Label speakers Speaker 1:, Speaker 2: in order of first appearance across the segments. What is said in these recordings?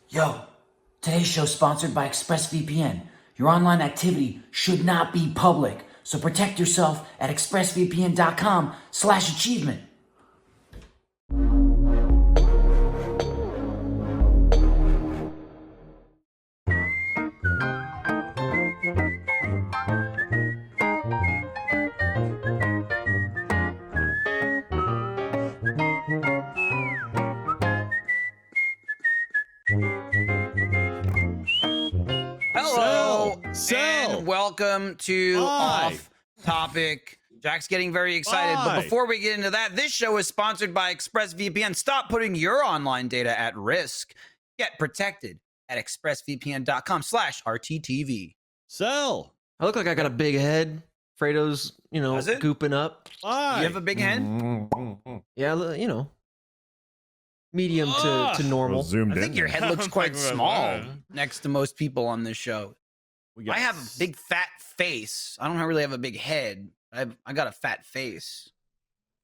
Speaker 1: Yo, today's show is sponsored by ExpressVPN. Your online activity should not be public, so protect yourself at expressvpn.com/achievement.
Speaker 2: Hello,
Speaker 3: Sell.
Speaker 2: and welcome to Off Topic. Jack's getting very excited, but before we get into that, this show is sponsored by ExpressVPN. Stop putting your online data at risk. Get protected at expressvpn.com/RTTV.
Speaker 3: Sell.
Speaker 4: I look like I got a big head. Fredo's,
Speaker 2: Does it?
Speaker 4: gooping up.
Speaker 3: Why?
Speaker 2: You have a big head?
Speaker 4: Yeah, medium to normal.
Speaker 5: Zoomed
Speaker 2: I think your head looks quite small next to most people on this show. I have a big fat face. I don't really have a big head. I got a fat face.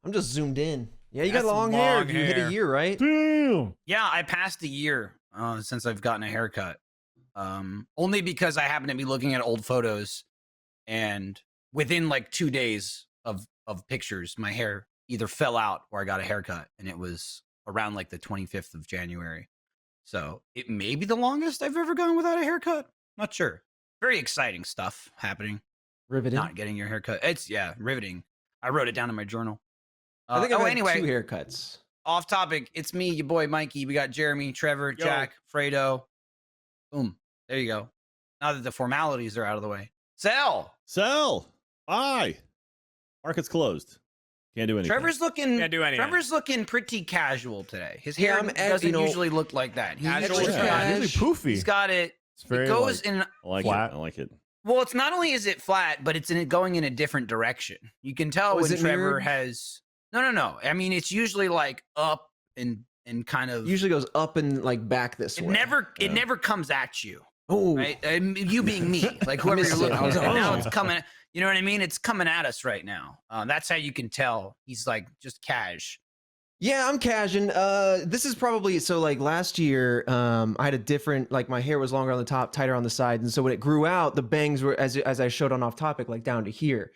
Speaker 4: I'm just zoomed in. Yeah, you
Speaker 6: That's
Speaker 4: got long hair.
Speaker 6: long
Speaker 4: You hit
Speaker 6: hair.
Speaker 4: a year, right?
Speaker 5: Damn.
Speaker 2: Yeah, I passed a year since I've gotten a haircut. Only because I happen to be looking at old photos, and within like 2 days of pictures, my hair either fell out or I got a haircut, and it was around like the 25th of January. So it may be the longest I've ever gone without a haircut. Not sure. Very exciting stuff happening.
Speaker 4: Riveting.
Speaker 2: Not getting your haircut. It's riveting. I wrote it down in my journal.
Speaker 4: I think I've had
Speaker 2: anyway,
Speaker 4: 2 haircuts.
Speaker 2: off topic. It's me, your boy Mikey. We got Jeremy, Trevor,
Speaker 6: Yo.
Speaker 2: Jack, Fredo. Boom. There you go. Now that the formalities are out of the way. Sell.
Speaker 3: Sell. Buy. Market's closed. Can't do anything.
Speaker 2: Trevor's looking.
Speaker 6: Can't do anything.
Speaker 2: Trevor's looking pretty casual today. His
Speaker 4: Yeah,
Speaker 2: hair
Speaker 4: I'm at-
Speaker 2: doesn't usually look like that.
Speaker 6: Casual
Speaker 2: He's
Speaker 6: cash.
Speaker 2: got,
Speaker 5: Really poofy.
Speaker 2: he's got it.
Speaker 5: It's very
Speaker 2: It goes
Speaker 5: like,
Speaker 2: in.
Speaker 3: I like
Speaker 5: flat.
Speaker 3: it. I like it.
Speaker 2: Well, it's not only is it flat, but it's going in a different direction. You can tell
Speaker 4: Oh, is
Speaker 2: when
Speaker 4: it
Speaker 2: Trevor
Speaker 4: mirrored?
Speaker 2: has. No. I mean, it's usually like up and kind of.
Speaker 4: Usually goes up and like back this
Speaker 2: it
Speaker 4: way.
Speaker 2: never comes at you.
Speaker 4: Oh,
Speaker 2: Right? You being me, like whoever
Speaker 4: missed
Speaker 2: you're
Speaker 4: it.
Speaker 2: looking at.
Speaker 4: Oh.
Speaker 2: Now it's coming. You know what I mean? It's coming at us right now. That's how you can tell he's like just cash.
Speaker 4: yeah, I'm cashing. This is probably so. Like last year, I had a different. Like my hair was longer on the top, tighter on the side, and so when it grew out, the bangs were as I showed on Off Topic, like down to here.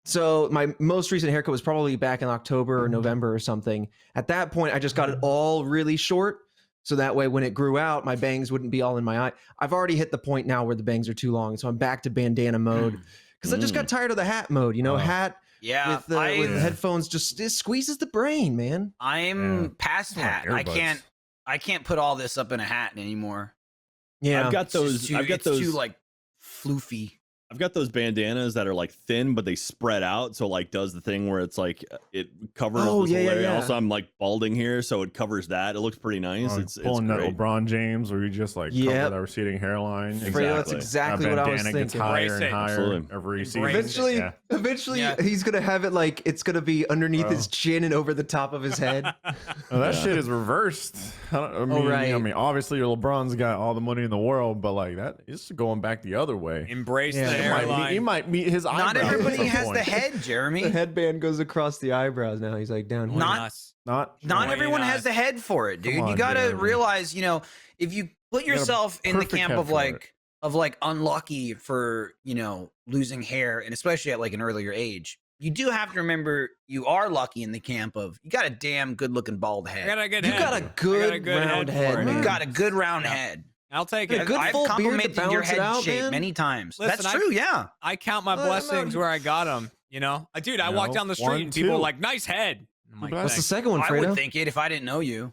Speaker 4: So my most recent haircut was probably back in October or November or something. At that point, I just got it all really short. So that way, when it grew out, my bangs wouldn't be all in my eye. I've already hit the point now where the bangs are too long. So I'm back to bandana mode because I just got tired of the hat mode. Hat
Speaker 2: Yeah,
Speaker 4: with headphones just it squeezes the brain, man.
Speaker 2: I'm
Speaker 5: Yeah.
Speaker 2: past
Speaker 5: I want
Speaker 2: hat.
Speaker 5: earbuds.
Speaker 2: I can't put all this up in a hat anymore.
Speaker 4: Yeah.
Speaker 3: I've got
Speaker 2: It's just
Speaker 3: those.
Speaker 2: too,
Speaker 3: I've got
Speaker 2: it's
Speaker 3: those.
Speaker 2: too like floofy.
Speaker 3: I've got those bandanas that are like thin, but they spread out. So like does the thing where it's like it covers
Speaker 4: Oh,
Speaker 3: this
Speaker 4: yeah,
Speaker 3: whole
Speaker 4: yeah,
Speaker 3: area.
Speaker 4: yeah.
Speaker 3: Also, I'm like balding here, so it covers that. It looks pretty nice.
Speaker 5: Oh,
Speaker 3: It's
Speaker 5: pulling that
Speaker 3: great.
Speaker 5: LeBron James where you just like cover
Speaker 4: Yep.
Speaker 5: that receding hairline.
Speaker 4: Fredo, that's exactly what I was
Speaker 5: bandana gets
Speaker 4: thinking.
Speaker 5: higher
Speaker 6: Embrace
Speaker 5: and
Speaker 6: it.
Speaker 5: higher
Speaker 3: Absolutely.
Speaker 5: every season.
Speaker 6: Embrace it.
Speaker 4: Eventually,
Speaker 2: Yeah.
Speaker 4: he's gonna have it like it's gonna be underneath
Speaker 5: Oh.
Speaker 4: his chin and over the top of his head.
Speaker 5: Oh, that
Speaker 3: Yeah.
Speaker 5: shit is reversed. I mean,
Speaker 4: right.
Speaker 5: obviously your LeBron's got all the money in the world, but like that is going back the other way.
Speaker 6: Embrace
Speaker 4: Yeah.
Speaker 6: the
Speaker 4: It
Speaker 6: hairline.
Speaker 5: He might meet his eyebrows.
Speaker 2: Not
Speaker 5: at
Speaker 2: everybody
Speaker 5: some
Speaker 2: has the
Speaker 5: point.
Speaker 2: head, Jeremy.
Speaker 4: The headband goes across the eyebrows now. He's like down here.
Speaker 2: Not-
Speaker 5: Not
Speaker 2: Not
Speaker 6: Why
Speaker 2: everyone
Speaker 6: not?
Speaker 2: has the head for it, dude.
Speaker 5: Come
Speaker 2: You
Speaker 5: on,
Speaker 2: got to
Speaker 5: Jeremy.
Speaker 2: realize, if you put
Speaker 5: You got a
Speaker 2: yourself in the
Speaker 5: perfect
Speaker 2: camp
Speaker 5: head
Speaker 2: of
Speaker 5: for
Speaker 2: like unlucky for, losing hair, and especially at like an earlier age, you do have to remember you are lucky in the camp of you got a damn good looking bald
Speaker 6: I
Speaker 2: head.
Speaker 6: got a good
Speaker 4: You
Speaker 6: head.
Speaker 4: got a
Speaker 6: I got
Speaker 4: good, round
Speaker 6: for
Speaker 4: head,
Speaker 6: it.
Speaker 4: man.
Speaker 2: You got a good round
Speaker 6: Yeah.
Speaker 2: head.
Speaker 6: I'll take
Speaker 4: Yeah,
Speaker 6: it.
Speaker 4: good
Speaker 2: I've
Speaker 4: full beard to
Speaker 2: complimented your
Speaker 4: balance it
Speaker 2: head
Speaker 4: out,
Speaker 2: shape
Speaker 4: man.
Speaker 2: many times.
Speaker 6: Listen,
Speaker 2: That's true, yeah.
Speaker 6: I count my
Speaker 4: I'm
Speaker 6: blessings
Speaker 4: not-
Speaker 6: where I got them. Dude, I walk
Speaker 5: No,
Speaker 6: down the street
Speaker 5: 1,
Speaker 6: and people are
Speaker 5: 2.
Speaker 6: like, "Nice head." I'm like,
Speaker 5: But
Speaker 4: That's the
Speaker 6: "Thanks."
Speaker 4: second one,
Speaker 2: I would
Speaker 4: Fredo.
Speaker 2: think it if I didn't know you.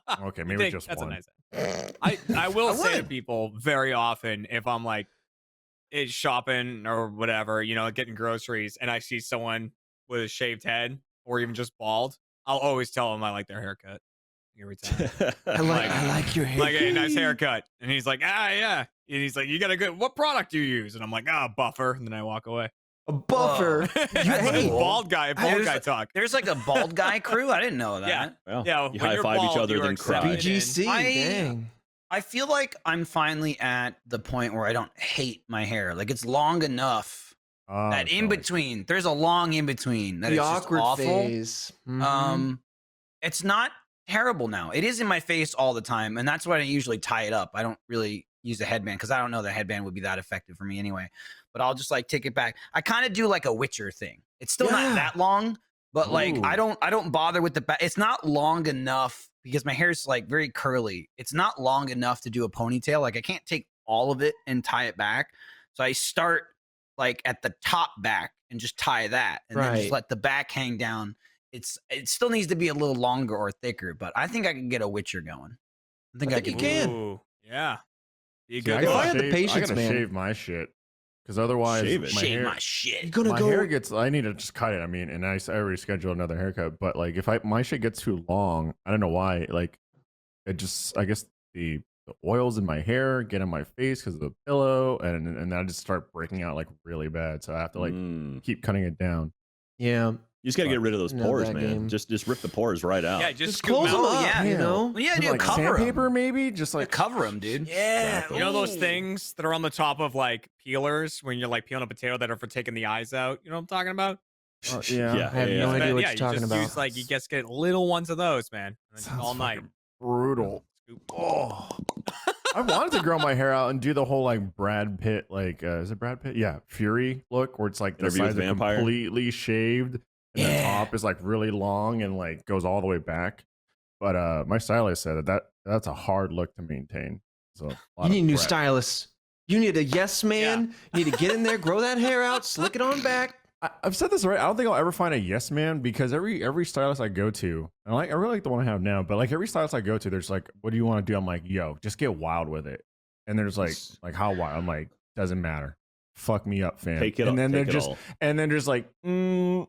Speaker 5: Okay,
Speaker 6: You
Speaker 5: maybe
Speaker 6: think
Speaker 5: just
Speaker 6: that's
Speaker 5: one.
Speaker 6: a nice head. I will
Speaker 2: I
Speaker 6: say to
Speaker 2: would.
Speaker 6: people very often if I'm like is shopping or whatever, getting groceries, and I see someone with a shaved head or even just bald, I'll always tell them I like their haircut every time.
Speaker 4: I like your hair.
Speaker 6: Like, hey, nice haircut. And he's like, yeah. And he's like, you got a good, what product do you use? And I'm like, buffer. And then I walk away.
Speaker 4: A buffer.
Speaker 2: Hey,
Speaker 6: bald guy talk.
Speaker 2: There's like a bald guy crew. I didn't know that.
Speaker 6: Yeah.
Speaker 3: Well,
Speaker 6: Yeah,
Speaker 3: you
Speaker 6: when
Speaker 3: high
Speaker 6: you're
Speaker 3: five each
Speaker 6: bald,
Speaker 3: other,
Speaker 6: you are
Speaker 3: then
Speaker 6: accepted.
Speaker 3: cry.
Speaker 4: BGC.
Speaker 2: I-
Speaker 4: Dang.
Speaker 2: I feel like I'm finally at the point where I don't hate my hair. Like it's long enough
Speaker 5: Oh,
Speaker 2: that in
Speaker 5: God.
Speaker 2: between, there's a long in between that
Speaker 4: The
Speaker 2: it's just
Speaker 4: awkward
Speaker 2: awful.
Speaker 4: phase. Mhm.
Speaker 2: It's not terrible now. It is in my face all the time, and that's why I usually tie it up. I don't really use a headband because I don't know the headband would be that effective for me anyway. But I'll just like take it back. I kind of do like a Witcher thing. It's still not that long, but like
Speaker 5: Ooh.
Speaker 2: I don't bother with the back. It's not long enough because my hair's like very curly. It's not long enough to do a ponytail. Like I can't take all of it and tie it back. So I start like at the top back and just tie that, and then just let the back hang down. It still needs to be a little longer or thicker, but I think I can get a Witcher going. I think
Speaker 4: you
Speaker 2: can.
Speaker 4: can.
Speaker 6: Ooh, yeah. You
Speaker 5: See,
Speaker 6: good?
Speaker 4: If I had the
Speaker 5: I
Speaker 4: patience,
Speaker 5: gotta
Speaker 4: man.
Speaker 5: shave my shit because otherwise
Speaker 3: Shave it.
Speaker 5: my
Speaker 2: Shave
Speaker 5: hair,
Speaker 2: my shit.
Speaker 4: You're gonna
Speaker 5: my
Speaker 4: go.
Speaker 5: hair gets. I need to just cut it. I mean, and I already scheduled another haircut, but like if my shit gets too long, I don't know why. Like it just, I guess the oils in my hair get in my face because of the pillow, and I just start breaking out like really bad. So I have to like keep cutting it down.
Speaker 4: Yeah.
Speaker 3: You just got to get rid of those
Speaker 4: Know
Speaker 3: pores,
Speaker 4: that
Speaker 3: man.
Speaker 4: game.
Speaker 3: Just rip the pores right out.
Speaker 6: Yeah, just
Speaker 4: Just
Speaker 6: scoop
Speaker 4: close them
Speaker 6: out.
Speaker 4: up,
Speaker 2: yeah.
Speaker 4: you know?
Speaker 2: Well, yeah,
Speaker 5: With,
Speaker 2: dude,
Speaker 5: like
Speaker 2: cover
Speaker 5: sandpaper,
Speaker 2: them.
Speaker 5: maybe just like
Speaker 2: Cover them, dude.
Speaker 6: Yeah,
Speaker 5: Exactly.
Speaker 6: you know those things that are on the top of like peelers when you're like peeling a potato that are for taking the eyes out. You know what I'm talking about?
Speaker 5: Yeah.
Speaker 4: I have no idea what
Speaker 6: yeah,
Speaker 4: you're talking
Speaker 6: you just
Speaker 4: about.
Speaker 6: use like you just get little ones of those, man, and then
Speaker 5: Sounds
Speaker 6: all night.
Speaker 5: fucking brutal.
Speaker 6: Scoop.
Speaker 5: Oh, I wanted to grow my hair out and do the whole like Brad Pitt, like is it Brad Pitt? Yeah, Fury look, where it's like the
Speaker 3: Interview with
Speaker 5: sides are
Speaker 3: Vampire?
Speaker 5: completely shaved, and the
Speaker 2: Yeah.
Speaker 5: top is like really long and like goes all the way back. But my stylist said that's a hard look to maintain. So
Speaker 4: You need a new
Speaker 5: prep.
Speaker 4: stylist. You need a yes man. You need to get in there, grow that hair out, slick it on back.
Speaker 5: I've said this right. I don't think I'll ever find a yes man because every stylist I go to, and I really like the one I have now, but like every stylist I go to, there's like, what do you want to do? I'm like, yo, just get wild with it. And there's like how wild? I'm like, doesn't matter. Fuck me up, fam.
Speaker 3: Take it.
Speaker 5: And then
Speaker 3: take
Speaker 5: they're
Speaker 3: it
Speaker 5: just
Speaker 3: all.
Speaker 5: and then just like, no,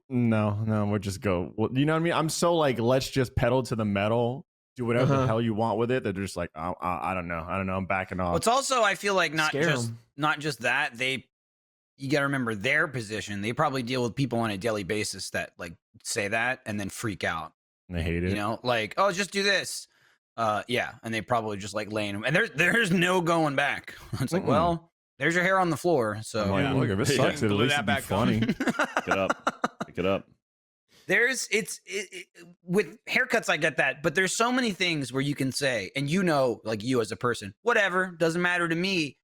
Speaker 5: we'll just go. Well, you know what I mean? I'm so like, let's just pedal to the metal, do whatever the hell you want with it. They're just like, I don't know, I'm backing off.
Speaker 2: Well, it's also I feel like not
Speaker 4: Scare
Speaker 2: just
Speaker 4: 'em.
Speaker 2: not just that you got to remember their position. They probably deal with people on a daily basis that like say that and then freak out.
Speaker 5: And they hate it.
Speaker 2: You know, like, oh, just do this. Yeah, and they probably just like laying them, and there's no going back. It's like, well, there's your hair on the floor. So
Speaker 5: I'm like,
Speaker 6: Yeah.
Speaker 5: look, if it
Speaker 3: Yeah.
Speaker 5: sucks, at
Speaker 6: Glue
Speaker 5: least
Speaker 6: that
Speaker 5: it'd be
Speaker 6: back on.
Speaker 5: funny.
Speaker 3: Pick it up. Pick it up.
Speaker 2: With haircuts, I get that, but there's so many things where you can say, and you know, like you as a person, whatever, doesn't matter to me,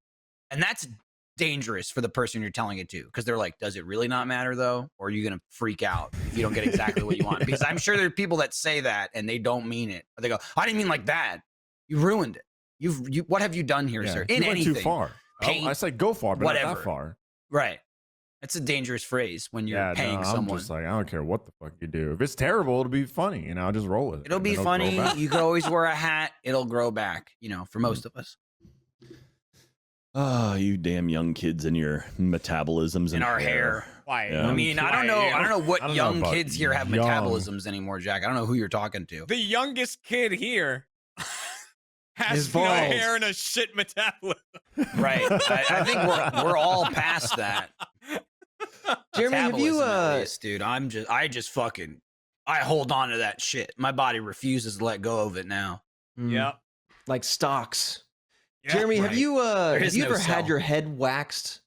Speaker 2: and that's dangerous for the person you're telling it to because they're like, does it really not matter though, or are you gonna freak out if you don't get exactly what you want? Because I'm sure there are people that say that and they don't mean it. Or they go, I didn't mean like that. You ruined it. You what have you done here, sir?
Speaker 5: You
Speaker 2: In
Speaker 5: went
Speaker 2: anything,
Speaker 5: too far.
Speaker 2: Paint,
Speaker 5: I said go far, but not
Speaker 2: whatever.
Speaker 5: that far.
Speaker 2: right? That's a dangerous phrase when you're paying
Speaker 5: I'm
Speaker 2: someone.
Speaker 5: just like, I don't care what the fuck you do. If it's terrible, it'll be funny, and I'll just roll with it.
Speaker 2: It'll
Speaker 5: and
Speaker 2: be
Speaker 5: then
Speaker 2: funny.
Speaker 5: grow back.
Speaker 2: You could always wear a hat. It'll grow back, you know, for most of us.
Speaker 3: Oh, you damn young kids and your metabolisms
Speaker 2: In
Speaker 3: and
Speaker 2: our hair.
Speaker 6: Why?
Speaker 3: Yeah.
Speaker 2: I mean, I don't know. I don't know what
Speaker 5: I don't know
Speaker 2: young
Speaker 5: about
Speaker 2: kids here have
Speaker 5: young.
Speaker 2: metabolisms anymore, Jack. I don't know who you're talking to.
Speaker 6: The youngest kid here has
Speaker 4: Is
Speaker 6: no
Speaker 4: bald.
Speaker 6: hair and a shit metabolism.
Speaker 2: Right. I think we're all past that.
Speaker 4: Jeremy, have you
Speaker 2: Metabolism, at least, dude? I just fucking I hold on to that shit. My body refuses to let go of it now.
Speaker 6: Yep.
Speaker 4: like stocks.
Speaker 6: Yeah,
Speaker 4: Jeremy, have
Speaker 2: right.
Speaker 4: you
Speaker 2: is no
Speaker 4: ever had
Speaker 2: cell.
Speaker 4: your head waxed?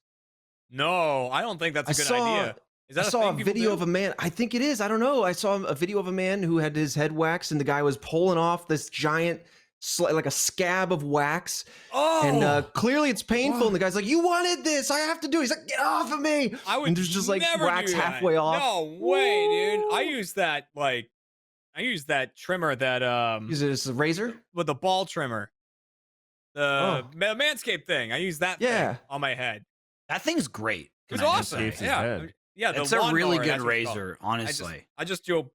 Speaker 6: No, I don't think that's a good idea. Is that
Speaker 4: I saw a
Speaker 6: thing people
Speaker 4: video
Speaker 6: do?
Speaker 4: of a man. I think it is. I don't know. I saw a video of a man who had his head waxed, and the guy was pulling off this giant, like a scab of wax.
Speaker 6: Oh,
Speaker 4: And clearly it's painful. And the guy's like, "You wanted this. I have to do it." He's like, "Get off of me!"
Speaker 6: I would
Speaker 4: and there's just like
Speaker 6: never
Speaker 4: wax
Speaker 6: do that.
Speaker 4: halfway off.
Speaker 6: No way, dude. I
Speaker 4: Woo.
Speaker 6: use that trimmer that
Speaker 4: Is it a razor?
Speaker 6: with the ball trimmer. The Manscaped thing. I use that
Speaker 4: Yeah.
Speaker 6: thing on my head.
Speaker 2: That thing's great.
Speaker 6: It was
Speaker 2: can I just
Speaker 6: awesome.
Speaker 2: say.
Speaker 5: Saves his
Speaker 6: Yeah.
Speaker 5: head.
Speaker 6: Yeah, the
Speaker 2: It's a really
Speaker 6: lawnmower,
Speaker 2: good
Speaker 6: that's what it's called.
Speaker 2: razor, honestly.
Speaker 6: I just do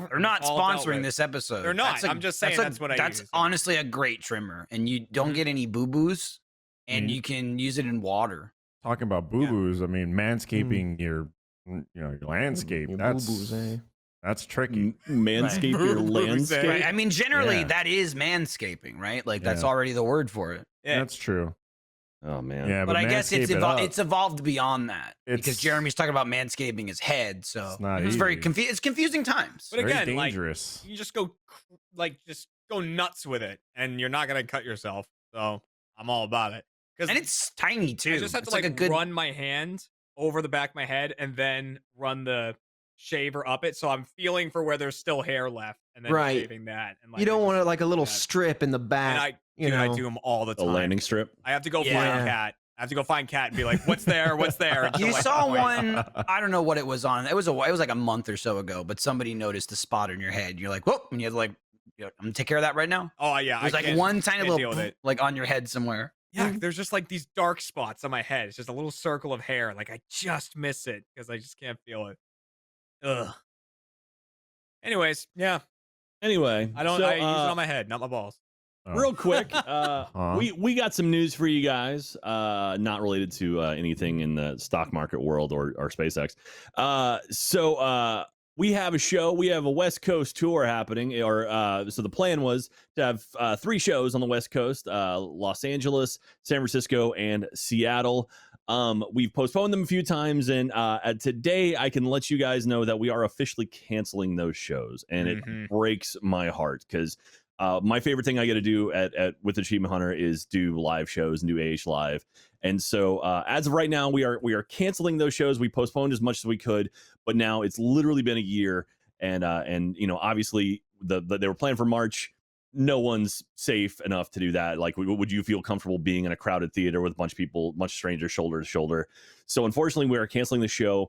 Speaker 2: They're not
Speaker 6: all dealt
Speaker 2: sponsoring
Speaker 6: with.
Speaker 2: this episode.
Speaker 6: They're not.
Speaker 2: That's a-
Speaker 6: I'm just saying that's what I
Speaker 2: That's
Speaker 6: use.
Speaker 2: honestly a great trimmer, and you don't
Speaker 6: Mhm.
Speaker 2: get any boo boos, and
Speaker 5: Mhm.
Speaker 2: you can use it in water.
Speaker 5: Talking about boo boos, I mean, manscaping your your landscape.
Speaker 4: Your
Speaker 5: That's
Speaker 4: boo-boos, eh?
Speaker 5: that's tricky.
Speaker 3: Manscape your
Speaker 6: Boo-boos,
Speaker 3: landscape.
Speaker 2: Right? I mean, generally
Speaker 5: Yeah.
Speaker 2: that is manscaping, right? Like that's
Speaker 5: Yeah.
Speaker 2: already the word for it.
Speaker 6: Yeah.
Speaker 5: That's true.
Speaker 3: Oh man.
Speaker 5: Yeah,
Speaker 2: But I guess
Speaker 5: manscape it up.
Speaker 2: it's evolved beyond that because
Speaker 5: It's-
Speaker 2: Jeremy's talking about manscaping his head, so
Speaker 5: It's not
Speaker 2: it's very
Speaker 5: easy.
Speaker 2: it's confusing times.
Speaker 6: But
Speaker 5: very
Speaker 6: again, like,
Speaker 5: dangerous.
Speaker 6: you just go just go nuts with it, and you're not gonna cut yourself. So I'm all about it.
Speaker 2: And it's tiny too.
Speaker 6: I just have
Speaker 2: It's
Speaker 6: to like
Speaker 2: a good
Speaker 6: run my hand over the back of my head and then run the shave or up it, so I'm feeling for where there's still hair left and then
Speaker 4: Right.
Speaker 6: shaving that. And like,
Speaker 4: You don't
Speaker 6: I
Speaker 4: want to
Speaker 6: just-
Speaker 4: like a little
Speaker 6: yeah.
Speaker 4: strip in the back.
Speaker 6: And
Speaker 4: you
Speaker 6: I
Speaker 4: know.
Speaker 6: do them all the
Speaker 3: The
Speaker 6: time.
Speaker 3: landing strip.
Speaker 6: I have to go
Speaker 2: Yeah.
Speaker 6: find Cat. I have to go find Cat and be like, "What's there? What's there?" until,
Speaker 2: You
Speaker 6: like,
Speaker 2: saw
Speaker 6: the point.
Speaker 2: one. I don't know what it was on. It was like a month or so ago. But somebody noticed the spot on your head. You're like, whoop, and you had to like, I'm gonna take care of that right now.
Speaker 6: Oh yeah,
Speaker 2: There's
Speaker 6: I
Speaker 2: like
Speaker 6: can't-
Speaker 2: one tiny
Speaker 6: can't deal
Speaker 2: little
Speaker 6: with it.
Speaker 2: like on your head somewhere.
Speaker 6: Yeah, there's just like these dark spots on my head. It's just a little circle of hair. Like I just miss it because I just can't feel it. Ugh. Anyways, yeah,
Speaker 3: Anyway,
Speaker 6: I don't.
Speaker 3: so,
Speaker 6: I use it on my head, not my balls.
Speaker 5: Oh.
Speaker 3: real quick,
Speaker 5: Uh-huh.
Speaker 3: we got some news for you guys, not related to anything in the stock market world or SpaceX. So we have a show. We have a West Coast tour happening. So the plan was to have 3 shows on the West Coast: Los Angeles, San Francisco, and Seattle. We've postponed them a few times, and today I can let you guys know that we are officially canceling those shows, and it breaks my heart because my favorite thing I get to do at with Achievement Hunter is do live shows and do AH Live. And so as of right now, we are canceling those shows. We postponed as much as we could, but now it's literally been a year, and you know, obviously they were planned for March. No one's safe enough to do that. Like, would you feel comfortable being in a crowded theater with a bunch of people, bunch of strangers, shoulder to shoulder? So unfortunately, we are canceling the show.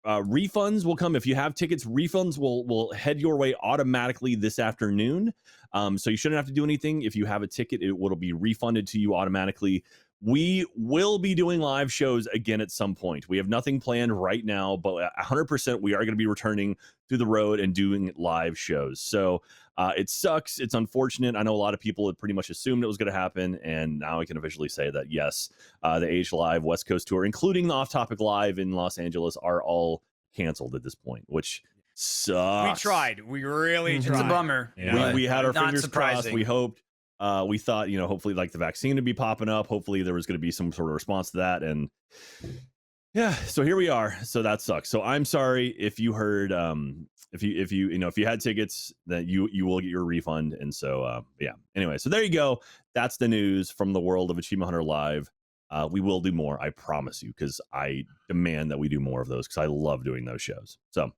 Speaker 3: Refunds will come if you have tickets. Refunds will head your way automatically this afternoon. So you shouldn't have to do anything. If you have a ticket, it will be refunded to you automatically. We will be doing live shows again at some point. We have nothing planned right now, but 100% we are going to be returning to the road and doing live shows. So it sucks. It's unfortunate. I know a lot of people had pretty much assumed it was going to happen, and now I can officially say that yes, the Age Live West Coast tour, including the Off Topic Live in Los Angeles, are all canceled at this point, which sucks.
Speaker 6: We tried. We really
Speaker 2: It's
Speaker 6: tried.
Speaker 2: a bummer.
Speaker 5: Yeah.
Speaker 3: We had our
Speaker 2: Not
Speaker 3: fingers crossed.
Speaker 2: surprising.
Speaker 3: We hoped. We thought, you know, hopefully like the vaccine would be popping up. Hopefully there was going to be some sort of response to that. And yeah, so here we are. So that sucks. So I'm sorry if you heard, if you had tickets, that you will get your refund. And so, yeah, anyway, so there you go. That's the news from the world of Achievement Hunter Live. We will do more. I promise you, because I demand that we do more of those because I love doing those shows. So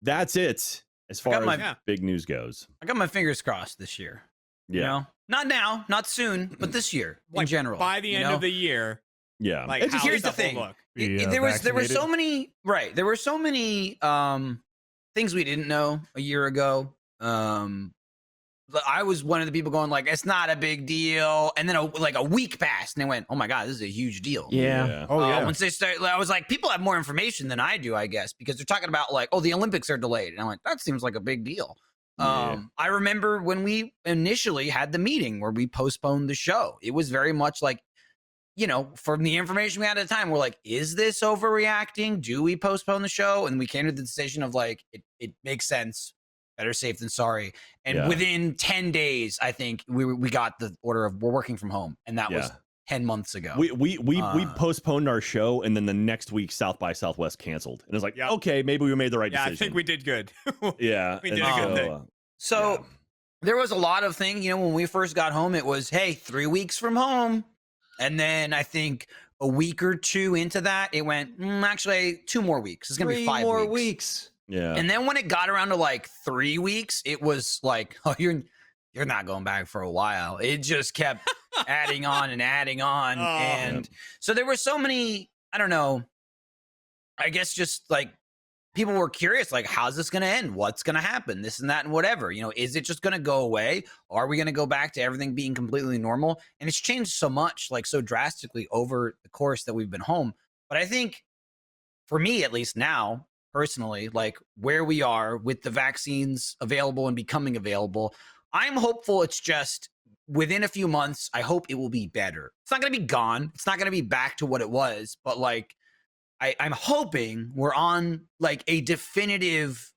Speaker 3: that's it. As far as
Speaker 6: Yeah.
Speaker 3: big news goes.
Speaker 2: I got my fingers crossed this year.
Speaker 3: Yeah.
Speaker 2: You know? Not now, not soon, but this year in
Speaker 6: Like,
Speaker 2: general.
Speaker 6: by the
Speaker 2: you
Speaker 6: end
Speaker 2: know?
Speaker 6: of the year,
Speaker 3: Yeah.
Speaker 6: like
Speaker 2: It just-
Speaker 6: how
Speaker 2: here's the
Speaker 6: stuff will
Speaker 2: thing.
Speaker 6: look.
Speaker 5: Be,
Speaker 2: there were so
Speaker 5: vaccinated.
Speaker 2: many there were so many things we didn't know a year ago. I was one of the people going like, it's not a big deal, and then like a week passed and they went, oh my god, this is a huge deal.
Speaker 4: Yeah.
Speaker 5: Oh yeah.
Speaker 2: Once they start, I was like, people have more information than I do, I guess, because they're talking about like, oh, the Olympics are delayed, and I'm like, that seems like a big deal.
Speaker 3: Yeah.
Speaker 2: I remember when we initially had the meeting where we postponed the show. It was very much like, you know, from the information we had at the time, we're like, is this overreacting? Do we postpone the show? And we came to the decision of like, it makes sense. Better safe than sorry. And
Speaker 3: Yeah.
Speaker 2: within 10 days, I think we got the order of we're working from home. And that was
Speaker 3: Yeah.
Speaker 2: 10 months ago.
Speaker 3: We postponed our show, and then the next week South by Southwest canceled, and it was like,
Speaker 6: Yep.
Speaker 3: okay, maybe we made the right
Speaker 6: Yeah,
Speaker 3: decision.
Speaker 6: I think we did good.
Speaker 3: yeah,
Speaker 6: we
Speaker 3: and
Speaker 6: did a good thing.
Speaker 2: So
Speaker 3: yeah.
Speaker 2: there was a lot of things, you know, when we first got home, it was, hey, 3 weeks from home. And then I think a week or two into that, it went, actually 2 more weeks. It's going to be 5
Speaker 4: more
Speaker 2: weeks.
Speaker 4: weeks.
Speaker 3: Yeah.
Speaker 2: And then when it got around to like 3 weeks, it was like, oh, you're not going back for a while. It just kept adding on and adding on.
Speaker 6: Oh.
Speaker 2: And so there were so many, I don't know, I guess just like people were curious, like, how's this going to end? What's going to happen? This and that and whatever. You know, is it just going to go away? Are we going to go back to everything being completely normal? And it's changed so much, like so drastically over the course that we've been home. But I think for me, at least now, personally, like where we are with the vaccines available and becoming available, I'm hopeful it's just within a few months, I hope it will be better. It's not going to be gone. It's not going to be back to what it was, but like, I'm hoping we're on like a definitive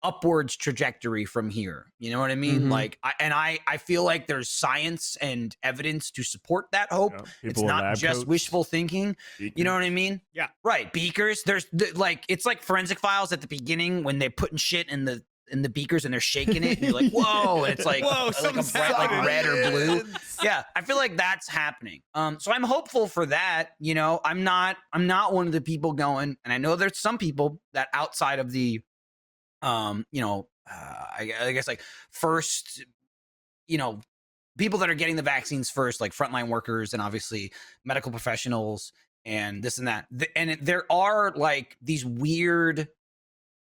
Speaker 2: upwards trajectory from here. You know what I mean?
Speaker 4: Mhm.
Speaker 2: Like, I feel like there's science and evidence to support that hope.
Speaker 5: Yeah,
Speaker 2: It's
Speaker 5: people in
Speaker 2: not
Speaker 5: lab
Speaker 2: just
Speaker 5: coats,
Speaker 2: wishful thinking. You know what I mean?
Speaker 6: Yeah.
Speaker 2: Right. Beakers. There's like, it's like forensic files at the beginning when they're putting shit in the beakers and they're shaking it and you're like, whoa, and it's like,
Speaker 6: Whoa,
Speaker 2: like a
Speaker 6: something's
Speaker 2: bright like
Speaker 6: happening.
Speaker 2: red or blue. Yeah, I feel like that's happening. So I'm hopeful for that. You know, I'm not one of the people going, and I know there's some people that outside of the, I guess like first, people that are getting the vaccines first, like frontline workers and obviously medical professionals and this and that. And there are like these weird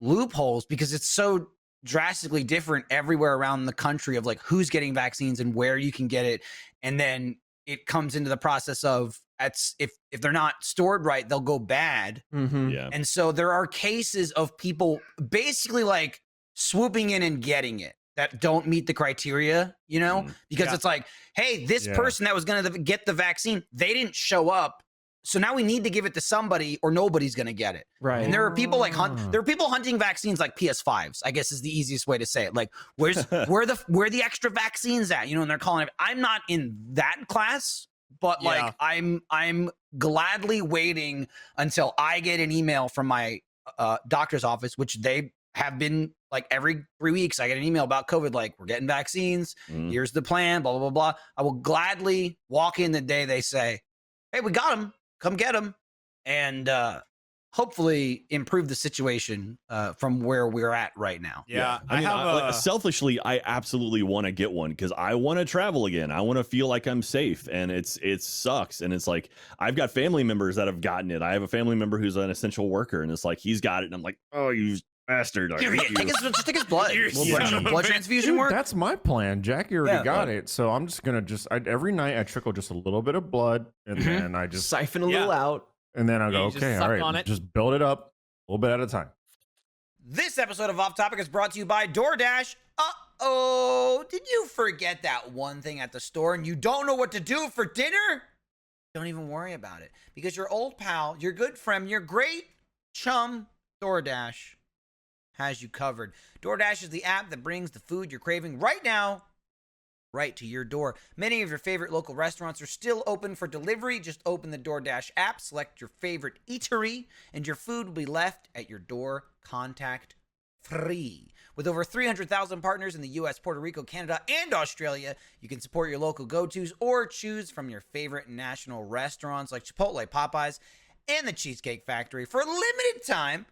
Speaker 2: loopholes because it's so drastically different everywhere around the country of like who's getting vaccines and where you can get it. And then it comes into the process of if they're not stored right, they'll go bad.
Speaker 4: Mm-hmm.
Speaker 3: Yeah.
Speaker 2: And so there are cases of people basically like swooping in and getting it that don't meet the criteria, because
Speaker 6: Yeah.
Speaker 2: it's like, hey, this person that was going to get the vaccine, they didn't show up. So now we need to give it to somebody or nobody's going to get it.
Speaker 4: Right.
Speaker 2: And there are people there are people hunting vaccines like PS5s, I guess is the easiest way to say it. Like, where the extra vaccines at? And they're calling it. I'm not in that class, but like I'm gladly waiting until I get an email from my doctor's office, which they have been like every 3 weeks. I get an email about COVID, like we're getting vaccines. Here's the plan, blah, blah, blah, blah. I will gladly walk in the day they say, hey, we got them. Come get them. And hopefully improve the situation from where we're at right now.
Speaker 6: Yeah.
Speaker 3: I mean, selfishly, I absolutely want to get one because I want to travel again. I want to feel like I'm safe, and it sucks. And it's like I've got family members that have gotten it. I have a family member who's an essential worker, and it's like he's got it, and I'm like, oh, you bastard!
Speaker 2: Just take his blood. Blood transfusion
Speaker 5: Dude,
Speaker 2: work.
Speaker 5: that's my plan. Jackie already got it, so I'm just gonna every night I trickle just a little bit of blood, and then I just
Speaker 4: siphon a little out.
Speaker 5: And then I go,
Speaker 6: you just
Speaker 5: okay, all
Speaker 6: suck
Speaker 5: right,
Speaker 6: on it.
Speaker 5: just build it up a little bit at a time.
Speaker 2: This episode of Off Topic is brought to you by DoorDash. Uh-oh, did you forget that one thing at the store and you don't know what to do for dinner? Don't even worry about it because your old pal, your good friend, your great chum, DoorDash, has you covered. DoorDash is the app that brings the food you're craving right now right to your door. Many of your favorite local restaurants are still open for delivery. Just open the DoorDash app, select your favorite eatery, and your food will be left at your door contact free. With over 300,000 partners in the US, Puerto Rico, Canada, and Australia, you can support your local go-tos or choose from your favorite national restaurants like Chipotle, Popeyes, and the Cheesecake Factory. For a limited time,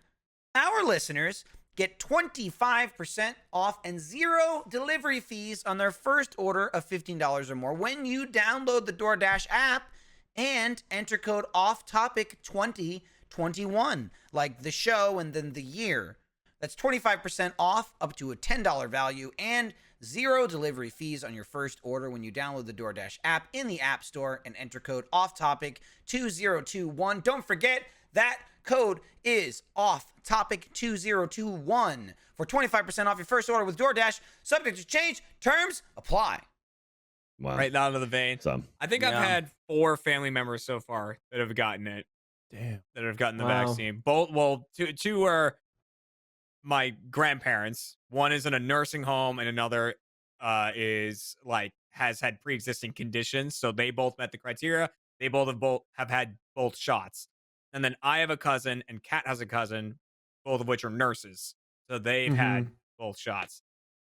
Speaker 2: our listeners get 25% off and 0 delivery fees on their first order of $15 or more when you download the DoorDash app and enter code OFFTOPIC2021, like the show and then the year. That's 25% off up to a $10 value and 0 delivery fees on your first order when you download the DoorDash app in the App Store and enter code OFFTOPIC2021. Don't forget that code is OFFTOPIC2021 for 25% off your first order with DoorDash. Subject to change. Terms apply.
Speaker 3: Wow.
Speaker 6: Right down to the vein.
Speaker 3: So,
Speaker 6: I think I've had 4 family members so far that have gotten it.
Speaker 5: Damn.
Speaker 6: That have gotten the vaccine. Both, two are my grandparents. One is in a nursing home, and another is like has had pre-existing conditions. So they both met the criteria. They both have had both shots. And then I have a cousin, and Kat has a cousin, both of which are nurses. So they've had both shots.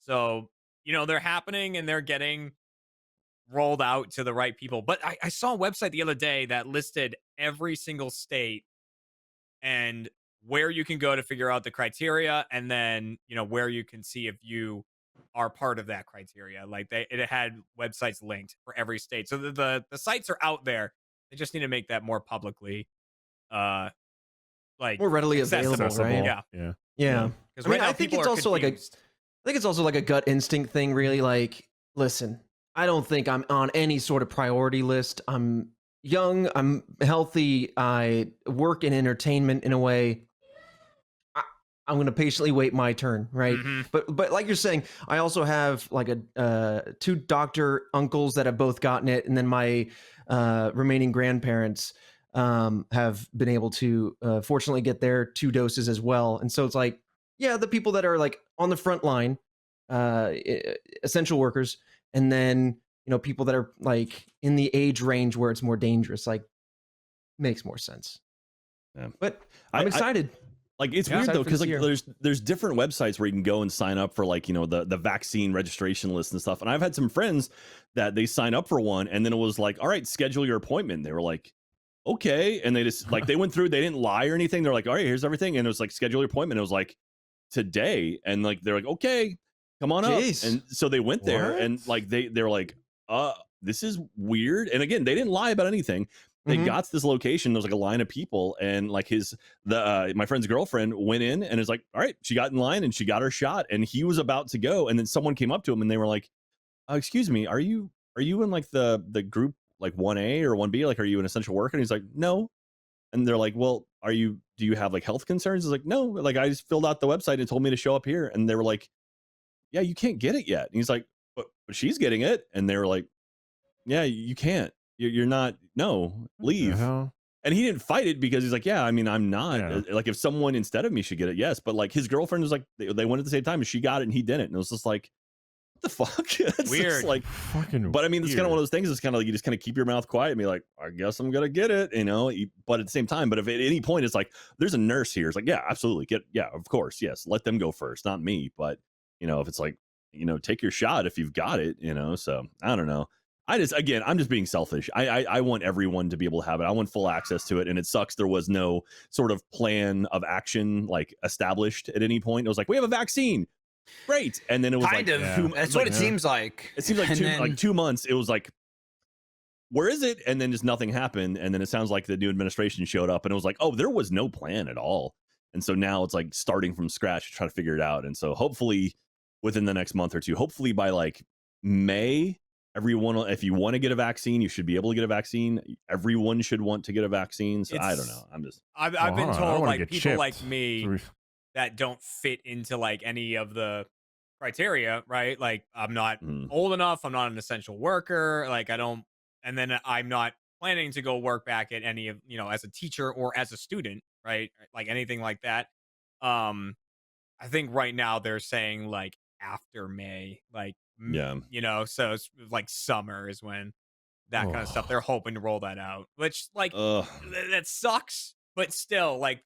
Speaker 6: So, they're happening and they're getting rolled out to the right people. But I saw a website the other day that listed every single state and where you can go to figure out the criteria, and then, where you can see if you are part of that criteria. Like it had websites linked for every state. So the sites are out there. They just need to make that more publicly more
Speaker 4: readily
Speaker 6: accessible,
Speaker 4: available, right?
Speaker 6: Yeah.
Speaker 4: I mean, I think it's also like a gut instinct thing, really. Like, listen, I don't think I'm on any sort of priority list. I'm young, I'm healthy, I work in entertainment in a way. I'm going to patiently wait my turn, right? But like you're saying, I also have like 2 doctor uncles that have both gotten it, and then my remaining grandparents have been able to fortunately get their 2 doses as well. And so it's like, yeah, the people that are like on the front line, essential workers, and then people that are like in the age range where it's more dangerous, like makes more sense.
Speaker 3: Yeah.
Speaker 4: But I'm excited.
Speaker 3: Like it's
Speaker 6: Yeah.
Speaker 3: weird
Speaker 4: Excited
Speaker 3: though,
Speaker 4: for
Speaker 3: because
Speaker 4: this
Speaker 3: like
Speaker 4: year.
Speaker 3: there's different websites where you can go and sign up for like, you know, the vaccine registration list and stuff. And I've had some friends that they sign up for one and then it was like, all right, schedule your appointment. They were like, okay. And they just like they went through, they didn't lie or anything. They're like, all right, here's everything. And it was like schedule your appointment. It was like today. And like they're like, okay, come on
Speaker 4: Jeez.
Speaker 3: up. And so they went there and
Speaker 5: What?
Speaker 3: like they're like, this is weird. And again, they didn't lie about anything. They
Speaker 4: Mhm.
Speaker 3: got to this location. There was like a line of people, and like my friend's girlfriend went in and is like, all right, she got in line and she got her shot, and he was about to go, and then someone came up to him and they were like, excuse me, are you in like the group like 1A or 1B? Like, are you an essential worker? And he's like, no. And they're like, well, do you have like health concerns? He's like, no, like I just filled out the website and it told me to show up here. And they were like, yeah, you can't get it yet. And he's like, but she's getting it. And they were like, yeah, you can't. You're not. No, leave.
Speaker 5: hell?
Speaker 3: And he didn't fight it because he's like, yeah, I mean, I'm not.
Speaker 5: Yeah.
Speaker 3: Like, if someone instead of me should get it, yes. But like, his girlfriend was like, they went at the same time, and she got it, and he didn't. And it was just like, what the fuck? It's just
Speaker 6: Weird.
Speaker 3: like,
Speaker 5: Fucking.
Speaker 3: but I mean, it's kind of
Speaker 5: weird.
Speaker 3: one of those things. It's kind of like you just kind of keep your mouth quiet and be like, I guess I'm gonna get it, you know. But at the same time, but if at any point it's like, there's a nurse here, it's like, yeah, absolutely, yeah, of course, yes, let them go first, not me. But you know, if it's like, you know, take your shot if you've got it, you know. So I don't know. I'm just being selfish. I want everyone to be able to have it. I want full access to it. And it sucks there was no sort of plan of action like established at any point. It was like, we have a vaccine. Great. And then it was
Speaker 1: Kind
Speaker 3: like,
Speaker 1: of. That's what it seems like.
Speaker 3: it seems like
Speaker 1: And then-
Speaker 3: 2 months. It was like, where is it? And then just nothing happened. And then it sounds like the new administration showed up and it was like, oh, there was no plan at all. And so now it's like starting from scratch to try to figure it out. And so hopefully within the next month or two, hopefully by like May, everyone, if you want to get a vaccine, you should be able to get a vaccine. Everyone should want to get a vaccine. So I don't know. I'm just,
Speaker 6: I've
Speaker 5: Well,
Speaker 6: been
Speaker 5: hold on, I
Speaker 6: told
Speaker 5: wanna
Speaker 6: like
Speaker 5: get
Speaker 6: people like
Speaker 5: chipped.
Speaker 6: me that don't fit into like any of the criteria, right? Like I'm not
Speaker 3: mm,
Speaker 6: old enough, I'm not an essential worker, like I don't, and then I'm not planning to go work back at any of, you know, as a teacher or as a student, right? Like anything like that. I think right now they're saying like after May, like
Speaker 3: yeah.
Speaker 6: you know, so it's like summer is when that kind of stuff.
Speaker 5: Oh.
Speaker 6: They're hoping to roll that out, which like
Speaker 3: Ugh.
Speaker 6: that sucks, but still, like,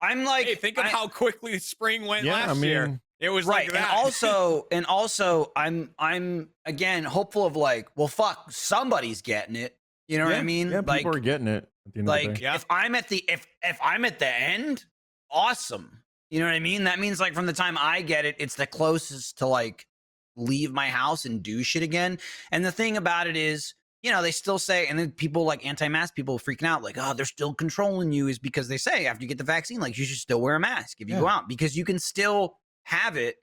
Speaker 1: I'm like,
Speaker 6: hey, think of how quickly spring went
Speaker 5: Yeah,
Speaker 6: last
Speaker 5: I
Speaker 6: year.
Speaker 5: mean,
Speaker 6: It was
Speaker 1: right.
Speaker 6: like that.
Speaker 1: And also, I'm again hopeful of like, well, fuck, somebody's getting it. You know what I mean?
Speaker 5: Yeah,
Speaker 1: like,
Speaker 5: people are getting it at the end of the
Speaker 1: like
Speaker 5: day.
Speaker 6: Yeah.
Speaker 1: if I'm at the if I'm at the end, awesome. You know what I mean? That means like from the time I get it, it's the closest to like leave my house and do shit again. And the thing about it is, you know, they still say, and then people like anti-mask people freaking out, like, oh, they're still controlling you, is because they say after you get the vaccine, like you should still wear a mask if you go out, because you can still have it,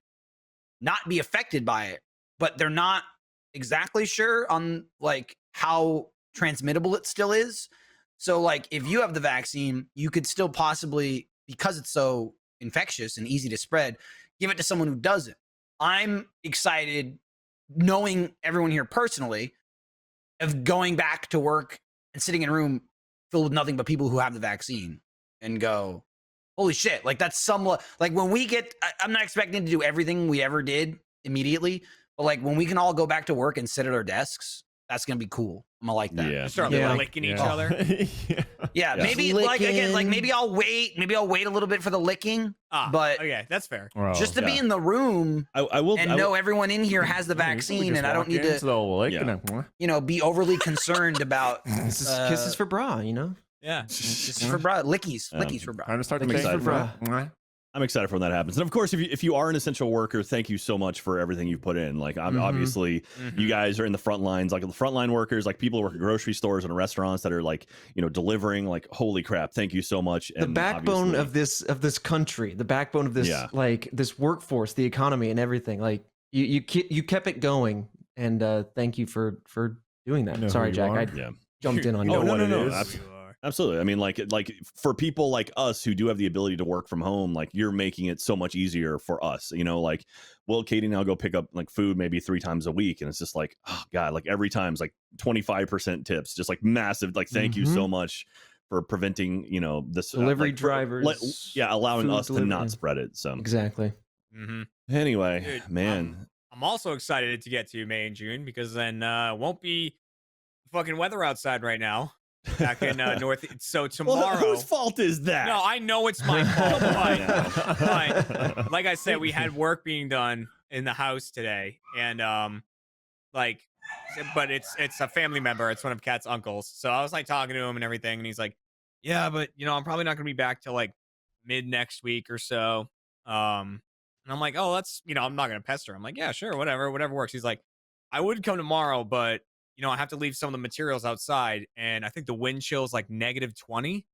Speaker 1: not be affected by it, but they're not exactly sure on like how transmittable it still is. So like if you have the vaccine, you could still possibly, because it's so infectious and easy to spread, give it to someone who doesn't. I'm excited, knowing everyone here personally, of going back to work and sitting in a room filled with nothing but people who have the vaccine and go, holy shit, like that's like when we get, I'm not expecting to do everything we ever did immediately, but like when we can all go back to work and sit at our desks, that's gonna be cool. I'm gonna like that.
Speaker 3: Yeah.
Speaker 6: Start
Speaker 4: Yeah.
Speaker 6: licking each
Speaker 5: Yeah.
Speaker 6: other.
Speaker 5: Yeah.
Speaker 1: Yeah,
Speaker 3: Yeah.
Speaker 1: maybe like again, like
Speaker 4: Licking.
Speaker 1: maybe I'll wait a little bit for the licking, but
Speaker 6: okay, that's fair.
Speaker 5: Well,
Speaker 1: just to be
Speaker 3: yeah.
Speaker 1: in the room
Speaker 3: I will.
Speaker 1: and
Speaker 3: I
Speaker 1: know
Speaker 3: will,
Speaker 1: everyone in here has the
Speaker 5: yeah, you
Speaker 1: vaccine,
Speaker 5: just
Speaker 1: and I don't
Speaker 5: walk
Speaker 1: need
Speaker 5: in,
Speaker 1: to,
Speaker 5: so they'll lick
Speaker 3: Yeah.
Speaker 5: and
Speaker 1: you know, be overly concerned about
Speaker 4: Kisses for bra, you know.
Speaker 6: Yeah.
Speaker 1: this is for bra, lickies for bra.
Speaker 5: time to start
Speaker 3: I'm
Speaker 5: the
Speaker 3: excited
Speaker 5: thing
Speaker 3: for
Speaker 5: for
Speaker 3: I'm excited for when that happens. And of course, if you are an essential worker, thank you so much for everything you've put in. Like, obviously,
Speaker 6: Mhm.
Speaker 3: you guys are in the front lines, like the frontline workers, like people who work at grocery stores and restaurants that are like, you know, delivering. Like, holy crap, thank you so much.
Speaker 4: The
Speaker 3: And
Speaker 4: backbone
Speaker 3: obviously-
Speaker 4: of this country, the backbone of this
Speaker 3: Yeah.
Speaker 4: like this workforce, the economy, and everything. Like you kept it going, and thank you for doing that.
Speaker 5: You know who
Speaker 4: Sorry,
Speaker 5: you
Speaker 4: Jack,
Speaker 5: are.
Speaker 4: I
Speaker 3: yeah.
Speaker 4: jumped in on
Speaker 5: You
Speaker 4: you.
Speaker 5: know
Speaker 3: no,
Speaker 5: what
Speaker 3: no,
Speaker 5: it
Speaker 3: no,
Speaker 5: is.
Speaker 3: abs-
Speaker 6: You are.
Speaker 3: Absolutely. I mean, like for people like us who do have the ability to work from home, like you're making it so much easier for us. You know, like Katie and I'll go pick up like food maybe 3 times a week, and it's just like, oh god, like every time's like 25% tips, just like massive. Like, thank you so much for preventing, you know, this
Speaker 4: Delivery
Speaker 3: like,
Speaker 4: drivers,
Speaker 3: allowing
Speaker 4: food
Speaker 3: us to
Speaker 4: delivery.
Speaker 3: not spread it. So
Speaker 4: Exactly.
Speaker 6: Mhm.
Speaker 3: anyway,
Speaker 6: Dude,
Speaker 3: man,
Speaker 6: I'm also excited to get to May and June because then won't be fucking weather outside right now. back in North. So
Speaker 3: Well,
Speaker 6: tomorrow,
Speaker 3: whose fault is that?
Speaker 6: no, I know it's my fault, but like I said, we had work being done in the house today, and like, but it's a family member. It's one of Kat's uncles. So I was like talking to him and everything, and he's like, "Yeah, but I'm probably not gonna be back till like mid next week or so." And I'm like, "Oh, that's I'm not gonna pester." I'm like, "Yeah, sure, whatever works." He's like, "I would come tomorrow, but I have to leave some of the materials outside, and I think the wind chill is like -20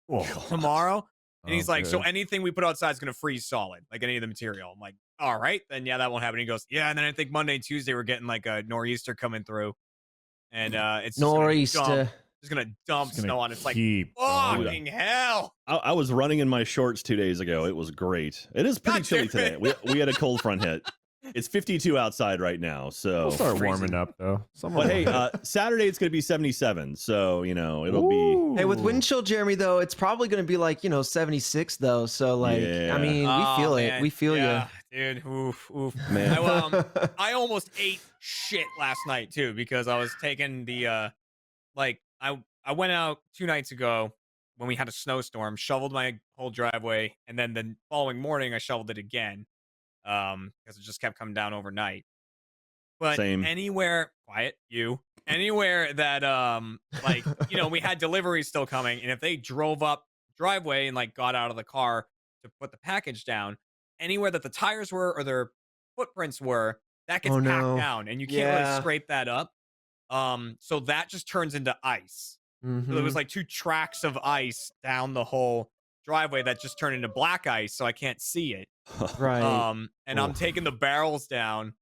Speaker 5: Whoa.
Speaker 6: tomorrow." And he's
Speaker 5: Oh,
Speaker 6: like, "So
Speaker 5: good.
Speaker 6: anything we put outside is gonna freeze solid, like any of the material." I'm like, "All right, then yeah, that won't happen." He goes, "Yeah," and then I think Monday, Tuesday we're getting like a nor'easter coming through, and it's
Speaker 4: Nor'easter.
Speaker 6: just gonna dump
Speaker 5: Just gonna
Speaker 6: snow on. It's like
Speaker 5: keep going.
Speaker 6: fucking hell.
Speaker 3: I was running in my shorts 2 days ago. It was great. It is pretty
Speaker 6: God
Speaker 3: chilly
Speaker 6: damn
Speaker 3: today.
Speaker 6: it.
Speaker 3: We had a cold front hit. It's 52 outside right now. So,
Speaker 5: We'll start
Speaker 6: freezing.
Speaker 5: warming up though.
Speaker 3: but hey, Saturday it's going to be 77. So it'll be.
Speaker 4: Hey, with wind chill, Jeremy, though, it's probably going to be like 76 though. So like,
Speaker 3: Yeah.
Speaker 4: I mean,
Speaker 6: Oh,
Speaker 4: we feel
Speaker 6: man.
Speaker 4: it. We feel
Speaker 6: yeah, dude. Oof.
Speaker 3: Man.
Speaker 6: I almost ate shit last night too because I was taking the I went out 2 nights ago when we had a snowstorm, shoveled my whole driveway, and then the following morning I shoveled it again because it just kept coming down overnight. But
Speaker 3: Same.
Speaker 6: anywhere that we had deliveries still coming, and if they drove up driveway and like got out of the car to put the package down, anywhere that the tires were or their footprints were, that gets
Speaker 4: Oh,
Speaker 6: packed
Speaker 4: no.
Speaker 6: down, and you can't really
Speaker 4: Yeah.
Speaker 6: scrape that up. So that just turns into ice. So there was
Speaker 4: Mhm.
Speaker 6: like 2 tracks of ice down the whole driveway that just turned into black ice, so I can't see it.
Speaker 4: Right.
Speaker 6: And I'm
Speaker 5: Oof.
Speaker 6: taking the barrels down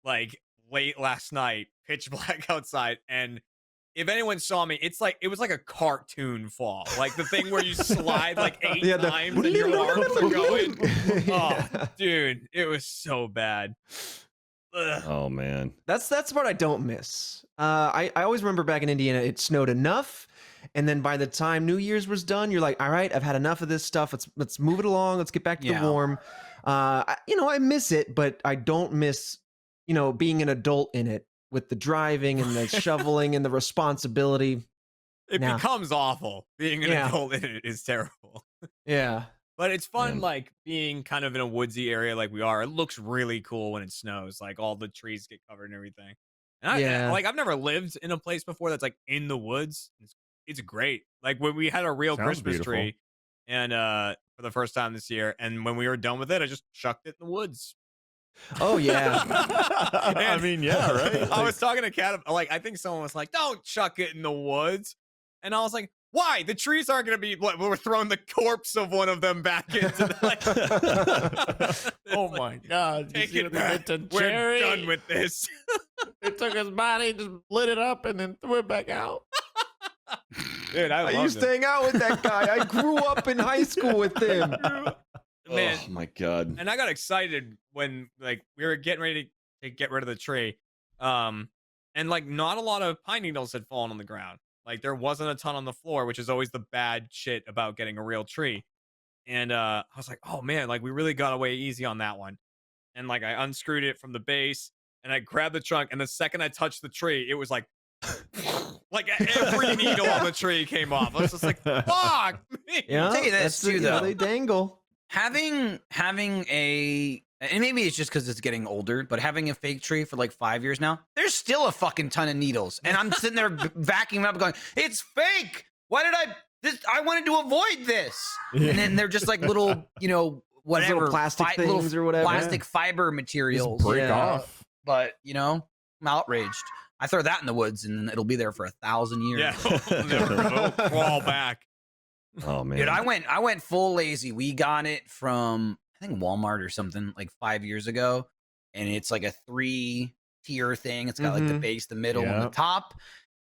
Speaker 6: like late last night, pitch black outside, and if anyone saw me, it was like a cartoon fall, like the thing where you slide like 8
Speaker 4: Yeah, the-
Speaker 6: times and your arms are going.
Speaker 4: Yeah.
Speaker 6: Oh, dude, it was so bad. Ugh.
Speaker 3: Oh man.
Speaker 4: That's the part I don't miss. I always remember back in Indiana, it snowed enough, and then by the time New Year's was done, you're like, all right, I've had enough of this stuff. Let's move it along. Let's get back to
Speaker 1: Yeah.
Speaker 4: the warm. I miss it, but I don't miss being an adult in it with the driving and the shoveling and the responsibility.
Speaker 6: It
Speaker 4: Nah.
Speaker 6: becomes awful. Being an
Speaker 4: Yeah.
Speaker 6: adult in it is terrible.
Speaker 4: Yeah.
Speaker 6: But it's fun,
Speaker 3: Man.
Speaker 6: like being kind of in a woodsy area like we are. It looks really cool when it snows. Like all the trees get covered and everything. And
Speaker 4: Yeah.
Speaker 6: I've never lived in a place before that's like in the woods. It's great. Like when we had a real
Speaker 5: Sounds
Speaker 6: Christmas
Speaker 5: beautiful.
Speaker 6: tree, and for the first time this year, and when we were done with it, I just chucked it in the woods.
Speaker 4: Oh yeah.
Speaker 5: I mean, yeah, right.
Speaker 6: I was talking to Kat, like I think someone was like, "Don't chuck it in the woods," and I was like, "Why? The trees aren't going to be. We're throwing the corpse of one of them back into the."
Speaker 5: Oh my God! You
Speaker 6: Take
Speaker 5: see
Speaker 6: it
Speaker 5: what they
Speaker 6: back.
Speaker 5: did to
Speaker 6: We're
Speaker 5: Jerry?
Speaker 6: done with this.
Speaker 5: They took his body, just lit it up, and then threw it back out.
Speaker 6: Dude,
Speaker 4: I used to hang out with that guy. I grew up in high school with him.
Speaker 6: Man,
Speaker 3: Oh my god.
Speaker 6: and I got excited when like we were getting ready to get rid of the tree. And like not a lot of pine needles had fallen on the ground. Like there wasn't a ton on the floor, which is always the bad shit about getting a real tree. And I was like, oh man, like we really got away easy on that one. And like I unscrewed it from the base and I grabbed the trunk, and the second I touched the tree, it was like like every needle on the tree came off. I was just like, fuck me.
Speaker 4: Yeah,
Speaker 1: I'll tell you this,
Speaker 4: that's it,
Speaker 1: too, though.
Speaker 4: they dangle.
Speaker 1: having a and maybe it's just because it's getting older, but having a fake tree for like 5 years now, there's still a fucking ton of needles, and I'm sitting there vacuuming up, going, "It's fake. Why did I wanted to avoid this." And then they're just like little, whatever
Speaker 4: plastic
Speaker 1: little
Speaker 4: things or whatever.
Speaker 1: plastic fiber materials.
Speaker 5: Just break
Speaker 4: Yeah.
Speaker 5: off.
Speaker 1: But I'm outraged. I throw that in the woods, and it'll be there for 1,000 years.
Speaker 6: Yeah, it'll crawl back.
Speaker 3: Oh man.
Speaker 1: Dude, I went full lazy. We got it from I think Walmart or something like 5 years ago, and it's like a 3-tier thing. It's got like the
Speaker 4: Mhm.
Speaker 1: base, the middle, and the
Speaker 5: Yep.
Speaker 1: top.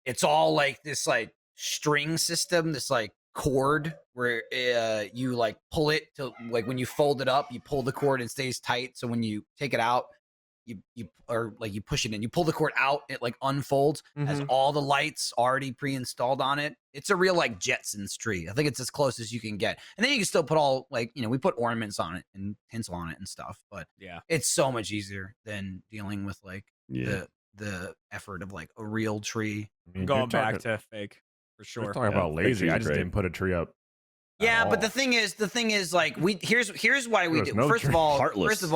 Speaker 1: It's all like this like string system, this like cord where you like pull it to like when you fold it up, you pull the cord, it stays tight. So when you take it out, you push it in, you pull the cord out, it like unfolds, has
Speaker 4: Mhm.
Speaker 1: all the lights already pre-installed on it. It's a real like Jetsons tree. I think it's as close as you can get. And then you can still put all like, we put ornaments on it and tinsel on it and stuff, but
Speaker 6: Yeah.
Speaker 1: it's so much easier than dealing with like
Speaker 3: yeah.
Speaker 1: the effort of like a real tree.
Speaker 5: I mean,
Speaker 6: Going
Speaker 5: you're
Speaker 6: back
Speaker 5: talking-
Speaker 6: to fake. for
Speaker 5: We're
Speaker 6: sure.
Speaker 5: talking about
Speaker 3: big
Speaker 5: lazy.
Speaker 3: trees
Speaker 5: I
Speaker 3: are
Speaker 5: just
Speaker 3: great.
Speaker 5: didn't put a tree up. at
Speaker 1: Yeah, but
Speaker 5: all.
Speaker 1: the thing is like here's why we
Speaker 5: There was
Speaker 1: do.
Speaker 5: no
Speaker 1: First of
Speaker 5: tree.
Speaker 1: all,
Speaker 3: Heartless.
Speaker 1: you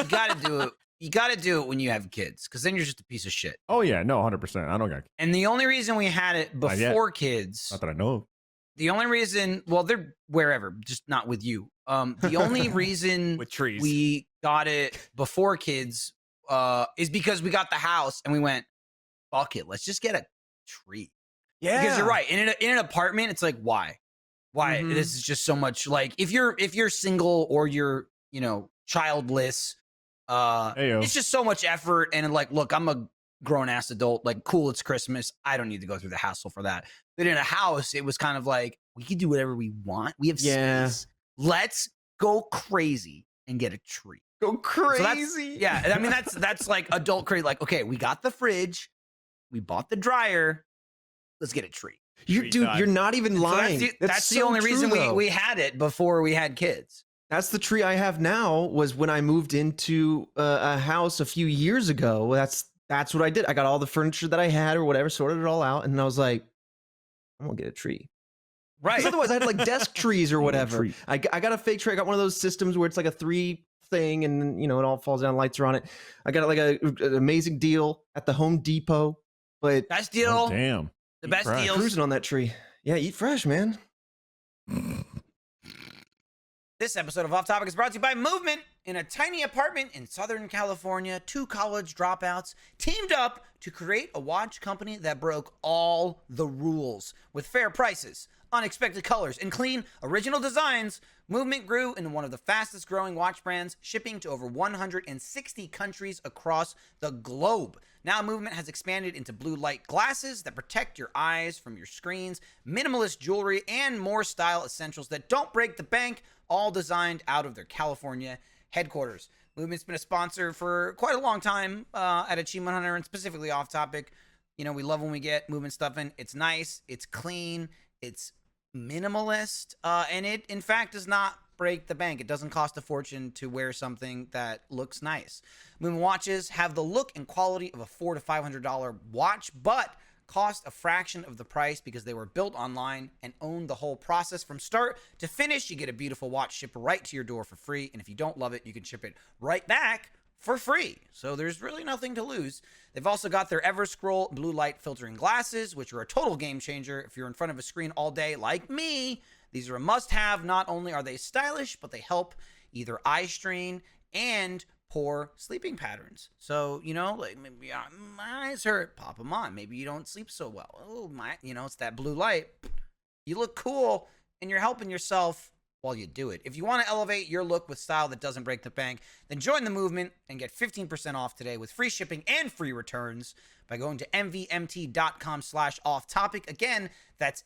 Speaker 1: got to do it. You got to do it when you have kids, because then you're just a piece of shit.
Speaker 5: Oh yeah, no, 100%. I don't got.
Speaker 1: And the only reason we had it
Speaker 5: Not yet.
Speaker 1: before kids,
Speaker 5: Not that I know of.
Speaker 1: the only reason, well, they're wherever, just not with you. The only reason
Speaker 6: With trees.
Speaker 1: we got it before kids is because we got the house and we went, fuck it, let's just get a tree.
Speaker 4: Yeah.
Speaker 1: Because you're right. In an apartment, it's like, why? Why?
Speaker 4: Mhm.
Speaker 1: This is just so much. Like, if you're single or you're, childless,
Speaker 5: Heyo.
Speaker 1: it's just so much effort. And like, look, I'm a grown ass adult. Like, cool, it's Christmas. I don't need to go through the hassle for that. But in a house, it was kind of like, we can do whatever we want. We have
Speaker 4: Yeah.
Speaker 1: space. Let's go crazy and get a tree.
Speaker 4: Go
Speaker 1: So
Speaker 4: crazy.
Speaker 1: yeah, I mean that's like adult crazy. Like, okay, we got the fridge, we bought the dryer. Let's get a tree.
Speaker 6: Tree
Speaker 4: Dude,
Speaker 6: time.
Speaker 4: you're not even
Speaker 1: So
Speaker 4: lying.
Speaker 1: that's the
Speaker 4: so
Speaker 1: only
Speaker 4: true,
Speaker 1: reason
Speaker 4: though.
Speaker 1: we had it before we had kids.
Speaker 4: That's the tree I have now. Was when I moved into a house a few years ago. That's what I did. I got all the furniture that I had or whatever, sorted it all out, and then I was like, I'm gonna get a tree.
Speaker 1: Right.
Speaker 4: Because otherwise, I had like desk trees or
Speaker 3: I'm gonna
Speaker 4: whatever.
Speaker 3: tree.
Speaker 4: I got a fake tree. I got one of those systems where it's like a 3 thing, and then, it all falls down. Lights are on it. I got like an amazing deal at the Home Depot, but
Speaker 1: Best deal.
Speaker 5: Oh, damn.
Speaker 1: The
Speaker 5: Eat
Speaker 1: best
Speaker 5: fresh.
Speaker 1: deals.
Speaker 4: cruising on that tree. Yeah, eat fresh, man.
Speaker 1: This episode of Off Topic is brought to you by Movement. In a tiny apartment in Southern California, 2 college dropouts teamed up to create a watch company that broke all the rules. With fair prices, unexpected colors, and clean, original designs, Movement grew into one of the fastest growing watch brands, shipping to over 160 countries across the globe. Now Movement has expanded into blue light glasses that protect your eyes from your screens, minimalist jewelry, and more style essentials that don't break the bank, all designed out of their California headquarters. Movement's been a sponsor for quite a long time at Achievement Hunter, and specifically Off Topic. We love when we get Movement stuff in. It's nice, it's clean, it's minimalist, and it, in fact, does not break the bank. It doesn't cost a fortune to wear something that looks nice. Movement watches have the look and quality of a $400 to $500 watch, but cost a fraction of the price because they were built online and own the whole process from start to finish. You get a beautiful watch shipped right to your door for free, and if you don't love it, you can ship it right back for free. So there's really nothing to lose. They've also got their Everscroll blue light filtering glasses, which are a total game changer if you're in front of a screen all day like me. These are a must-have. Not only are they stylish, but they help either eye strain and poor sleeping patterns. So, like maybe my eyes hurt, pop them on. Maybe you don't sleep so well. Oh, it's that blue light. You look cool and you're helping yourself while you do it. If you want to elevate your look with style that doesn't break the bank, then join the movement and get 15% off today with free shipping and free returns by going to mvmt.com/off-topic. Again, that's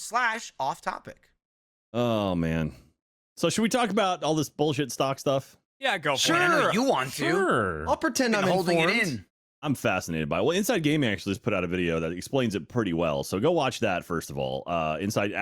Speaker 1: mvmt.com/off-topic.
Speaker 3: Oh man. So should we talk about all this bullshit stock stuff?
Speaker 6: Yeah, go for
Speaker 1: Sure,
Speaker 6: it.
Speaker 1: I know
Speaker 4: Sure.
Speaker 1: you want to.
Speaker 5: Sure.
Speaker 4: I'll pretend
Speaker 1: Been
Speaker 4: I'm
Speaker 1: holding
Speaker 4: informed.
Speaker 1: it in.
Speaker 3: I'm fascinated by it. Well, Inside Gaming actually just put out a video that explains it pretty well. So go watch that first of all. Inside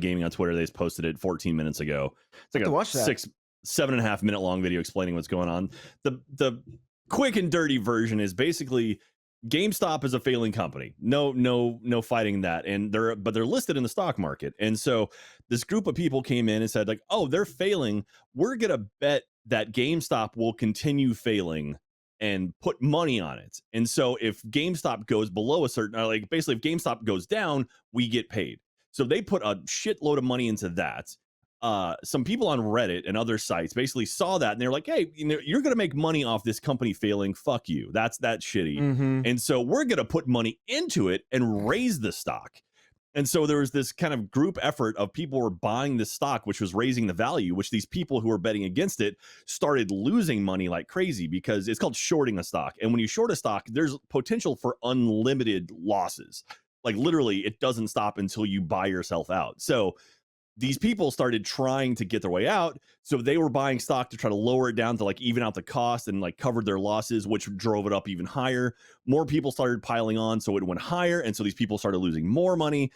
Speaker 3: Gaming on Twitter, they just posted it 14 minutes ago. It's like
Speaker 4: To
Speaker 3: a
Speaker 4: watch that.
Speaker 3: 7.5 minute long video explaining what's going on. The quick and dirty version is basically GameStop is a failing company. No fighting that. And they're listed in the stock market. And so this group of people came in and said, like, oh, they're failing. We're gonna bet that GameStop will continue failing and put money on it. And so if GameStop goes below a certain, like basically if GameStop goes down, we get paid. So they put a shitload of money into that. Some people on Reddit and other sites basically saw that and they're like, hey, you're going to make money off this company failing. Fuck you. That's shitty.
Speaker 4: Mhm.
Speaker 3: And so we're going to put money into it and raise the stock. And so there was this kind of group effort of people were buying the stock, which was raising the value, which these people who were betting against it started losing money like crazy because it's called shorting a stock. And when you short a stock, there's potential for unlimited losses. Like literally, it doesn't stop until you buy yourself out. So these people started trying to get their way out. So they were buying stock to try to lower it down to like even out the cost and like covered their losses, which drove it up even higher. More people started piling on. So it went higher. And so these people started losing more money.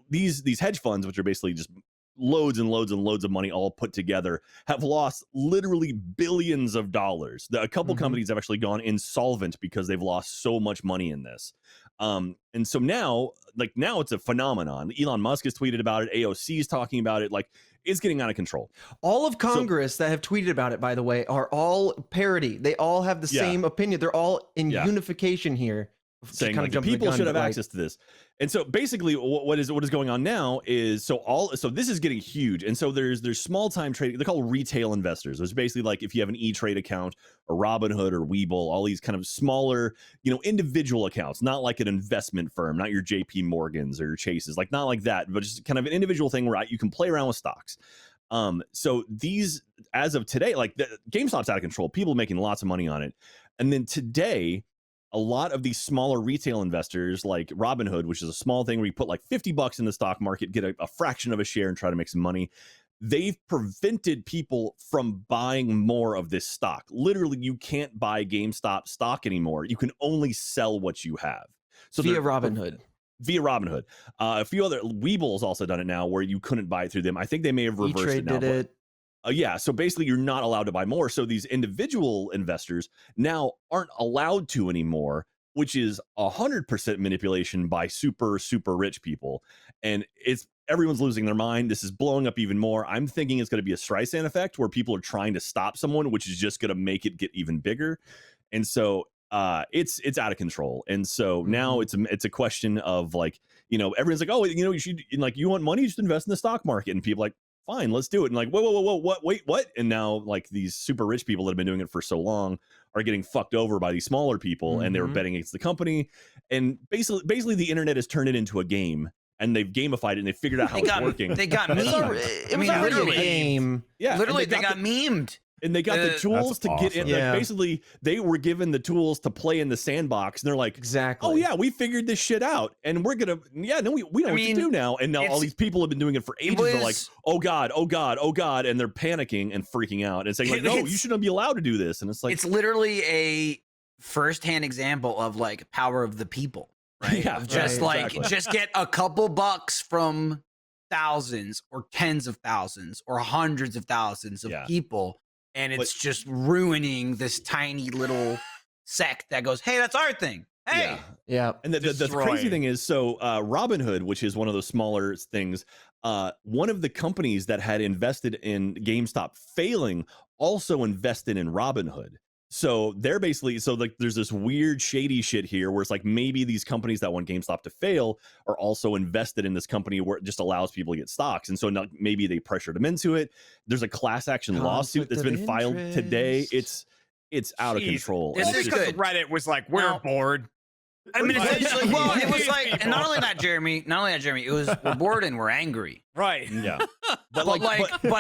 Speaker 3: These hedge funds, which are basically just loads and loads and loads of money all put together, have lost literally billions of dollars. A couple
Speaker 4: Mhm.
Speaker 3: companies have actually gone insolvent because they've lost so much money in this. And so now it's a phenomenon. Elon Musk has tweeted about it. AOC is talking about it. Like, it's getting out of control.
Speaker 4: All of Congress that have tweeted about it, by the way, are all parody. They all have the same opinion. They're all in unification here,
Speaker 3: saying like people should have access to this. And so basically what is going on now is so this is getting huge. And so there's small time trading. They're called retail investors. There's basically like if you have an E-Trade account or Robinhood or Webull, all these kind of smaller, individual accounts, not like an investment firm, not your JP Morgans or your Chases, like not like that, but just kind of an individual thing where you can play around with stocks. So these, as of today, like GameStop's out of control, people making lots of money on it. And then today, a lot of these smaller retail investors like Robinhood, which is a small thing where you put like $50 in the stock market, get a fraction of a share and try to make some money. They've prevented people from buying more of this stock. Literally, you can't buy GameStop stock anymore. You can only sell what you have. So
Speaker 4: via Robinhood.
Speaker 3: A few other Webull's also done it now where you couldn't buy it through them. I think they may have reversed
Speaker 4: E-Trade
Speaker 3: it now.
Speaker 4: Did it.
Speaker 3: Yeah, so basically you're not allowed to buy more. So these individual investors now aren't allowed to anymore, which is 100% manipulation by super, super rich people. And everyone's losing their mind. This is blowing up even more. I'm thinking it's going to be a Streisand effect where people are trying to stop someone, which is just going to make it get even bigger. And so it's out of control. And so now it's a question of like, everyone's like, oh, you should, like, you want money, you just invest in the stock market. And people like, fine, let's do it. And like, whoa, what? And now like these super rich people that have been doing it for so long are getting fucked over by these smaller people, and they were betting against the company. And basically the internet has turned it into a game, and they've gamified it, and they figured out how it's working.
Speaker 1: They got memed.
Speaker 4: It was literally a game.
Speaker 3: Yeah,
Speaker 1: literally they got memed.
Speaker 3: And they got the tools to get in.
Speaker 4: Yeah.
Speaker 3: Like, basically, they were given the tools to play in the sandbox, and they're like,
Speaker 4: Exactly.
Speaker 3: "Oh yeah, we figured this shit out, and we're gonna, we know what to do now." And now all these people have been doing it for ages. They're like, "Oh god, oh god, oh god," and they're panicking and freaking out and saying, "Like, no, you shouldn't be allowed to do this." And it's like,
Speaker 1: it's literally a firsthand example of like power of the people, right?
Speaker 3: Yeah,
Speaker 1: Of just just get a couple bucks from thousands or tens of thousands or hundreds of thousands of people. And it's just ruining this tiny little sect that goes, hey, that's our thing. Hey.
Speaker 4: Yeah.
Speaker 3: And the crazy thing is, so Robinhood, which is one of those smaller things, one of the companies that had invested in GameStop failing also invested in Robinhood. So they're basically, like there's this weird shady shit here where it's like maybe these companies that want GameStop to fail are also invested in this company where it just allows people to get stocks. And so now maybe they pressured them into it. There's a class action lawsuit that's been filed today. It's out of control.
Speaker 6: This is because Reddit was like, we're bored.
Speaker 1: I mean, essentially, well, it was like, and not only that, Jeremy, it was, we're bored and we're angry.
Speaker 6: Right.
Speaker 3: Yeah.
Speaker 1: But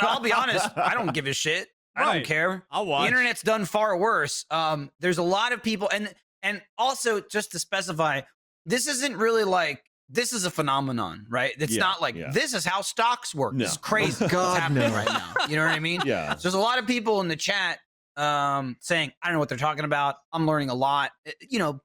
Speaker 1: I'll be honest, I don't give a shit. I don't care.
Speaker 6: I'll watch.
Speaker 1: The internet's done far worse. There's a lot of people, and also just to specify, this isn't really like, this is a phenomenon, right? It's not like this is how stocks work.
Speaker 3: No.
Speaker 1: This is crazy. What's happening right now? You know what I mean?
Speaker 3: Yeah.
Speaker 1: So there's a lot of people in the chat saying, I don't know what they're talking about. I'm learning a lot.
Speaker 6: No,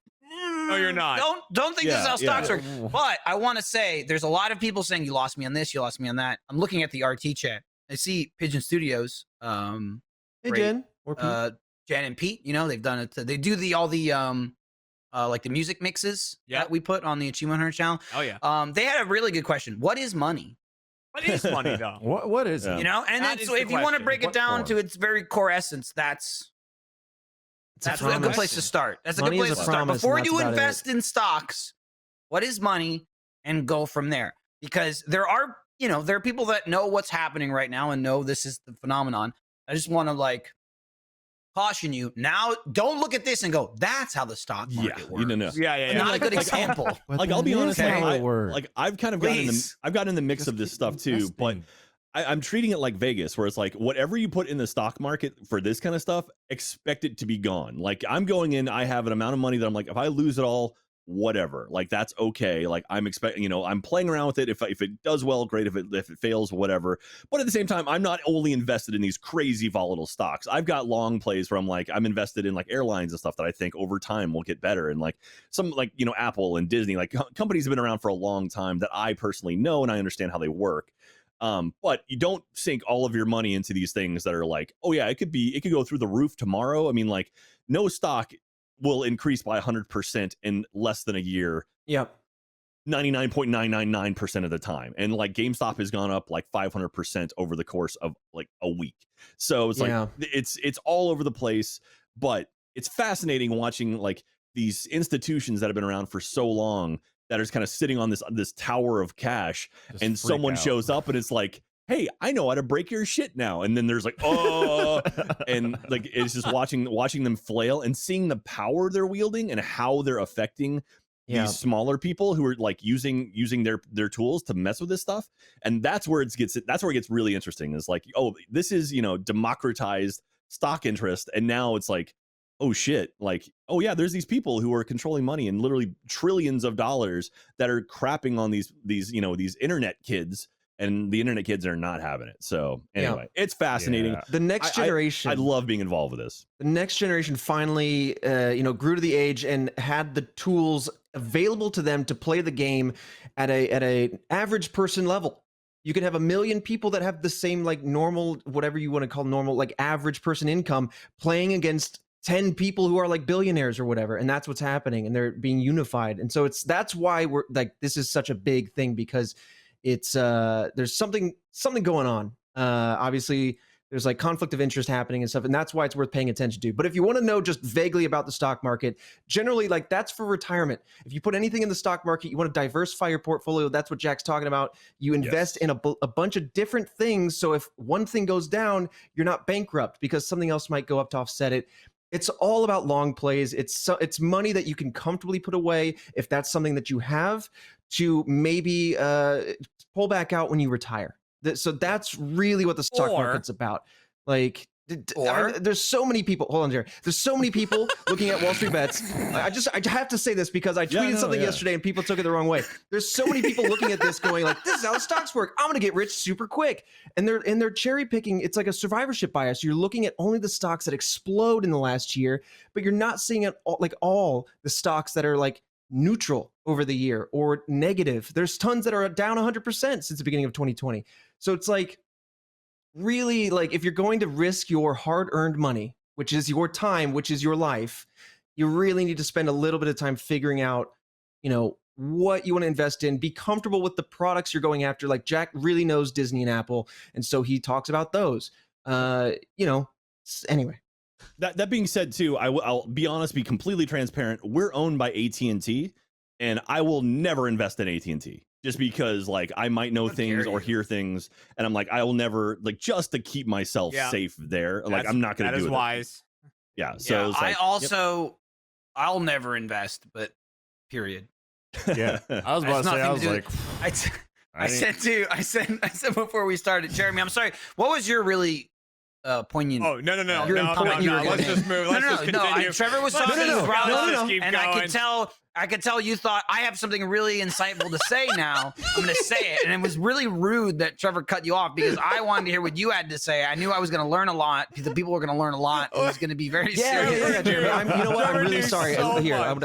Speaker 6: you're not.
Speaker 1: Don't think this is how stocks work. But I want to say there's a lot of people saying you lost me on this, you lost me on that. I'm looking at the RT chat. I see Pigeon Studios.
Speaker 4: Hey, Jen. Or Pete.
Speaker 1: Jen and Pete, they've done it. They do all the like the music mixes that we put on the Achievement Hunter channel.
Speaker 6: Oh yeah.
Speaker 1: They had a really good question. What is money?
Speaker 6: What is money though?
Speaker 5: What is it?
Speaker 1: And
Speaker 6: That
Speaker 1: that's,
Speaker 6: is
Speaker 1: so
Speaker 6: the
Speaker 1: if you want to
Speaker 6: question.
Speaker 1: break it
Speaker 5: What
Speaker 1: down
Speaker 5: form?
Speaker 1: to its very core essence, that's a good
Speaker 4: promise.
Speaker 1: place to start. That's a
Speaker 4: Money
Speaker 1: good
Speaker 4: is
Speaker 1: place
Speaker 4: a
Speaker 1: to start.
Speaker 4: promise, and
Speaker 1: Before
Speaker 4: that's
Speaker 1: you
Speaker 4: about
Speaker 1: invest in stocks, what is money? And go from there. Because there are people that know what's happening right now and know this is the phenomenon. I just want to caution you now. Don't look at this and go, "That's how the stock market works."
Speaker 3: No.
Speaker 6: Yeah.
Speaker 1: Not a good example.
Speaker 3: Like I'll be honest,
Speaker 1: Okay.
Speaker 3: I've kind of gotten in the mix of this stuff too, but I'm treating it like Vegas, where it's like whatever you put in the stock market for this kind of stuff, expect it to be gone. Like I'm going in, I have an amount of money that I'm like, if I lose it all, whatever, like that's okay. Like I'm expecting, I'm playing around with it. If it does well, great. If it fails, whatever. But at the same time, I'm not only invested in these crazy volatile stocks. I've got long plays where I'm invested in like airlines and stuff that I think over time will get better. And like some Apple and Disney, like companies have been around for a long time that I personally know and I understand how they work. But you don't sink all of your money into these things that are like, oh yeah, it could go through the roof tomorrow. I mean, like no stock will increase by 100% in less than a year.
Speaker 4: Yep.
Speaker 3: 99.999% of the time. And like GameStop has gone up like 500% over the course of like a week. So it's
Speaker 4: Yeah.
Speaker 3: like it's all over the place, but it's fascinating watching like these institutions that have been around for so long that are just kind of sitting on this tower of cash,
Speaker 5: Just
Speaker 3: and
Speaker 5: freak
Speaker 3: someone
Speaker 5: out.
Speaker 3: shows up and it's like, hey, I know how to break your shit now. And then there's like, oh, and like it's just watching them flail and seeing the power they're wielding and how they're affecting
Speaker 4: Yeah.
Speaker 3: these smaller people who are like using their tools to mess with this stuff. And that's where it gets really interesting, is like, oh, this is, you know, democratized stock interest, and now it's like, oh shit, like, oh yeah, there's these people who are controlling money and literally trillions of dollars that are crapping on these you know, these internet kids, and the internet kids are not having it. So anyway, it's fascinating.
Speaker 5: Yeah.
Speaker 4: The next generation.
Speaker 3: I love being involved with this.
Speaker 4: The next generation finally, grew to the age and had the tools available to them to play the game at a average person level. You can have 1 million people that have the same like normal, whatever you want to call normal, like average person income, playing against 10 people who are like billionaires or whatever, and that's what's happening, and they're being unified. And so that's why we're like, this is such a big thing, because it's there's something going on. Obviously there's like conflict of interest happening and stuff, and that's why it's worth paying attention to. But if you want to know just vaguely about the stock market, generally, like, that's for retirement. If you put anything in the stock market, you want to diversify your portfolio. That's what Jack's talking about. You invest in a bunch of different things, so if one thing goes down, you're not bankrupt because something else might go up to offset it. It's all about long plays. It's money that you can comfortably put away if that's something that you have, to maybe pull back out when you retire. So that's really what the stock market's about. Like, there's so many people. Hold on, Jerry. There's so many people looking at Wall Street Bets. I have to say this because I tweeted something yesterday and people took it the wrong way. There's so many people looking at this going like, this is how the stocks work. I'm gonna get rich super quick. And they're cherry picking. It's like a survivorship bias. You're looking at only the stocks that explode in the last year, but you're not seeing it all the stocks that are like neutral over the year or negative. There's tons that are down 100% since the beginning of 2020. So it's like, really, like, if you're going to risk your hard-earned money, which is your time, which is your life, you really need to spend a little bit of time figuring out, what you want to invest in. Be comfortable with the products you're going after. Like, Jack really knows Disney and Apple, and so he talks about those. Anyway.
Speaker 3: That being said, too, I'll be honest, be completely transparent. We're owned by AT&T, and I will never invest in AT&T. Just because, like, I might know things or hear things, and I'm like, I will never, like, just to keep myself safe there. Like, I'm not going to do it.
Speaker 6: That is wise.
Speaker 3: Yeah. So
Speaker 1: I also, I'll never invest, but period.
Speaker 5: Yeah, I was about to say, I was like,
Speaker 1: I said before we started, Jeremy, I'm sorry. What was your really poignant?
Speaker 6: Oh, no.
Speaker 1: Your
Speaker 6: No,
Speaker 1: important-
Speaker 6: let's just move. Let's just continue.
Speaker 1: Trevor was
Speaker 6: Let's
Speaker 1: talking
Speaker 6: just-
Speaker 1: about
Speaker 6: let's
Speaker 1: it,
Speaker 6: just keep
Speaker 1: and
Speaker 6: going.
Speaker 1: I could tell you thought I have something really insightful to say now. I'm going to say it. And it was really rude that Trevor cut you off because I wanted to hear what you had to say. I knew I was going to learn a lot because the people were going to learn a lot. And it was going to be very serious.
Speaker 4: Yeah, Jeremy. You know what? I'm really sorry.
Speaker 6: So
Speaker 4: Here,
Speaker 6: much.
Speaker 4: I would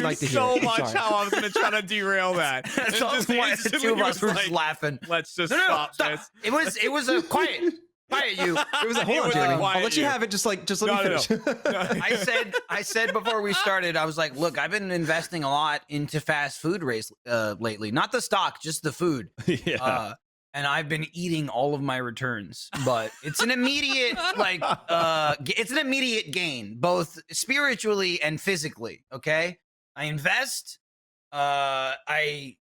Speaker 4: like to hear
Speaker 6: so
Speaker 4: it.
Speaker 6: much
Speaker 4: Sorry.
Speaker 6: how I was going to try to derail that.
Speaker 1: That's all the two of us were just laughing.
Speaker 6: Let's just
Speaker 1: No,
Speaker 6: stop
Speaker 1: stop.
Speaker 6: this.
Speaker 1: It was a quiet you.
Speaker 4: It was a
Speaker 6: It
Speaker 4: hold on,
Speaker 6: was a
Speaker 4: Jeremy.
Speaker 6: quiet
Speaker 4: I'll let you
Speaker 6: you.
Speaker 4: have it. Just let
Speaker 6: No,
Speaker 4: me
Speaker 6: no,
Speaker 4: finish.
Speaker 1: I said before we started, I was like, look, I've been investing a lot into fast food lately. Not the stock, just the food.
Speaker 3: yeah.
Speaker 1: And I've been eating all of my returns, but it's an immediate it's an immediate gain, both spiritually and physically. Okay, I invest, I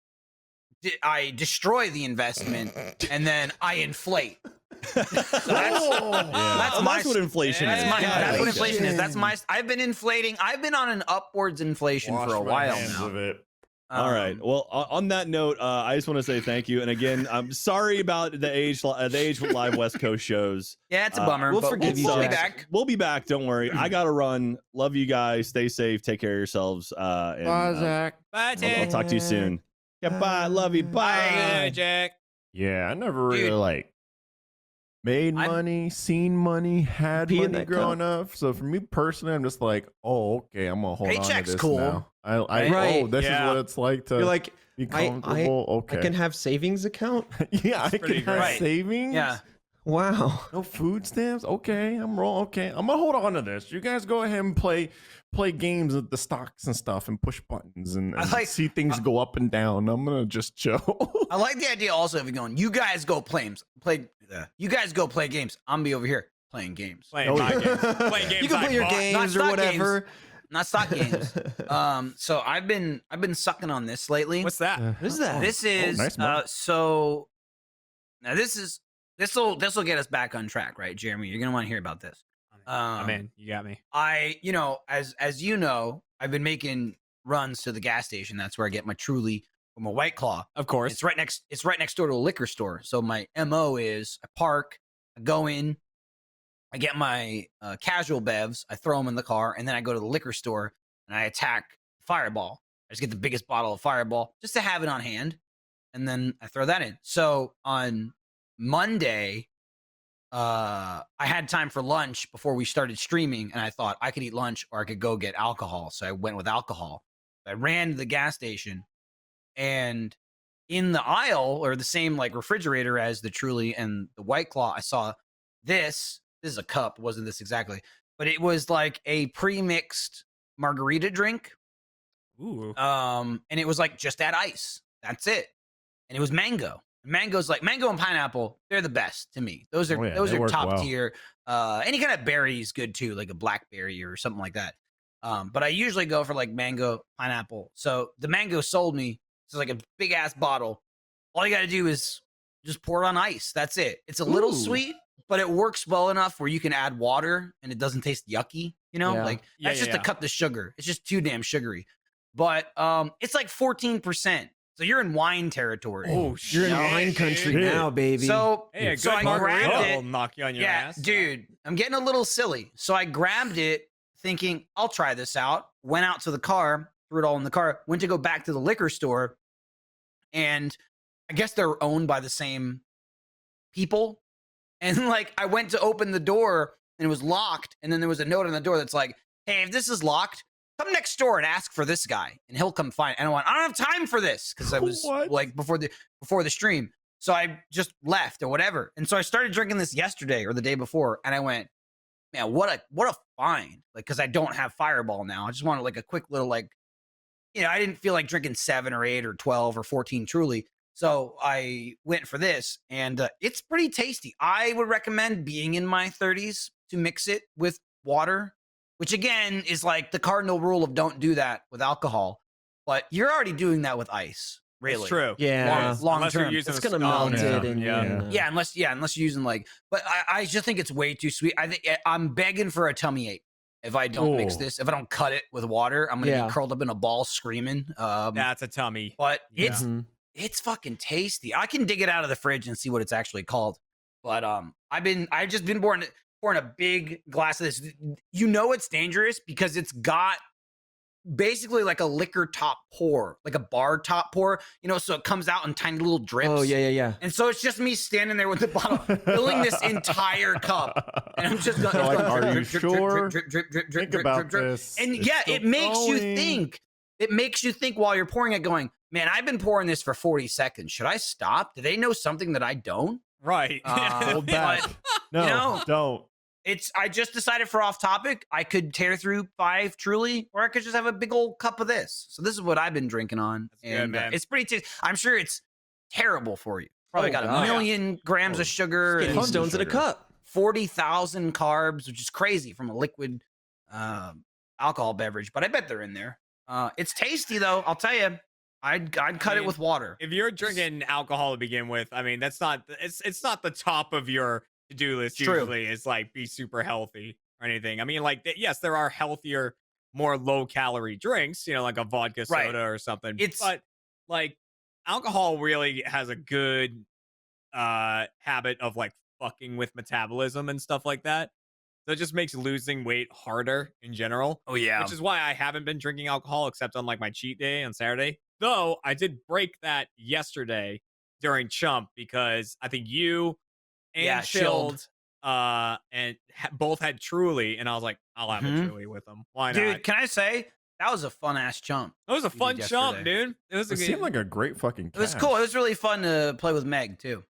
Speaker 1: destroy the investment, and then I inflate. So that's
Speaker 3: what inflation is.
Speaker 1: That's what inflation is. I've been inflating. I've been on an upwards inflation for a while now.
Speaker 5: Of it.
Speaker 3: All right. Well, on that note, I just want to say thank you. And again, I'm sorry about the Age Live West Coast shows.
Speaker 1: Yeah, it's a bummer.
Speaker 4: we'll
Speaker 1: but
Speaker 4: forgive you,
Speaker 1: We'll be
Speaker 4: Jack.
Speaker 1: back.
Speaker 3: We'll be back. Don't worry. I got to run. Love you guys. Stay safe. Take care of yourselves. And,
Speaker 5: Bye, Zach.
Speaker 6: Bye,
Speaker 3: I'll
Speaker 6: Jack.
Speaker 3: talk to you soon. Yeah, bye. Love you. Bye.
Speaker 6: Bye, Jack.
Speaker 5: Yeah, I never really
Speaker 1: Dude.
Speaker 5: made money, seen money, had
Speaker 4: Pee in
Speaker 5: money
Speaker 4: that
Speaker 5: growing up. So for me personally, I'm just like, oh, okay, I'm gonna hold on
Speaker 1: Paycheck's
Speaker 5: to this
Speaker 1: cool.
Speaker 5: now.
Speaker 4: Right.
Speaker 5: This
Speaker 6: Yeah.
Speaker 5: is what it's like to
Speaker 4: You're like,
Speaker 5: be comfortable. Okay,
Speaker 4: I can have savings account.
Speaker 5: yeah, I can
Speaker 6: pretty
Speaker 5: have
Speaker 1: great.
Speaker 5: savings.
Speaker 1: Yeah.
Speaker 4: Wow.
Speaker 5: No food stamps. Okay, I'm wrong. Okay, I'm gonna hold on to this. You guys go ahead and play play games with the stocks and stuff and push buttons and
Speaker 1: I like-
Speaker 5: see things go up and down. I'm gonna just chill.
Speaker 1: I like the idea also of you going, you guys go you guys go play games. I'm gonna be over here playing games.
Speaker 6: Playing
Speaker 5: Oh,
Speaker 6: my
Speaker 5: yeah.
Speaker 6: games. Playing games
Speaker 4: You can
Speaker 6: I
Speaker 4: play your
Speaker 6: bought.
Speaker 4: games
Speaker 1: Not
Speaker 4: or
Speaker 1: stock
Speaker 4: whatever.
Speaker 1: Not stock games. So I've been sucking on this lately.
Speaker 6: What's that?
Speaker 4: What is that?
Speaker 1: This is
Speaker 5: nice mug.
Speaker 1: so now this will get us back on track, right, Jeremy? You're gonna want to hear about this.
Speaker 6: I'm in. You got me.
Speaker 1: As you know, I've been making runs to the gas station. That's where I get my Truly or my White Claw.
Speaker 6: Of course.
Speaker 1: It's right next door to a liquor store. So my MO is I park, I go in, I get my casual bevs, I throw them in the car, and then I go to the liquor store and I attack Fireball. I just get the biggest bottle of Fireball just to have it on hand, and then I throw that in. So on Monday, I had time for lunch before we started streaming, and I thought I could eat lunch or I could go get alcohol. So I went with alcohol. I ran to the gas station, and in the aisle or the same like refrigerator as the Truly and the White Claw, I saw this. This is a cup, wasn't this exactly? But it was like a pre-mixed margarita drink.
Speaker 6: Ooh.
Speaker 1: And it was like just add ice. That's it. And it was mango. Mango's like mango and pineapple, they're the best to me. Those are
Speaker 5: Oh, yeah,
Speaker 1: those
Speaker 5: they
Speaker 1: are
Speaker 5: work
Speaker 1: top
Speaker 5: well.
Speaker 1: tier. Any kind of berry is good too, like a blackberry or something like that. But I usually go for like mango, pineapple. So the mango sold me. It's like a big ass bottle. All you got to do is just pour it on ice. That's it. It's a little
Speaker 4: Ooh.
Speaker 1: sweet, but it works well enough where you can add water and it doesn't taste yucky. You know,
Speaker 4: Yeah.
Speaker 1: like
Speaker 6: Yeah,
Speaker 1: that's
Speaker 6: yeah,
Speaker 1: just to
Speaker 6: yeah.
Speaker 1: cut the sugar. It's just too damn sugary. But it's like 14%. So you're in wine territory.
Speaker 6: Oh,
Speaker 4: You're in
Speaker 1: No.
Speaker 4: wine country
Speaker 5: Shit.
Speaker 4: now, baby.
Speaker 1: So
Speaker 6: Hey, a
Speaker 1: so
Speaker 6: good
Speaker 1: I
Speaker 6: margarita
Speaker 1: grabbed
Speaker 6: will
Speaker 1: it.
Speaker 6: knock you on your
Speaker 1: Yeah,
Speaker 6: ass.
Speaker 1: dude, I'm getting a little silly. So I grabbed it thinking, I'll try this out. Went out to the car, threw it all in the car, went to go back to the liquor store. And I guess they're owned by the same people. And like, I went to open the door and it was locked. And then there was a note on the door that's like, hey, if this is locked, come next door and ask for this guy and he'll come find it. And I went, I don't have time for this. Cause I was
Speaker 5: What?
Speaker 1: like before the stream. So I just left or whatever. And so I started drinking this yesterday or the day before. And I went, man, what a find. Like, cause I don't have Fireball now. I just wanted like a quick little, like, I didn't feel like drinking 7 or 8 or 12 or 14 Truly. So I went for this and it's pretty tasty. I would recommend being in my 30s to mix it with water, which again is like the cardinal rule of don't do that with alcohol. But you're already doing that with ice, really.
Speaker 6: It's true.
Speaker 4: Yeah.
Speaker 6: Yes.
Speaker 1: Long
Speaker 6: Unless you're
Speaker 1: term.
Speaker 6: using
Speaker 4: it's
Speaker 6: a
Speaker 4: gonna
Speaker 6: stone
Speaker 4: melt
Speaker 6: or
Speaker 4: it,
Speaker 6: something,
Speaker 4: and
Speaker 6: yeah.
Speaker 1: Yeah, unless you're using like, but I just think it's way too sweet. I think I'm begging for a tummy ache if I don't mix
Speaker 5: Oh.
Speaker 1: this. If I don't cut it with water, I'm gonna
Speaker 4: Yeah.
Speaker 1: be curled up in a ball screaming.
Speaker 6: That's a tummy.
Speaker 1: But
Speaker 6: Yeah.
Speaker 4: Mhm.
Speaker 1: it's fucking tasty. I can dig it out of the fridge and see what it's actually called. But I've just been pouring a big glass of this. You know it's dangerous because it's got basically like a liquor top pour, like a bar top pour, so it comes out in tiny little drips.
Speaker 4: Oh yeah.
Speaker 1: And so it's just me standing there with the bottle, filling this entire cup. And I'm just going,
Speaker 5: They're like, "Are you
Speaker 1: drip,
Speaker 5: sure?
Speaker 1: drip, drip, drip, drip,
Speaker 5: Think
Speaker 1: drip,
Speaker 5: about
Speaker 1: drip, drip.
Speaker 5: this.
Speaker 1: And
Speaker 5: It's
Speaker 1: yeah,
Speaker 5: still
Speaker 1: it makes you
Speaker 5: going.
Speaker 1: think. It makes you think while you're pouring it, going, man, I've been pouring this for 40 seconds. Should I stop? Do they know something that I don't?
Speaker 6: Right.
Speaker 5: Hold back.
Speaker 1: But
Speaker 5: No,
Speaker 1: know,
Speaker 5: don't.
Speaker 1: I just decided for off topic, I could tear through 5 Truly, or I could just have a big old cup of this. So this is what I've been drinking on.
Speaker 6: That's good,
Speaker 1: And
Speaker 6: man.
Speaker 1: it's pretty tasty. I'm sure it's terrible for you. Probably
Speaker 4: Oh,
Speaker 1: got a
Speaker 4: God.
Speaker 1: million grams of sugar
Speaker 4: Kidney
Speaker 1: and
Speaker 5: tons of
Speaker 4: stones in a
Speaker 5: sugar.
Speaker 4: cup.
Speaker 1: 40,000 carbs, which is crazy from a liquid alcohol beverage. But I bet they're in there. It's tasty though. I'll tell you. I'd cut it
Speaker 6: mean,
Speaker 1: with water.
Speaker 6: If you're drinking alcohol to begin with, I mean, it's not the top of your to-do list.
Speaker 1: It's true.
Speaker 6: Usually, it's like be super healthy or anything. I mean, like yes, there are healthier, more low-calorie drinks, like a vodka
Speaker 1: Right.
Speaker 6: soda or something.
Speaker 1: It's-
Speaker 6: but like alcohol really has a good habit of like fucking with metabolism and stuff like that. So it just makes losing weight harder in general.
Speaker 1: Oh yeah.
Speaker 6: Which is why I haven't been drinking alcohol except on like my cheat day on Saturday. Though I did break that yesterday during Chump because I think you and
Speaker 1: Yeah,
Speaker 6: Chilled both had Truly, and I was like, I'll have
Speaker 1: Mhm.
Speaker 6: a Truly with them. Why
Speaker 1: Dude,
Speaker 6: not?
Speaker 1: can I say that was a fun ass chump.
Speaker 6: It was a
Speaker 1: you did
Speaker 6: fun Chump,
Speaker 1: yesterday.
Speaker 6: dude. It was a
Speaker 5: It
Speaker 6: good.
Speaker 5: seemed like a great fucking.
Speaker 1: It was cool. It was really fun to play with Meg too.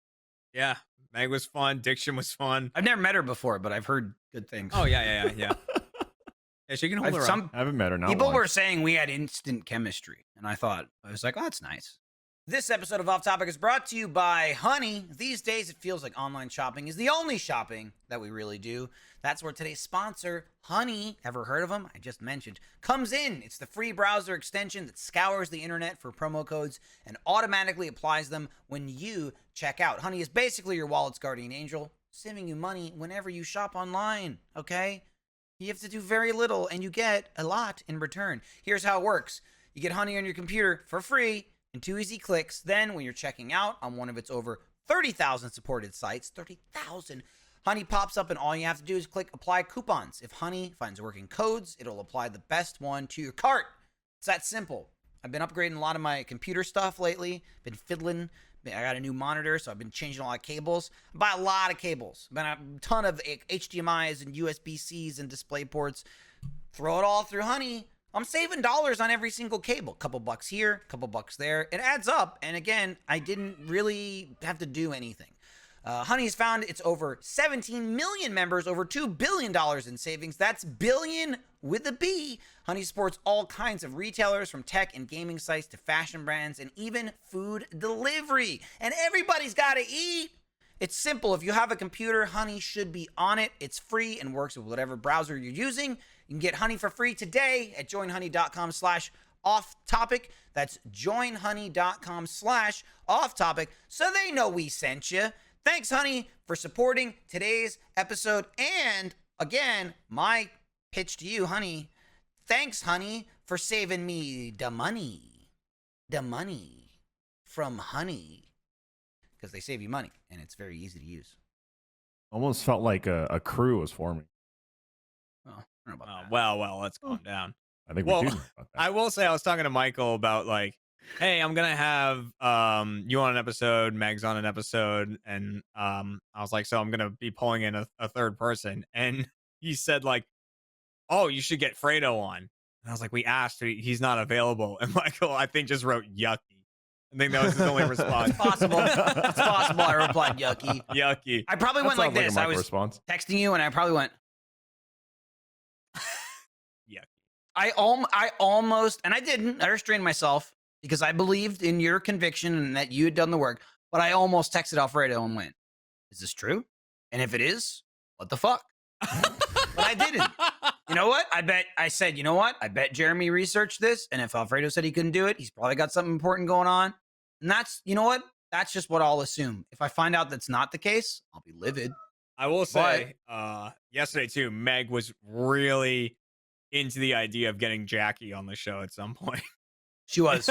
Speaker 6: Yeah, Meg was fun. Diction was fun.
Speaker 1: I've never met her before, but I've heard good things.
Speaker 6: Oh yeah. Yeah, she can hold her own.
Speaker 1: Some
Speaker 5: I haven't met her. Not
Speaker 1: people
Speaker 5: once.
Speaker 1: were saying we had instant chemistry, and I was like, oh, that's nice. This episode of Off Topic is brought to you by Honey. These days, it feels like online shopping is the only shopping that we really do. That's where today's sponsor, Honey, ever heard of them? I just mentioned, comes in. It's the free browser extension that scours the internet for promo codes and automatically applies them when you check out. Honey is basically your wallet's guardian angel, saving you money whenever you shop online, okay? You have to do very little, and you get a lot in return. Here's how it works. You get Honey on your computer for free in 2 easy clicks. Then, when you're checking out on one of its over 30,000 supported sites, 30,000, Honey pops up, and all you have to do is click Apply Coupons. If Honey finds working codes, it'll apply the best one to your cart. It's that simple. I've been upgrading a lot of my computer stuff lately. Been fiddling. I got a new monitor, so I've been changing a lot of cables. I buy a lot of cables. I buy a ton of HDMIs and USB-Cs and display ports. Throw it all through Honey. I'm saving dollars on every single cable. Couple bucks here, couple bucks there. It adds up. And again, I didn't really have to do anything. Honey's found its over 17 million members, over $2 billion in savings. That's billion with a B. Honey supports all kinds of retailers, from tech and gaming sites to fashion brands and even food delivery. And everybody's got to eat. It's simple. If you have a computer, Honey should be on it. It's free and works with whatever browser you're using. You can get Honey for free today at joinhoney.com/off-topic. That's joinhoney.com/off-topic, so they know we sent you. Thanks, Honey, for supporting today's episode. And again, my pitch to you, Honey. Thanks, Honey, for saving me the money. The money from Honey. Because they save you money, and it's very easy to use.
Speaker 5: Almost felt like a crew was forming.
Speaker 1: Oh, I don't know about that.
Speaker 6: Well, let's calm down.
Speaker 5: I think
Speaker 6: Well,
Speaker 5: we do know about that.
Speaker 6: I will say I was talking to Michael about like, hey, I'm gonna have you on an episode, Meg's on an episode, and I was like, so I'm gonna be pulling in a third person, and he said like, oh, you should get Fredo on, and I was like, we asked, he's not available, and Michael I think just wrote yucky. I think that was his only response.
Speaker 1: It's possible. It's possible. I replied yucky.
Speaker 6: Yucky.
Speaker 1: I probably
Speaker 5: That
Speaker 1: went like
Speaker 5: sounds like a
Speaker 1: this. I
Speaker 5: Michael
Speaker 1: was
Speaker 5: response.
Speaker 1: texting you, and I probably went.
Speaker 6: Yeah.
Speaker 1: I almost, and I didn't. I restrained myself because I believed in your conviction and that you had done the work. But I almost texted Alfredo and went, "Is this true? And if it is, what the fuck?" But I didn't. You know what? I said, you know what? I bet Jeremy researched this, and if Alfredo said he couldn't do it, he's probably got something important going on. And that's, you know what? That's just what I'll assume. If I find out that's not the case, I'll be livid.
Speaker 6: I will say, yesterday too, Meg was really into the idea of getting Jackie on the show at some point.
Speaker 1: She was.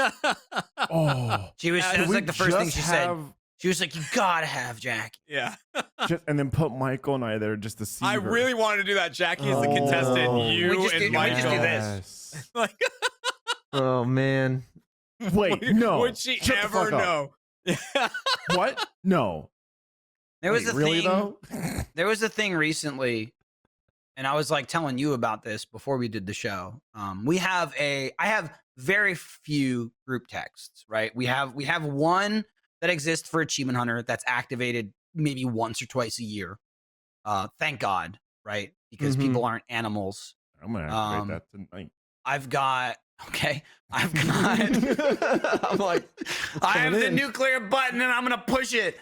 Speaker 5: Oh,
Speaker 1: She was. That
Speaker 5: Did
Speaker 1: was
Speaker 5: we
Speaker 1: like the first thing
Speaker 5: just
Speaker 1: she said.
Speaker 5: have-
Speaker 1: She was like, "You gotta have Jackie."
Speaker 6: Yeah.
Speaker 5: and then put Michael and I there just to see
Speaker 6: I
Speaker 5: her.
Speaker 6: really wanted to do that. Jackie is the
Speaker 5: Oh.
Speaker 6: contestant. You
Speaker 1: We just
Speaker 6: and
Speaker 1: do
Speaker 6: Michael.
Speaker 1: this.
Speaker 5: Yes.
Speaker 6: Like,
Speaker 4: Oh man.
Speaker 5: Wait, no.
Speaker 6: would she
Speaker 5: Shut the
Speaker 6: ever
Speaker 5: fuck up.
Speaker 6: know?
Speaker 5: What? No.
Speaker 1: There was
Speaker 5: Wait,
Speaker 1: a
Speaker 5: really
Speaker 1: thing.
Speaker 5: though?
Speaker 1: There was a thing recently, and I was like telling you about this before we did the show. I have very few group texts, right? We have one that exists for Achievement Hunter that's activated maybe once or twice a year. Thank God, right? Because
Speaker 4: Mhm.
Speaker 1: people aren't animals.
Speaker 5: I'm gonna activate that tonight.
Speaker 1: I've got I'm like, I have the nuclear button and I'm gonna push it.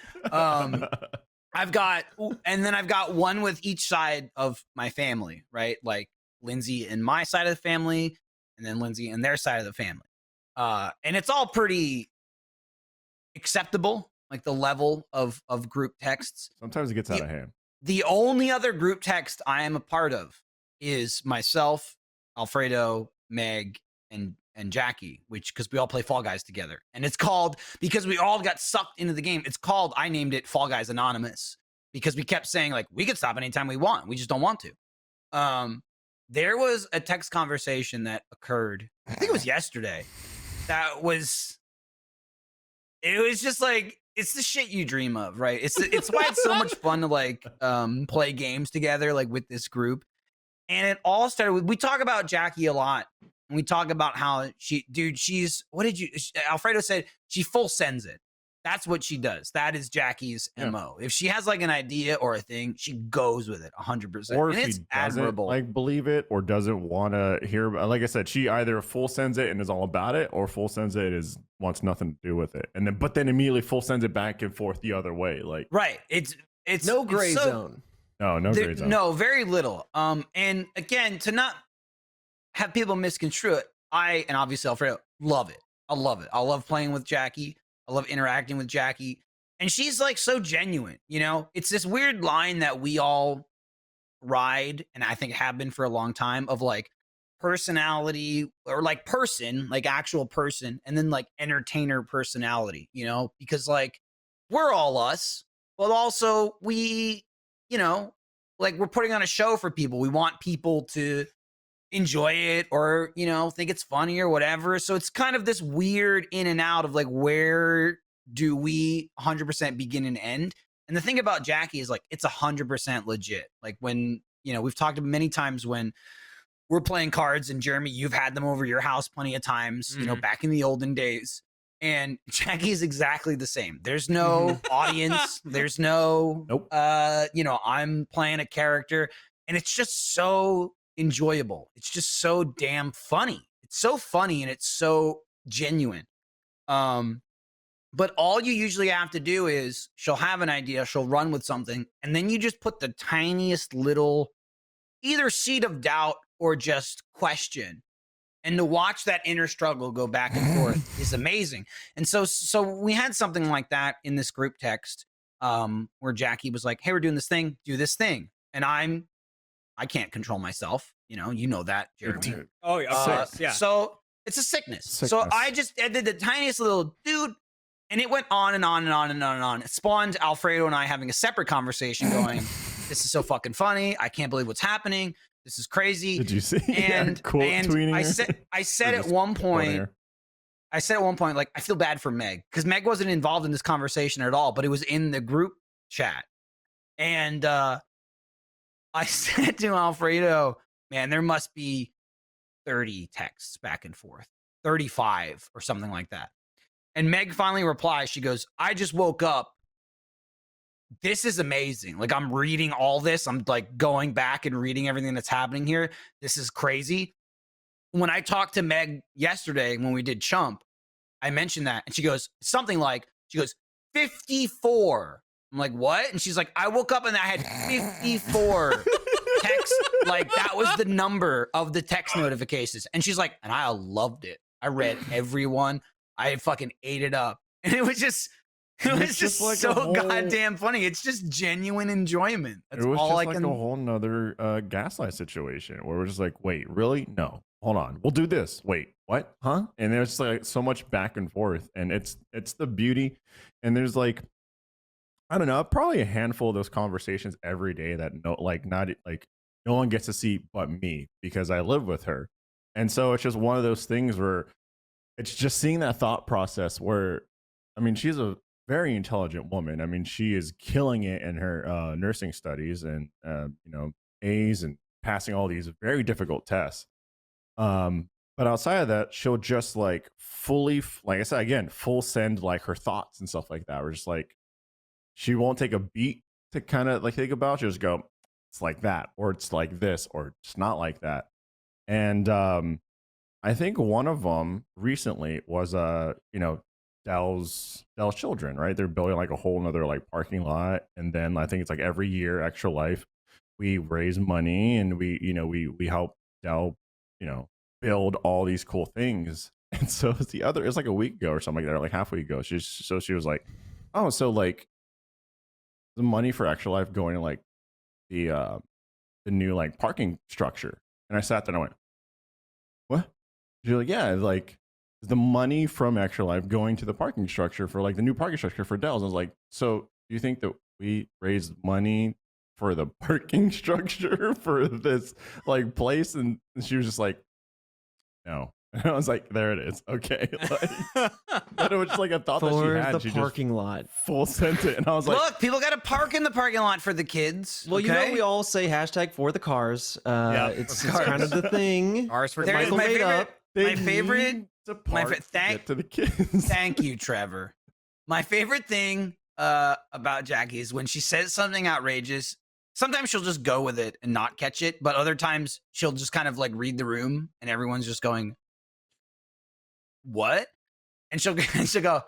Speaker 1: I've got one with each side of my family, right? Like Lindsay and my side of the family, and then Lindsay and their side of the family. And it's all pretty acceptable, like the level of group texts.
Speaker 5: Sometimes it gets out of hand.
Speaker 1: The only other group text I am a part of is myself, Alfredo, Meg, and Jackie, because we all play Fall Guys together. And it's called, because we all got sucked into the game, I named it Fall Guys Anonymous, because we kept saying like, we could stop anytime we want. We just don't want to. There was a text conversation that occurred, I think it was yesterday, it was just like, it's the shit you dream of, right? It's why it's so much fun to like play games together, like with this group. And it all started with, we talk about Jackie a lot. And we talk about how she's, Alfredo said she full sends it. That's what she does. That is Jackie's
Speaker 5: Yeah.
Speaker 1: MO. If she has like an idea or a thing, she goes with it 100%.
Speaker 5: Or
Speaker 1: and
Speaker 5: if
Speaker 1: it's
Speaker 5: she doesn't
Speaker 1: admirable.
Speaker 5: like believe it or doesn't want to hear, like I said, she either full sends it and is all about it, or full sends it is wants nothing to do with it, and then immediately full sends it back and forth the other way. Like
Speaker 1: right. It's
Speaker 4: No
Speaker 1: it's
Speaker 4: gray
Speaker 1: so-
Speaker 4: zone.
Speaker 5: no gray zone.
Speaker 1: No, very little. And again, to not have people misconstrue it, and obviously Alfredo love it. I love it. I love playing with Jackie. I love interacting with Jackie. And she's like so genuine, you know? It's this weird line that we all ride, and I think have been for a long time, of like personality or like person, like actual person, and then like entertainer personality, you know? Because like we're all us, but also we, you know, like we're putting on a show for people. We want people to enjoy it or, you know, think it's funny or whatever. So it's kind of this weird in and out of like, where do we 100% begin and end? And the thing about Jackie is like, it's 100% legit. Like when, you know, we've talked many times when we're playing cards, and Jeremy, you've had them over your house plenty of times, you know, back in the olden days. And Jackie is exactly the same. There's no audience. There's no,
Speaker 5: Nope.
Speaker 1: you know, I'm playing a character, and it's just so enjoyable. It's just so damn funny. It's so funny and it's so genuine. But all you usually have to do is she'll have an idea, she'll run with something, and then you just put the tiniest little either seed of doubt or just question. And to watch that inner struggle go back and forth is amazing. And so we had something like that in this group text, where Jackie was like, "Hey, we're doing this thing, do this thing." And I can't control myself. You know that, Jeremy.
Speaker 6: Oh, yeah, of course. Yeah.
Speaker 1: So it's a sickness. So I did the tiniest little dude, and it went on and on and on and on and on. It spawned Alfredo and I having a separate conversation going, "This is so fucking funny. I can't believe what's happening. This is crazy."
Speaker 5: Did you see?
Speaker 1: And,
Speaker 5: quote
Speaker 1: and
Speaker 5: tweeting
Speaker 1: I said at one point, like, I feel bad for Meg, because Meg wasn't involved in this conversation at all, but it was in the group chat. And I said to Alfredo, "Man, there must be 30 texts back and forth, 35 or something like that." And Meg finally replies. She goes, "I just woke up. This is amazing. Like, I'm reading all this. I'm like going back and reading everything that's happening here. This is crazy." When I talked to Meg yesterday when we did Chump, I mentioned that, and she goes something like, 54. I'm like, "What?" And she's like, "I woke up and I had 54 texts." Like, that was the number of the text notifications. And she's like, "And I loved it. I read every one. I fucking ate it up." And it was just
Speaker 5: like
Speaker 1: so
Speaker 5: a whole-
Speaker 1: goddamn funny. It's just genuine enjoyment. That's
Speaker 5: It was
Speaker 1: all
Speaker 5: just
Speaker 1: I
Speaker 5: like
Speaker 1: can.
Speaker 5: a whole nother gaslight situation where we're just like, "Wait, really? No, hold on, we'll do this. Wait, what? Huh?" And there's like so much back and forth, and it's the beauty. And there's like, I don't know, probably a handful of those conversations every day that no one gets to see but me, because I live with her. And so it's just one of those things where it's just seeing that thought process where, I mean, she's a very intelligent woman. I mean, she is killing it in her nursing studies, and A's and passing all these very difficult tests. But outside of that, she'll just like fully, like I said again, full send like her thoughts and stuff like that. We're just like, she won't take a beat to kind of like think about. She'll just go, "It's like that," or "It's like this," or "It's not like that." And I think one of them recently was Dell's children, right? They're building like a whole nother like parking lot, and then I think it's like every year, Extra Life, we raise money and we help Dell, build all these cool things. And so it's like a week ago or something like that, or like half a week ago. She was like, "Oh, so like the money for Extra Life going to like the new like parking structure." And I sat there and I went, "What?" She's like, "Yeah, like the money from Extra Life going to the parking structure for like the new parking structure for Dell's." I was like, "So do you think that we raised money for the parking structure for this like place?" And she was just like, "No." And I was like, "There it is. Okay." Like, but it was just like a thought that she
Speaker 4: For
Speaker 5: had.
Speaker 4: the
Speaker 5: She
Speaker 4: parking lot.
Speaker 5: just full sent it, and I was like,
Speaker 1: Look, people got to park in the parking lot for the kids.
Speaker 4: Well, you
Speaker 1: okay?
Speaker 4: know, we all say hashtag for the cars. It's kind of the thing.
Speaker 6: Ours for
Speaker 1: There is
Speaker 4: Michael
Speaker 1: my
Speaker 4: made
Speaker 1: favorite.
Speaker 4: up.
Speaker 5: "They
Speaker 1: My favorite.
Speaker 5: need to
Speaker 1: my
Speaker 5: park
Speaker 1: fa-
Speaker 5: to
Speaker 1: thank-
Speaker 5: get to the kids."
Speaker 1: Thank you, Trevor. My favorite thing about Jackie is when she says something outrageous. Sometimes she'll just go with it and not catch it, but other times she'll just kind of like read the room and everyone's just going, "What?" And she'll go,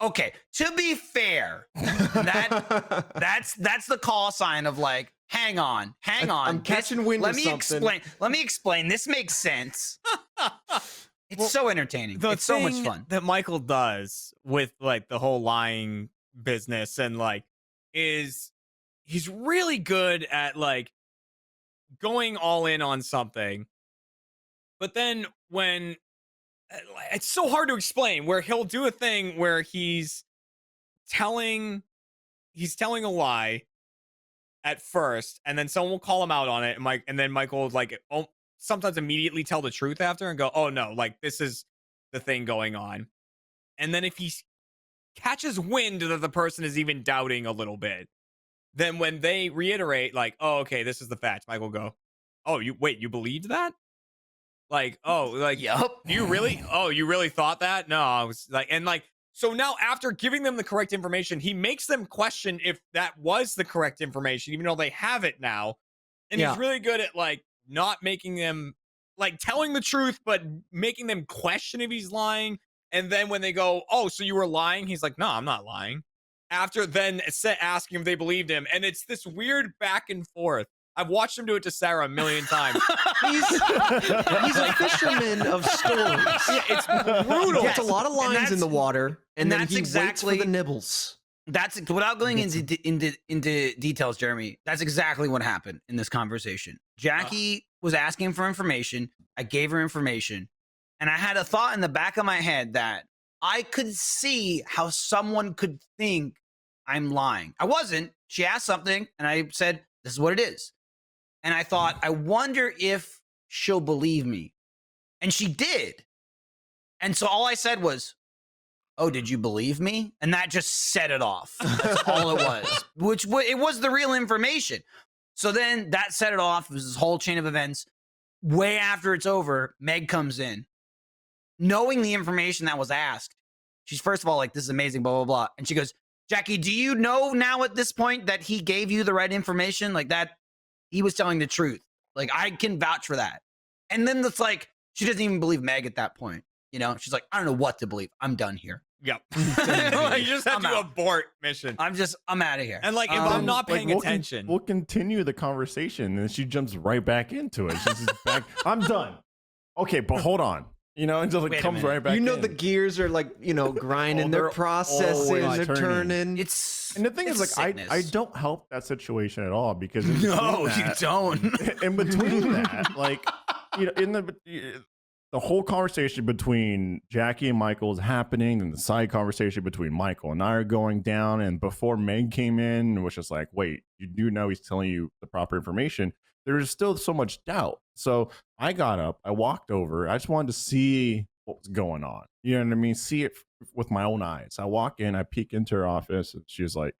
Speaker 1: "Okay, to be fair, that's the call sign of like, hang on.
Speaker 4: I'm catching wind
Speaker 1: Let
Speaker 4: of
Speaker 1: me
Speaker 4: something."
Speaker 1: explain. Let me explain. This makes sense. It's
Speaker 6: Well,
Speaker 1: so entertaining.
Speaker 6: The
Speaker 1: It's so much
Speaker 6: thing
Speaker 1: fun.
Speaker 6: that Michael does with like the whole lying business and like is he's really good at like going all in on something. But then when it's so hard to explain where he'll do a thing where telling he's telling a lie at first, and then someone will call him out on it, and then Michael will like sometimes immediately tell the truth after and go, "Oh no, like this is the thing going on." And then if he catches wind that the person is even doubting a little bit, then when they reiterate, like, "Oh, okay, this is the fact," Michael will go, "Oh, you believed that?" Like, "Oh, like
Speaker 1: Yup.
Speaker 6: you really? Oh, you really thought that?" No, I was like, and like, so now after giving them the correct information, he makes them question if that was the correct information, even though they have it now. And
Speaker 4: Yeah.
Speaker 6: he's really good at like not making them like telling the truth, but making them question if he's lying. And then when they go, "Oh, so you were lying?" He's like, "No, I'm not lying." After then asking if they believed him. And it's this weird back and forth. I've watched him do it to Sarah a million times.
Speaker 4: He's a fisherman of stories.
Speaker 6: Yeah, it's brutal.
Speaker 4: Gets a lot of lines in
Speaker 1: that's-
Speaker 4: the water, and then
Speaker 1: that's
Speaker 4: he waits
Speaker 1: exactly-
Speaker 4: for the nibbles.
Speaker 1: That's without going
Speaker 4: Gets
Speaker 1: into details, Jeremy. That's exactly what happened in this conversation. Jackie was asking for information. I gave her information, and I had a thought in the back of my head that I could see how someone could think I'm lying. I wasn't. She asked something, and I said, "This is what it is." And I thought, I wonder if she'll believe me, and she did. And so all I said was, "Oh, did you believe me?" And that just set it off. That's all it was, it was the real information. So then that set it off. It was this whole chain of events. Way after it's over, Meg comes in, knowing the information that was asked. She's first of all like, "This is amazing, blah, blah, blah." And she goes, "Jackie, do you know now at this point that he gave you the right information? Like that he was telling the truth. Like I can vouch for that." And then it's like, she doesn't even believe Meg at that point. You know, she's like, "I don't know what to believe. I'm done here.
Speaker 6: Yep. Like, you just have
Speaker 1: I'm
Speaker 6: to
Speaker 1: out.
Speaker 6: abort mission.
Speaker 1: I'm out of here."
Speaker 6: And like, if I'm not paying attention,
Speaker 5: we'll continue the conversation, and she jumps right back into it. She's just back. I'm done. Okay, but hold on. You know, and just
Speaker 1: Wait
Speaker 5: like
Speaker 1: a
Speaker 5: comes
Speaker 1: minute.
Speaker 5: right back.
Speaker 4: You know
Speaker 5: in.
Speaker 4: the gears are like, grinding, they're
Speaker 5: they're
Speaker 4: processing,
Speaker 5: always
Speaker 4: they're turning.
Speaker 1: It's
Speaker 5: And the thing is,
Speaker 1: it's
Speaker 5: like,
Speaker 1: sickness.
Speaker 5: I don't help that situation at all because in
Speaker 1: No,
Speaker 5: between
Speaker 1: you
Speaker 5: that-
Speaker 1: don't.
Speaker 5: In between that, like, in the whole conversation between Jackie and Michael is happening, and the side conversation between Michael and I are going down. And before Meg came in, it was just like, wait, you do know he's telling you the proper information. There's still so much doubt. So I got up, I walked over, I just wanted to see what was going on. You know what I mean? See it with my own eyes. I walk in, I peek into her office, and she was like,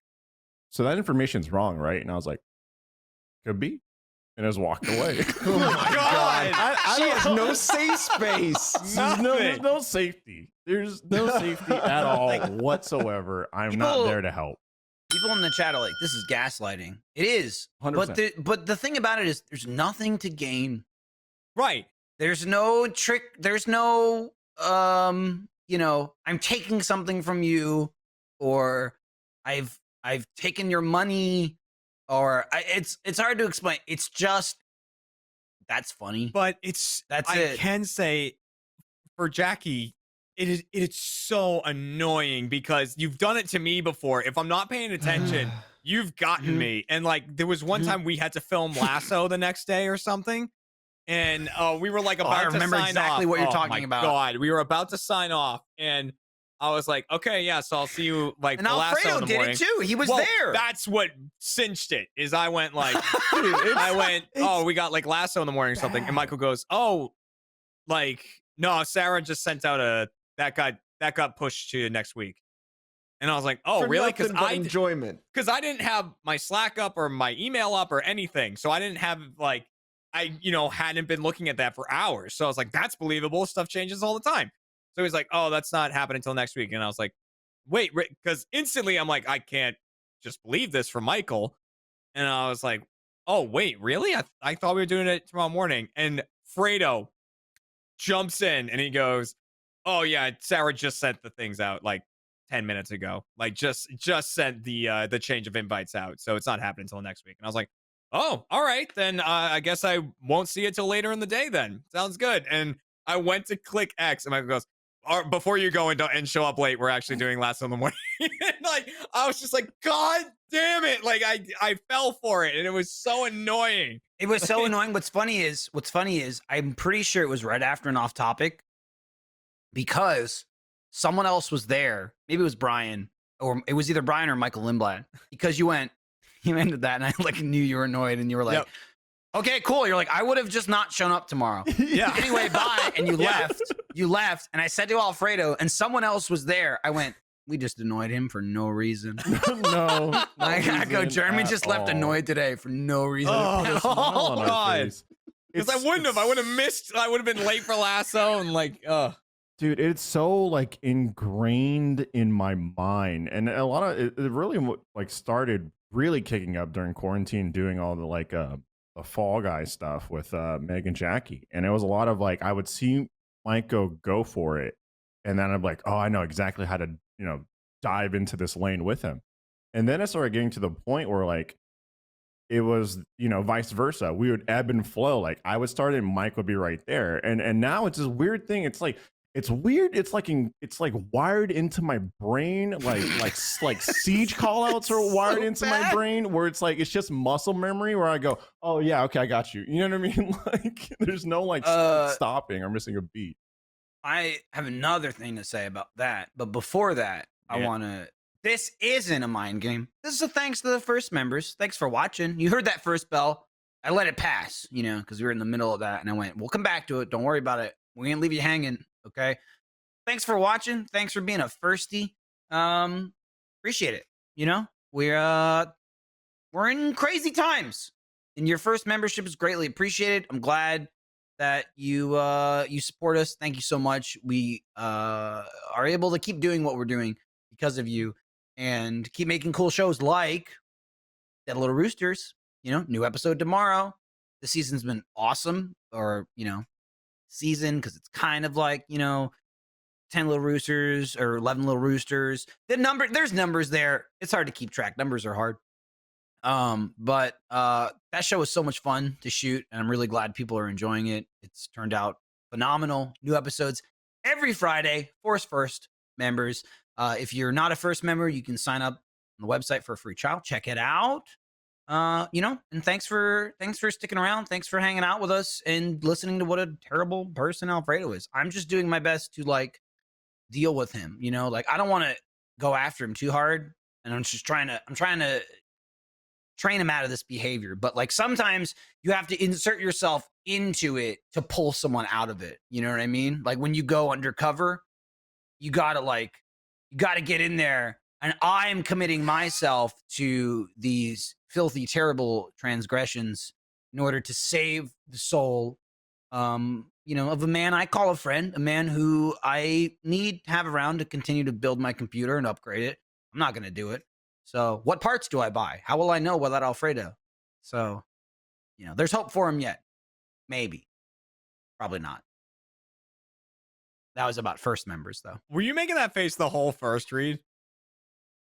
Speaker 5: "So that information's wrong, right?" And I was like, "Could be." And I just walked away.
Speaker 6: oh my god,
Speaker 5: I
Speaker 4: She
Speaker 5: don't
Speaker 4: has
Speaker 5: know.
Speaker 4: no safe space.
Speaker 5: There's no safety. There's no safety at all whatsoever. I'm not
Speaker 1: People-
Speaker 5: there to help.
Speaker 1: People in the chat are like, "This is gaslighting." It is.
Speaker 5: 100%.
Speaker 1: But the thing about it is there's nothing to gain.
Speaker 6: right?
Speaker 1: There's no trick. There's no I'm taking something from you, or I've taken your money, or it's hard to explain. It's just that's funny.
Speaker 6: But it's
Speaker 1: That's
Speaker 6: I
Speaker 1: it.
Speaker 6: can say for Jackie, it's so annoying because you've done it to me before. If I'm not paying attention, you've gotten me. And like there was one time we had to film Lasso the next day or something. And we were like
Speaker 1: Oh,
Speaker 6: about
Speaker 1: I
Speaker 6: to
Speaker 1: remember
Speaker 6: sign
Speaker 1: exactly
Speaker 6: off.
Speaker 1: what you're
Speaker 6: Oh
Speaker 1: talking
Speaker 6: my
Speaker 1: about.
Speaker 6: God, we were about to sign off, and I was like, "Okay, yeah, so I'll see you like
Speaker 1: And
Speaker 6: for Lasso
Speaker 1: Alfredo
Speaker 6: in the
Speaker 1: did
Speaker 6: morning."
Speaker 1: it too. He was
Speaker 6: Well,
Speaker 1: there.
Speaker 6: That's what cinched it. Is I went like, I went, "Oh, we got like Lasso in the morning or something," and Michael goes, "Oh, like no, Sarah just sent out that got pushed to next week," and I was like, "Oh,
Speaker 4: For
Speaker 6: really?"
Speaker 4: nothing but enjoyment.
Speaker 6: Because I didn't have my Slack up or my email up or anything. So I didn't have like, I, hadn't been looking at that for hours. So I was like, that's believable. Stuff changes all the time. So he's like, "Oh, that's not happening until next week." And I was like, wait, because instantly I'm like, I can't just believe this from Michael. And I was like, oh, wait, really? I thought we were doing it tomorrow morning. And Fredo jumps in and he goes, oh, yeah, Sarah just sent the things out like 10 minutes ago. Like just sent the change of invites out. So it's not happening until next week. And I was like, oh, all right. Then I guess I won't see it till later in the day then. Sounds good. And I went to click X and Michael goes, before you go and show up late, we're actually doing last in the morning. Like I was just like, God damn it! Like I fell for it, and it was so annoying.
Speaker 1: It was so annoying. What's funny is I'm pretty sure it was right after an off topic because someone else was there. Maybe it was Brian, or it was either Brian or Michael Lindblad. Because you ended that, and I like knew you were annoyed, and you were like,
Speaker 6: Yep.
Speaker 1: okay, cool. You're like, I would have just not shown up tomorrow.
Speaker 6: Yeah.
Speaker 1: Anyway, bye. And you left. You left. And I said to Alfredo, and someone else was there. I went, we just annoyed him for no reason.
Speaker 5: No.
Speaker 1: I go, Jeremy just left annoyed today for no reason.
Speaker 6: Oh,
Speaker 5: The
Speaker 1: at
Speaker 5: smile
Speaker 1: all.
Speaker 5: on our
Speaker 6: God.
Speaker 5: face.
Speaker 6: Because I wouldn't have. I would have missed. I would have been late for Lasso and like,
Speaker 5: Dude, it's so like ingrained in my mind, and a lot of it really like started really kicking up during quarantine, doing all the like the Fall Guy stuff with Meg and Jackie, and it was a lot of like I would see Mike go for it, and then I'm like, oh, I know exactly how to dive into this lane with him, and then it started getting to the point where like it was vice versa. We would ebb and flow. Like I would start and Mike would be right there, and now it's this weird thing. It's like. It's weird. It's like wired into my brain. Like siege callouts are wired into my brain. Where it's like it's just muscle memory. Where I go, oh yeah, okay, I got you. You know what I mean? Like there's no like stopping or missing a beat.
Speaker 1: I have another thing to say about that. But before that, I
Speaker 5: Yeah.
Speaker 1: want to. This isn't a mind game. This is a thanks to the first members. Thanks for watching. You heard that first bell. I let it pass, because we were in the middle of that. And I went, we'll come back to it. Don't worry about it. We ain't leave you hanging. Okay. Thanks for watching. Thanks for being a firstie. Appreciate it. We're in crazy times, and your first membership is greatly appreciated. I'm glad that you support us. Thank you so much. We are able to keep doing what we're doing because of you, and keep making cool shows like Dead Little Roosters. New episode tomorrow. The season's been awesome, or season, because it's kind of like 10 Little Roosters or 11 Little Roosters. There's numbers there. It's hard to keep track. Numbers are hard. But that show was so much fun to shoot, and I'm really glad people are enjoying it. It's turned out phenomenal. New episodes every Friday for first members. If you're not a first member, you can sign up on the website for a free trial. Check it out. And thanks for sticking around. Thanks for hanging out with us and listening to what a terrible person Alfredo is. I'm just doing my best to like deal with him, like I don't want to go after him too hard, and I'm trying to train him out of this behavior. But like sometimes you have to insert yourself into it to pull someone out of it. You know what I mean? Like when you go undercover, you gotta get in there. And I'm committing myself to these filthy, terrible transgressions in order to save the soul, of a man I call a friend, a man who I need to have around to continue to build my computer and upgrade it. I'm not going to do it. So what parts do I buy? How will I know without Alfredo? So, there's hope for him yet. Maybe. Probably not. That was about first members, though.
Speaker 6: were you making that face the whole first read?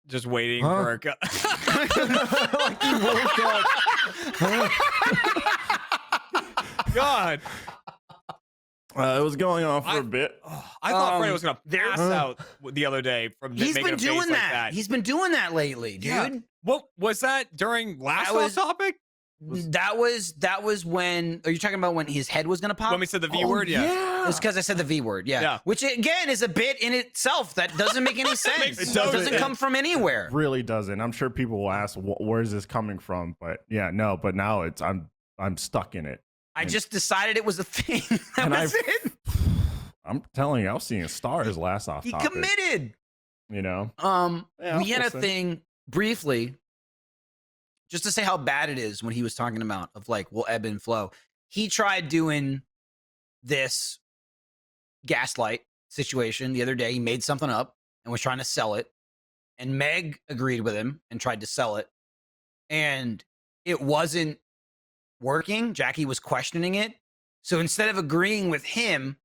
Speaker 6: Just waiting
Speaker 5: Huh?
Speaker 6: for a.
Speaker 5: Like you woke up.
Speaker 6: God.
Speaker 5: It was going on for
Speaker 6: I-
Speaker 5: a bit.
Speaker 6: I thought Fredo was gonna
Speaker 1: there's-
Speaker 6: pass out the other day from
Speaker 1: He's
Speaker 6: making
Speaker 1: been
Speaker 6: a face
Speaker 1: doing
Speaker 6: like
Speaker 1: that. He's been doing that lately, dude.
Speaker 6: Yeah. What was that during last
Speaker 1: was-
Speaker 6: topic?
Speaker 1: That was when. Are you talking about when his head was gonna pop?
Speaker 6: When we said the V word, yeah.
Speaker 1: It's because I said the V word, yeah.
Speaker 6: Yeah.
Speaker 1: Which again is a bit in itself that doesn't make any sense.
Speaker 6: makes
Speaker 1: It
Speaker 6: no
Speaker 1: doesn't
Speaker 6: sense.
Speaker 1: come from anywhere.
Speaker 5: Really doesn't. I'm sure people will ask, where's this coming from? But yeah, no. But now I'm stuck in it.
Speaker 1: I just decided it was a thing. That
Speaker 5: And
Speaker 1: was it.
Speaker 5: I'm telling you, I was seeing stars last off
Speaker 1: He
Speaker 5: topic.
Speaker 1: committed.
Speaker 5: Yeah,
Speaker 1: We had a
Speaker 5: we'll see.
Speaker 1: thing briefly, just to say how bad it is when he was talking about of like we'll ebb and flow. He tried doing this gaslight situation the other day. He made something up and was trying to sell it. and Meg agreed with him and tried to sell it, and it wasn't working. Jackie was questioning it. So instead of agreeing with him,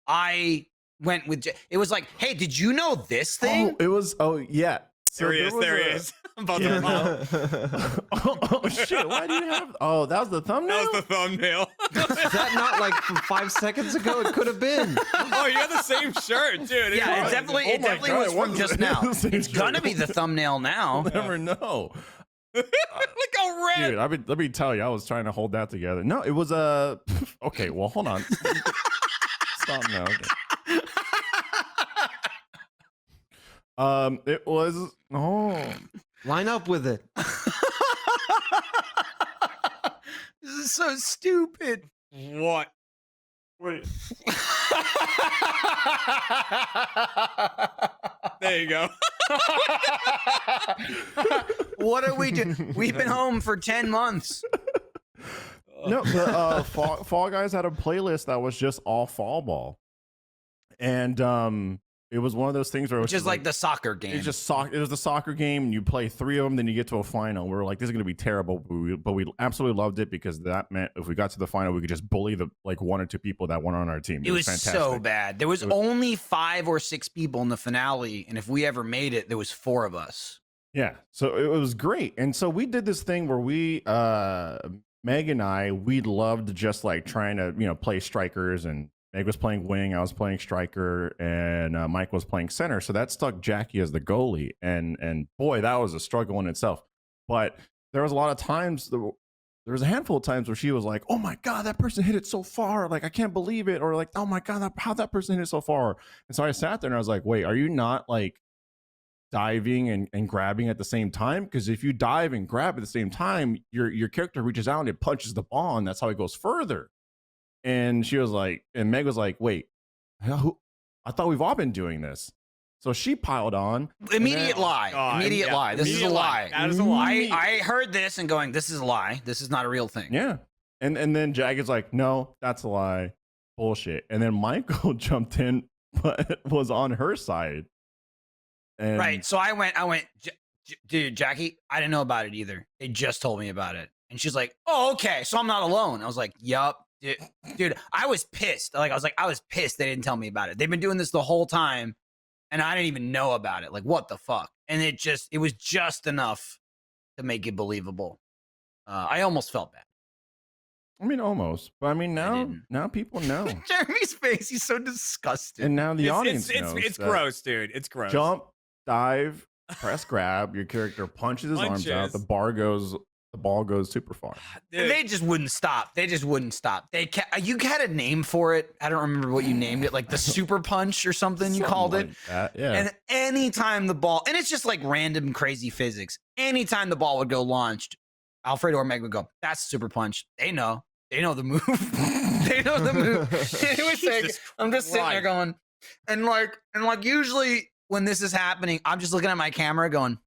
Speaker 1: I went with it was like, hey, did you know this thing?
Speaker 5: Oh, it was. Oh, yeah. So
Speaker 6: There he is.
Speaker 5: was
Speaker 6: There he
Speaker 5: a-
Speaker 6: is. I'm about
Speaker 5: Yeah,
Speaker 6: to
Speaker 5: no. oh, shit! Why do you have? Oh, that was the thumbnail.
Speaker 6: That was the thumbnail.
Speaker 4: Is that not like from 5 seconds ago? It could have been.
Speaker 6: Oh, you have the same shirt, dude.
Speaker 1: Yeah,
Speaker 6: was.
Speaker 1: it definitely,
Speaker 5: Oh
Speaker 1: it
Speaker 5: my
Speaker 1: definitely
Speaker 5: God,
Speaker 1: was
Speaker 5: it
Speaker 1: from
Speaker 5: was-
Speaker 1: just
Speaker 5: it
Speaker 1: now.
Speaker 5: was the same
Speaker 1: It's gonna
Speaker 5: shirt.
Speaker 1: be the thumbnail now.
Speaker 5: You'll never know.
Speaker 6: Look how red.
Speaker 5: Dude, let me tell you, I was trying to hold that together. No, it was a. Okay, well, hold on. Stop now. Okay. It was. Oh,
Speaker 4: Line up with it.
Speaker 1: This is so stupid.
Speaker 6: What?
Speaker 5: wait.
Speaker 6: There you go.
Speaker 1: What are we doing? We've been home for 10 months.
Speaker 5: No, the Fall Guys had a playlist that was just all Fall Ball, and it was one of those things where it was
Speaker 1: Just like the soccer game.
Speaker 5: It's just it was the soccer game, and you play 3 of them, then you get to a final. We were like, this is going to be terrible, but we absolutely loved it because that meant if we got to the final, we could just bully the 1 or 2 people that weren't on our team.
Speaker 1: It was
Speaker 5: fantastic.
Speaker 1: so bad. There was
Speaker 5: It was-
Speaker 1: only 5 or 6 people in the finale, and if we ever made it, there was 4 of us.
Speaker 5: Yeah, so it was great, and so we did this thing where we, Meg and I, we loved just like trying to play strikers, and Meg was playing wing, I was playing striker, and Mike was playing center. So that stuck Jackie as the goalie, and boy, that was a struggle in itself. But there was a lot of times, there was a handful of times where she was like, "Oh my god, that person hit it so far! Like I can't believe it!" Or like, "Oh my god, how that person hit it so far!" And so I sat there and I was like, "Wait, are you not like diving and grabbing at the same time? Because if you dive and grab at the same time, your character reaches out and it punches the ball, and that's how it goes further." And she was like, and Meg was like, "Wait, I thought we've all been doing this." So she piled on.
Speaker 1: Immediate lie.
Speaker 6: God,
Speaker 1: Immediate
Speaker 6: yeah,
Speaker 1: lie. This is a
Speaker 6: immediate
Speaker 1: lie.
Speaker 6: That is a lie.
Speaker 1: I heard this and going, this is a lie. This is not a real thing.
Speaker 5: Yeah. And then Jagged's like, "No, that's a lie. Bullshit." And then Michael jumped in, but was on her side. And
Speaker 1: Right. So I went, dude, Jackie, I didn't know about it either. They just told me about it. And she's like, oh, okay. So I'm not alone. I was like, yup. Dude, I was pissed. I was pissed they didn't tell me about it. They've been doing this the whole time, and I didn't even know about it. Like, what the fuck? And it was just enough to make it believable. I almost felt bad.
Speaker 5: I mean, almost. But I mean,
Speaker 1: didn't.
Speaker 5: now people know.
Speaker 1: Jeremy's face, he's so disgusted.
Speaker 5: And now the audience knows.
Speaker 6: It's
Speaker 5: that
Speaker 6: gross, dude. It's gross.
Speaker 5: Jump, dive, press grab. Your character punches his arms out.
Speaker 6: Punches.
Speaker 5: The ball goes super far.
Speaker 6: Dude,
Speaker 1: They just wouldn't stop. You had a name for it. I don't remember what you named it, like the super punch or something you called it.
Speaker 5: Something like that, yeah.
Speaker 1: And anytime the ball, and it's just like random crazy physics. Anytime the ball would go launched, Alfredo or Meg would go, "That's super punch." They know the move. They know the move. It was like,
Speaker 6: Jesus
Speaker 1: I'm just sitting there
Speaker 6: Christ.
Speaker 1: going, and like usually when this is happening, I'm just looking at my camera going,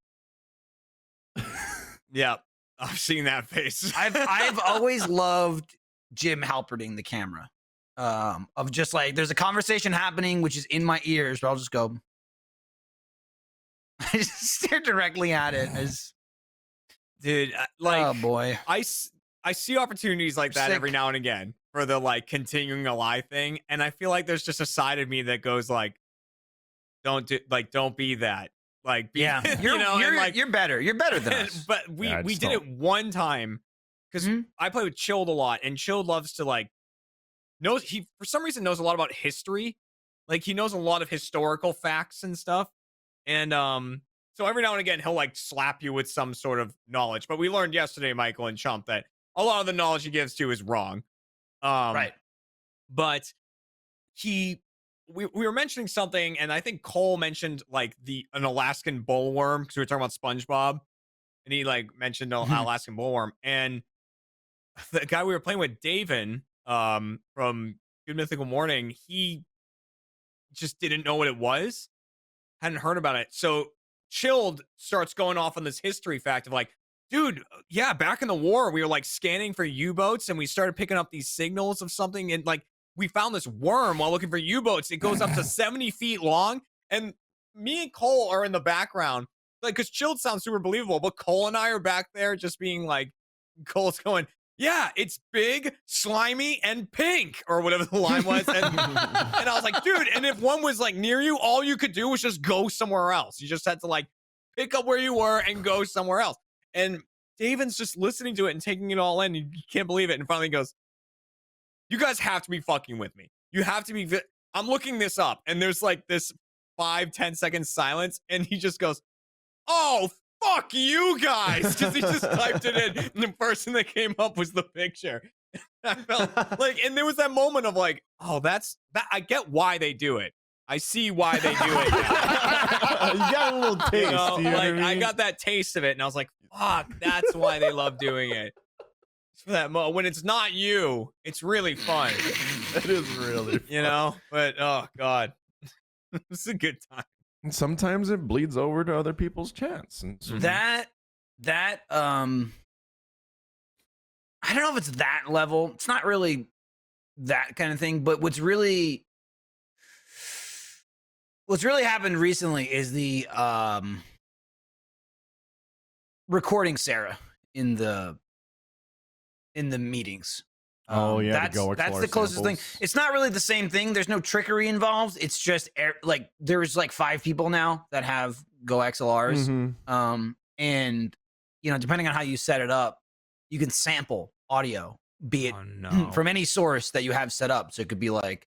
Speaker 6: yeah, I've seen that face.
Speaker 1: I've always loved Jim Halperding the camera. Of just like there's a conversation happening which is in my ears, but I'll just go. I just stare directly at it as
Speaker 6: Dude, like,
Speaker 1: oh boy.
Speaker 6: I see opportunities like that
Speaker 1: Sick.
Speaker 6: every now and again for the like continuing a lie thing, and I feel like there's just a side of me that goes like, don't be that. Like, be,
Speaker 1: Yeah,
Speaker 6: you know, and like,
Speaker 1: you're better. You're better than us.
Speaker 6: but we
Speaker 5: Yeah, I
Speaker 6: we
Speaker 5: just
Speaker 6: did it one time because
Speaker 1: Mhm.
Speaker 6: I play with Chilled a lot, and Chilled loves to like he for some reason knows a lot about history, like he knows a lot of historical facts and stuff, and so every now and again he'll like slap you with some sort of knowledge. But we learned yesterday, Michael and Chump, that a lot of the knowledge he gives to is wrong.
Speaker 1: Right.
Speaker 6: But we were mentioning something, and I think Cole mentioned like an Alaskan bullworm because we were talking about SpongeBob, and he like mentioned an Alaskan bullworm, and the guy we were playing with, Davin, from Good Mythical Morning, he just didn't know what it was, hadn't heard about it. So Chilled starts going off on this history fact of like, dude, yeah, back in the war, we were like scanning for U-boats, and we started picking up these signals of something, and like we found this worm while looking for U-boats. It goes up to 70 feet long, and me and Cole are in the background, like, because Chilled sounds super believable, but Cole and I are back there just being like, Cole's going, yeah, it's big, slimy, and pink, or whatever the line was. And, and I was like, dude, and if one was like near you, all you could do was just go somewhere else. You just had to like pick up where you were and go somewhere else. And Davin's just listening to it and taking it all in. You can't believe it. And finally goes, you guys have to be fucking with me. You have to be. I'm looking this up. And there's like this 5-10 second silence. And he just goes, oh, fuck you guys, because he just typed it in, and the first thing that came up was the picture. I felt like, and there was that moment of like, oh, that's that. I get why they do it. I see why they do it.
Speaker 5: You got a little taste.
Speaker 6: You know,
Speaker 5: you know
Speaker 6: like
Speaker 5: what I
Speaker 6: I
Speaker 5: mean?
Speaker 6: got that taste of it, and I was like, fuck, that's why they love doing it. It's for that when it's not you, it's really fun.
Speaker 5: It is really
Speaker 6: You know, but oh god, it's a good time.
Speaker 5: And sometimes it bleeds over to other people's chats. And so
Speaker 1: That I don't know if it's that level. It's not really that kind of thing, but what's really happened recently is the recording Sarah in the meetings.
Speaker 5: Oh, yeah, the Go
Speaker 1: that's
Speaker 5: XLR
Speaker 1: the closest thing.
Speaker 5: samples.
Speaker 1: It's not really the same thing. There's no trickery involved. It's just like there's like 5 people now that have Go XLRs.
Speaker 4: Mhm.
Speaker 1: And you know, depending on how you set it up, you can sample audio, be it
Speaker 6: Oh no.
Speaker 1: from any source that you have set up. So it could be like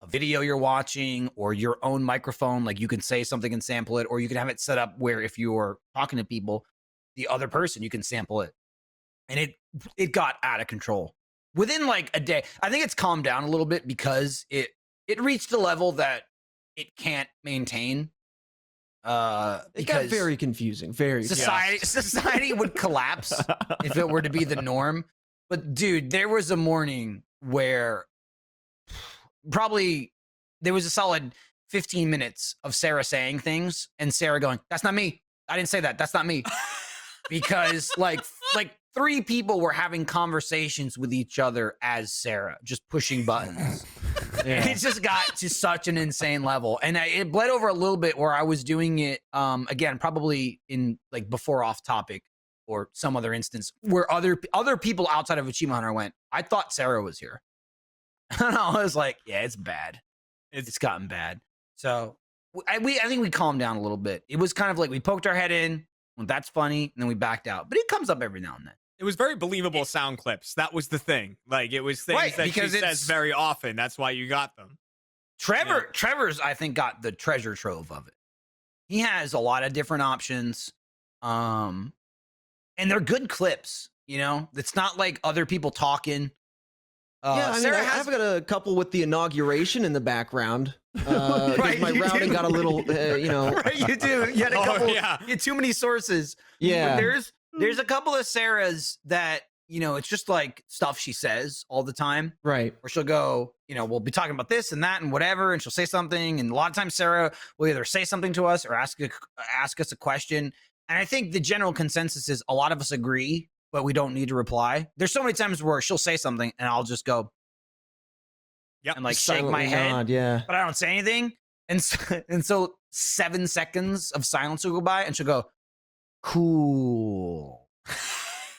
Speaker 1: a video you're watching or your own microphone. Like you can say something and sample it, or you can have it set up where if you're talking to people, the other person, you can sample it. And it got out of control within like a day. I think it's calmed down a little bit because it reached a level that it can't maintain.
Speaker 4: It got
Speaker 1: Because
Speaker 4: very confusing. Very
Speaker 1: society would collapse if it were to be the norm. But dude, there was a morning where probably there was a solid 15 minutes of Sarah saying things and Sarah going, "That's not me. I didn't say that. That's not me." Because like 3 people were having conversations with each other as Sarah, just pushing buttons. And it just got to such an insane level. And it bled over a little bit where I was doing it, again, probably in like before Off Topic or some other instance where other people outside of Achievement Hunter went, I thought Sarah was here. And I was like, yeah, it's bad. It's gotten bad. So I think we calmed down a little bit. It was kind of like we poked our head in, well, that's funny, and then we backed out. But it comes up every now and then.
Speaker 6: It was very believable sound clips. That was the thing. Like it was things
Speaker 1: Right,
Speaker 6: that
Speaker 1: because
Speaker 6: she says
Speaker 1: it's-
Speaker 6: very often. That's why you got them.
Speaker 1: Trevor's, I think, got the treasure trove of it. He has a lot of different options. And they're good clips, you know? It's not like other people talking.
Speaker 4: Yeah, I mean,
Speaker 1: Sarah
Speaker 4: I've got a couple with the inauguration in the background. 'Cause
Speaker 1: Right,
Speaker 4: my
Speaker 1: you
Speaker 4: routing
Speaker 1: do.
Speaker 4: got a little, you know.
Speaker 1: Right, you do. You had a
Speaker 6: Oh,
Speaker 1: couple.
Speaker 6: yeah.
Speaker 1: You had too many sources.
Speaker 4: Yeah.
Speaker 1: There's a couple of Sarahs that, you know, it's just like stuff she says all the time.
Speaker 4: Right.
Speaker 1: Or she'll go, you know, we'll be talking about this and that and whatever, and she'll say something. And a lot of times Sarah will either say something to us or ask us a question. And I think the general consensus is a lot of us agree, but we don't need to reply. There's so many times where she'll say something and I'll just go,
Speaker 6: Yep.
Speaker 1: and like shake my
Speaker 4: Silently
Speaker 1: head,
Speaker 4: nod, yeah.
Speaker 1: but I don't say anything. And so 7 seconds of silence will go by and she'll go, cool.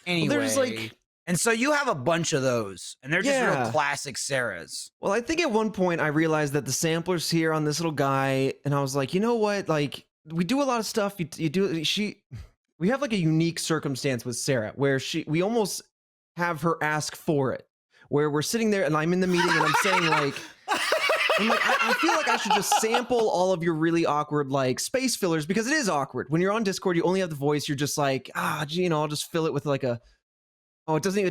Speaker 1: Anyway.
Speaker 4: Well, there's like,
Speaker 1: and so you have a bunch of those, and they're just real
Speaker 4: Yeah.
Speaker 1: classic Sarahs.
Speaker 4: well, I think at one point I realized that the sampler's here on this little guy, and I was like, you know what? Like, we do a lot of stuff. We have like a unique circumstance with Sarah where we almost have her ask for it, where we're sitting there and I'm in the meeting and I'm saying like, I feel like I should just sample all of your really awkward like space fillers because it is awkward. When you're on Discord, you only have the voice. You're just like, you know, I'll just fill it with like it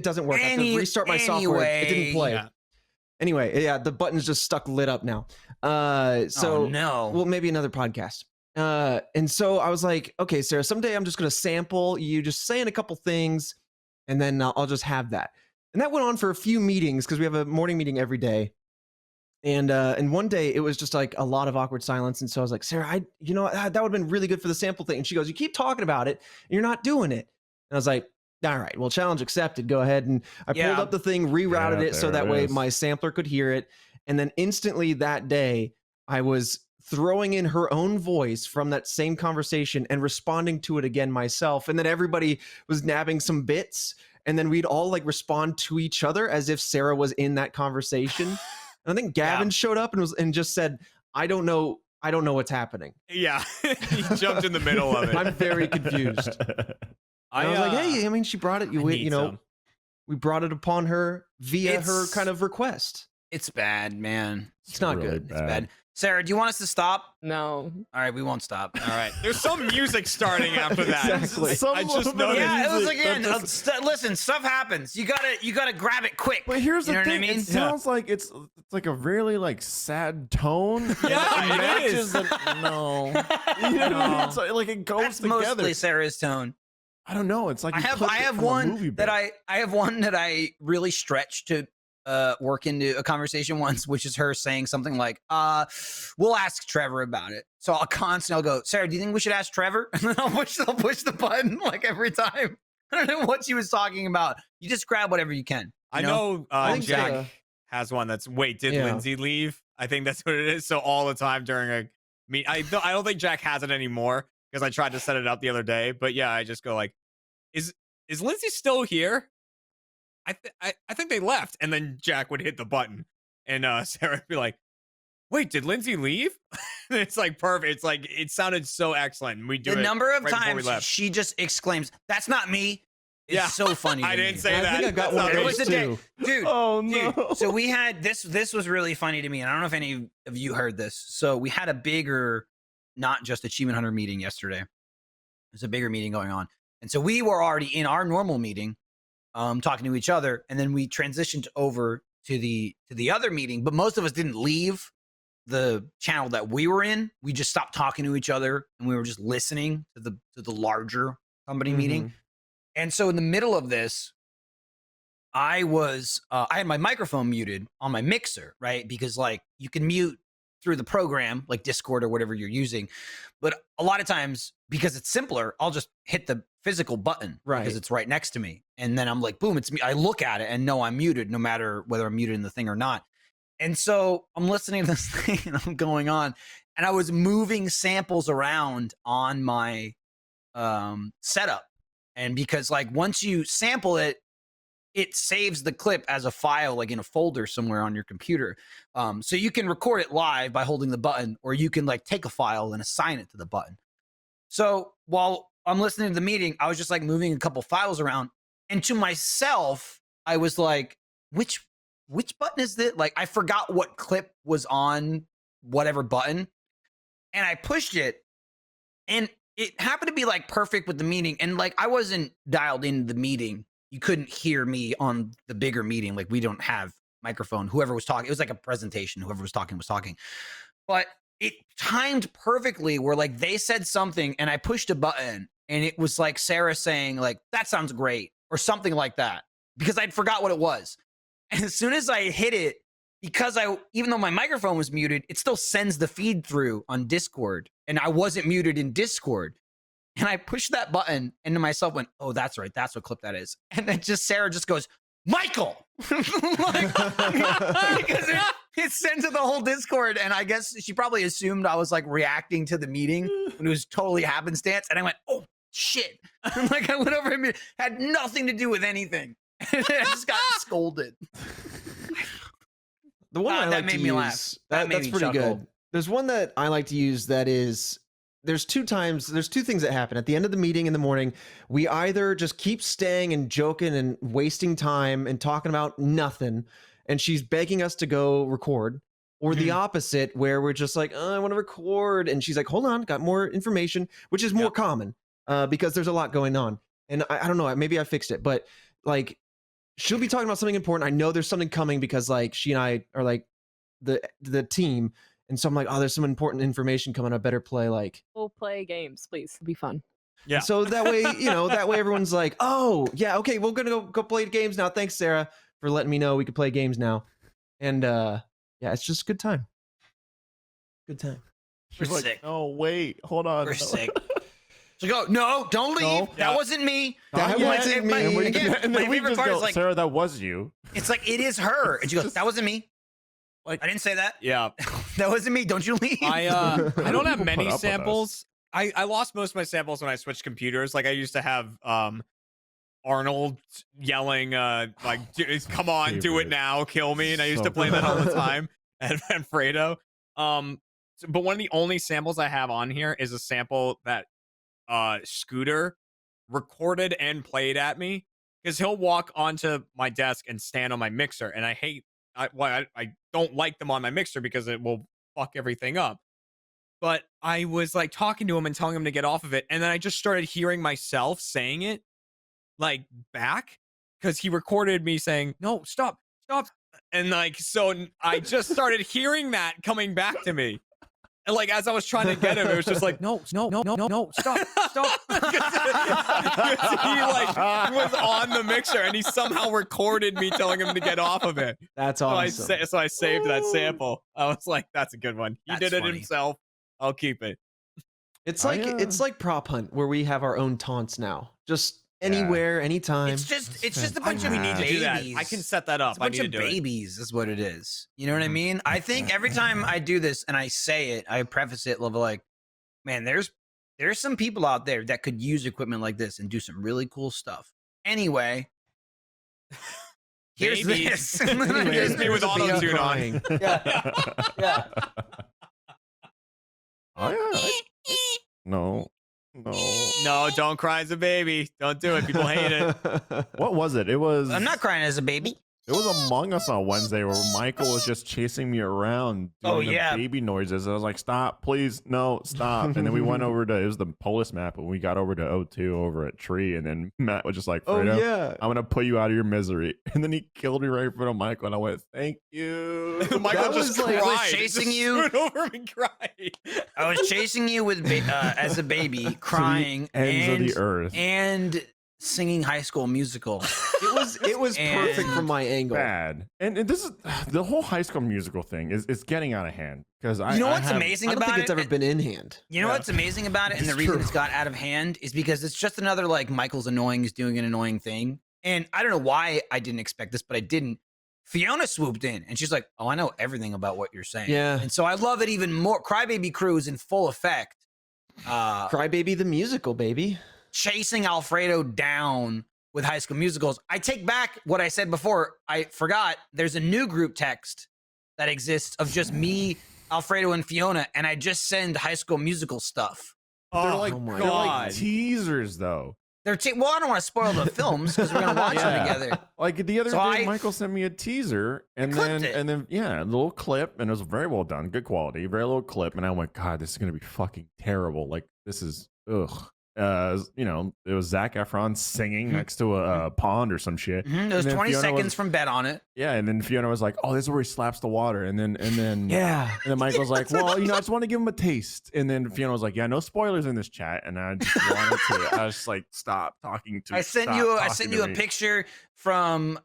Speaker 4: doesn't work. I have to restart my software. It didn't play.
Speaker 6: Yeah.
Speaker 4: Anyway, yeah, the button's just stuck lit up now. So
Speaker 1: Oh, no.
Speaker 4: well, maybe another podcast. And so I was like, okay, Sarah, someday I'm just going to sample you just saying a couple things and then I'll just have that. And that went on for a few meetings because we have a morning meeting every day. And one day it was just like a lot of awkward silence. And so I was like, Sarah, that would have been really good for the sample thing. And she goes, you keep talking about it and you're not doing it. And I was like, all right, well, challenge accepted. Go ahead. And I pulled up the thing, rerouted
Speaker 5: Yeah,
Speaker 4: it so
Speaker 5: there
Speaker 4: that
Speaker 5: it
Speaker 4: way
Speaker 5: is.
Speaker 4: my sampler could hear it. And then instantly that day I was throwing in her own voice from that same conversation and responding to it again myself. And then everybody was nabbing some bits, and then we'd all like respond to each other as if Sarah was in that conversation. And I think Gavin showed up and just said, I don't know what's happening.
Speaker 6: Yeah, he jumped in the middle of it.
Speaker 4: I'm very confused. I was like, hey, I mean, she brought it. We brought it upon her via her kind of request.
Speaker 1: It's bad, man.
Speaker 4: It's not
Speaker 5: really
Speaker 4: good.
Speaker 1: It's bad. Sarah, do you want us to stop?
Speaker 7: No.
Speaker 1: All right, we won't stop.
Speaker 6: All right, there's some music starting after that.
Speaker 4: Exactly.
Speaker 6: I just noticed.
Speaker 1: Yeah, it was like,
Speaker 5: Music,
Speaker 1: listen, stuff happens. You gotta grab it quick.
Speaker 5: But here's
Speaker 1: You
Speaker 5: the
Speaker 1: know what I
Speaker 5: thing:
Speaker 1: mean?
Speaker 5: it sounds like it's like a really like sad tone.
Speaker 6: Yeah, it
Speaker 5: matches
Speaker 6: is.
Speaker 5: no, you know, it's like it goes
Speaker 1: That's
Speaker 5: together.
Speaker 1: mostly Sarah's tone.
Speaker 5: I don't know. It's like
Speaker 1: I
Speaker 5: you
Speaker 1: have
Speaker 5: clipped it
Speaker 1: one
Speaker 5: from a movie
Speaker 1: that
Speaker 5: bit.
Speaker 1: I have one that I really stretched to work into a conversation once, which is her saying something like, we'll ask Trevor about it. So I'll go, Sarah, do you think we should ask Trevor? And then I'll push the button like every time. I don't know what she was talking about. You just grab whatever you can.
Speaker 6: I know
Speaker 4: I think
Speaker 6: Jack
Speaker 4: Sarah-
Speaker 6: has one that's wait, did
Speaker 4: Yeah.
Speaker 6: Lindsay leave? I think that's what it is. So all the time during a meet, I don't think Jack has it anymore because I tried to set it up the other day. But yeah, I just go like, is Lindsay still here? I think they left, and then Jack would hit the button, and Sarah would be like, "Wait, did Lindsay leave?" It's like perfect. It's like it sounded so excellent. And we do
Speaker 1: The
Speaker 6: it
Speaker 1: number of
Speaker 6: right before we
Speaker 1: times
Speaker 6: left.
Speaker 1: she just exclaims, "That's not me." It's
Speaker 6: Yeah.
Speaker 1: so funny.
Speaker 6: I
Speaker 1: to
Speaker 6: didn't
Speaker 1: me.
Speaker 6: say
Speaker 4: And I
Speaker 6: that.
Speaker 4: think I got
Speaker 6: That's
Speaker 4: one of
Speaker 6: not
Speaker 1: It
Speaker 6: me.
Speaker 1: was
Speaker 4: those
Speaker 1: the day,
Speaker 4: too.
Speaker 1: dude.
Speaker 5: Oh no!
Speaker 1: Dude, so we had this was really funny to me, and I don't know if any of you heard this. So we had a bigger, not just Achievement Hunter meeting yesterday. There's a bigger meeting going on, and so we were already in our normal meeting, talking to each other, and then we transitioned over to the other meeting. But most of us didn't leave the channel that we were in. We just stopped talking to each other, and we were just listening to the larger company meeting. And so in the middle of this, I had my microphone muted on my mixer, right? Because like you can mute through the program, like Discord or whatever you're using. But a lot of times, because it's simpler, I'll just hit the physical button
Speaker 4: Right.
Speaker 1: because it's right next to me. And then I'm like, boom, it's me. I look at it and know I'm muted no matter whether I'm muted in the thing or not. And so I'm listening to this thing and I'm going on, and I was moving samples around on my setup. And because like once you sample it, it saves the clip as a file, like in a folder somewhere on your computer. So you can record it live by holding the button, or you can like take a file and assign it to the button. So while I'm listening to the meeting, I was just like moving a couple files around, and to myself, I was like, which button is this? Like I forgot what clip was on whatever button, and I pushed it, and it happened to be like perfect with the meeting. And like I wasn't dialed into the meeting. You couldn't hear me on the bigger meeting. Like we don't have microphone. Whoever was talking, it was like a presentation. Whoever was talking. But it timed perfectly where like they said something and I pushed a button and it was like Sarah saying like, that sounds great or something like that, because I'd forgot what it was. And as soon as I hit it, because even though my microphone was muted, it still sends the feed through on Discord, and I wasn't muted in Discord. And I pushed that button and to myself went, oh, that's right. That's what clip that is. And then Sarah just goes, Michael, like, because it sent to the whole Discord. And I guess she probably assumed I was like reacting to the meeting when it was totally happenstance. And I went, oh shit. Like I went over and had nothing to do with anything. And I just got scolded.
Speaker 4: The one I
Speaker 1: that
Speaker 4: like
Speaker 1: made
Speaker 4: to
Speaker 1: me
Speaker 4: use,
Speaker 1: laugh. That made
Speaker 4: that's
Speaker 1: me
Speaker 4: pretty
Speaker 1: chuckle.
Speaker 4: good. There's one that I like to use that is, there's two things that happen. At the end of the meeting in the morning, we either just keep staying and joking and wasting time and talking about nothing, and she's begging us to go record, or the opposite, where we're just like, oh, I want to record, and she's like, hold on, got more information, which is more common because there's a lot going on. And I don't know, maybe I fixed it, but like she'll be talking about something important. I know there's something coming because like she and I are like the team. And so I'm like, oh, there's some important information coming. I better play like.
Speaker 7: We'll play games, please. It'll be fun.
Speaker 6: Yeah.
Speaker 4: So that way, that way everyone's like, oh, yeah, okay, we're gonna go play games now. Thanks, Sarah, for letting me know we could play games now. And yeah, it's just a good time. Good time.
Speaker 1: We're
Speaker 5: She's like,
Speaker 1: sick.
Speaker 5: oh wait, hold on.
Speaker 1: We're sick. So go, no, don't leave.
Speaker 5: No.
Speaker 1: That wasn't me.
Speaker 4: That
Speaker 1: My-
Speaker 4: wasn't
Speaker 1: my-
Speaker 4: me.
Speaker 1: again,
Speaker 5: and
Speaker 1: my
Speaker 5: then we
Speaker 1: favorite
Speaker 5: just
Speaker 1: part
Speaker 5: go,
Speaker 1: is like,
Speaker 5: Sarah, that was you.
Speaker 1: it's like, it is her. And she goes, that wasn't me.
Speaker 5: Like,
Speaker 1: I didn't say that.
Speaker 6: Yeah.
Speaker 1: That wasn't me. Don't you leave?
Speaker 6: I don't have
Speaker 5: People put
Speaker 6: many
Speaker 5: up with us.
Speaker 6: samples. I lost most of my samples when I switched computers. Like I used to have Arnold yelling like come on, do it
Speaker 5: Favorite.
Speaker 6: now, kill me. And I used
Speaker 5: So
Speaker 6: to play that all the
Speaker 4: good.
Speaker 6: time at Fredo. But one of the only samples I have on here is a sample that Scooter recorded and played at me because he'll walk onto my desk and stand on my mixer, and I don't like them on my mixer because it will fuck everything up. But I was like talking to him and telling him to get off of it, and then I just started hearing myself saying it like back because he recorded me saying, "No, stop, stop," and like so I just started hearing that coming back to me. And like as I was trying to get him, it was just like, no, no, no, no, no, stop, stop. He like was on the mixer and he somehow recorded me telling him to get off of it.
Speaker 4: That's
Speaker 6: So
Speaker 4: awesome.
Speaker 6: so I saved that sample. I was like, that's a good one. He
Speaker 1: That's
Speaker 6: did it
Speaker 1: funny.
Speaker 6: himself. I'll keep it.
Speaker 4: It's
Speaker 5: I,
Speaker 4: like it's like prop hunt where we have our own taunts now. Just anywhere, anytime.
Speaker 1: It's just a bunch of
Speaker 6: We need to do that.
Speaker 1: babies.
Speaker 6: I can set that up.
Speaker 1: It's a
Speaker 6: I
Speaker 1: bunch
Speaker 6: need
Speaker 1: of
Speaker 6: to do it.
Speaker 1: babies is what it is. You know what I mean? I think every time I do this and I say it, I preface it like, man, there's some people out there that could use equipment like this and do some really cool stuff. Anyway, here's
Speaker 6: Babies.
Speaker 1: this.
Speaker 4: Anyway,
Speaker 6: Here's me with
Speaker 4: there's a baby
Speaker 6: auto-tune on.
Speaker 4: crying.
Speaker 1: Yeah. Yeah.
Speaker 5: Oh, yeah. No.
Speaker 6: No, don't cry as a baby. Don't do it. People hate it.
Speaker 5: What was it? It was.
Speaker 1: I'm not crying as a baby.
Speaker 5: It was Among Us on Wednesday where Michael was just chasing me around doing
Speaker 1: Oh,
Speaker 5: the
Speaker 1: yeah.
Speaker 5: baby noises. I was like, stop, please, no, stop. And then we went over to, it was the Polis map, and we got over to O2 over at Tree. And then Matt was just like,
Speaker 4: Oh
Speaker 5: Fredo,
Speaker 4: yeah.
Speaker 5: I'm going to put you out of your misery. And then he killed me right in front of Michael. And I went, thank you.
Speaker 6: Michael
Speaker 4: That
Speaker 6: just
Speaker 4: was like-
Speaker 6: cried.
Speaker 1: I was chasing
Speaker 6: Just
Speaker 1: you.
Speaker 6: stood over me and cried.
Speaker 1: I was chasing you with as a baby, crying,
Speaker 5: Ends
Speaker 1: and
Speaker 5: of the earth.
Speaker 1: and singing High School Musical.
Speaker 4: It was perfect
Speaker 1: And-
Speaker 4: from my angle.
Speaker 5: Bad. And this is the whole High School Musical thing is getting out of hand. Because
Speaker 1: You know what's
Speaker 4: I
Speaker 1: amazing
Speaker 4: don't
Speaker 1: about
Speaker 4: think
Speaker 1: it?
Speaker 4: it's ever been in hand.
Speaker 1: You know what's amazing about it, and the
Speaker 5: It's
Speaker 1: reason
Speaker 5: true.
Speaker 1: it's got out of hand is because it's just another like Michael's annoying is doing an annoying thing. And I don't know why I didn't expect this, but I didn't. Fiona swooped in and she's like, "Oh, I know everything about what you're saying."
Speaker 4: Yeah.
Speaker 1: And so I love it even more. Crybaby Crew is in full effect.
Speaker 4: Crybaby the musical, baby.
Speaker 1: Chasing Alfredo down with High School Musicals. I take back what I said before. I forgot there's a new group text that exists of just me, Alfredo, and Fiona, and I just send High School Musical stuff.
Speaker 5: they're
Speaker 6: Oh,
Speaker 5: like,
Speaker 4: my
Speaker 5: they're like
Speaker 6: God.
Speaker 5: teasers, though.
Speaker 1: Well, I don't want to spoil the films because we're gonna watch them
Speaker 5: Yeah.
Speaker 1: together.
Speaker 5: Like the other
Speaker 1: So
Speaker 5: day,
Speaker 1: I-
Speaker 5: Michael sent me a teaser, and
Speaker 1: clipped
Speaker 5: then
Speaker 1: it.
Speaker 5: yeah, a little clip, and it was very well done, good quality, very little clip, and I went, God, this is gonna be fucking terrible. Like this is ugh. You know, it was Zac Efron singing next to a pond or some shit.
Speaker 1: There's
Speaker 5: And then
Speaker 1: 20
Speaker 5: Fiona
Speaker 1: seconds
Speaker 5: was-
Speaker 1: from Bet on it.
Speaker 5: Yeah, and then Fiona was like, "Oh, this is where he slaps the water," and then
Speaker 4: Yeah.
Speaker 5: and then Michael's like, "Well, you know, I just want to give him a taste." And then Fiona was like, "Yeah, no spoilers in this chat." And I just wanted to. I was just like, "Stop talking to."
Speaker 1: I sent
Speaker 5: stop
Speaker 1: you
Speaker 5: talking to
Speaker 1: a
Speaker 5: me."
Speaker 1: picture from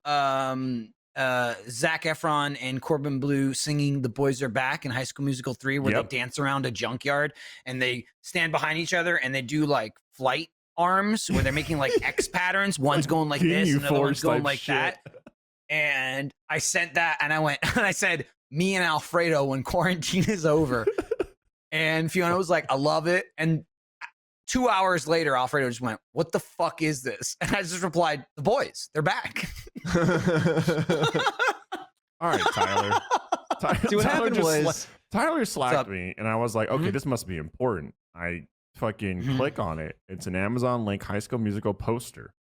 Speaker 1: Zac Efron and Corbin Blue singing "The Boys Are Back" in High School Musical 3, where
Speaker 5: Yep.
Speaker 1: they dance around a junkyard and they stand behind each other and they do like flight arms where they're making like X patterns. One's going like this,
Speaker 5: Ginyu
Speaker 1: another one's
Speaker 5: Force
Speaker 1: going
Speaker 5: type
Speaker 1: like
Speaker 5: shit.
Speaker 1: that. And I sent that and I went and I said, "Me and Alfredo when quarantine is over." And Fiona was like, "I love it." And 2 hours later, Alfredo just went, "What the fuck is this?" And I just replied, "The boys, they're back."
Speaker 5: All right, Tyler.
Speaker 4: See, what happened
Speaker 5: just
Speaker 4: was
Speaker 5: Tyler
Speaker 1: up?
Speaker 5: slapped me, and I was like, "Okay,
Speaker 1: Mhm.
Speaker 5: this must be important." I fucking
Speaker 1: Mhm.
Speaker 5: click on it. It's an Amazon link High School Musical poster.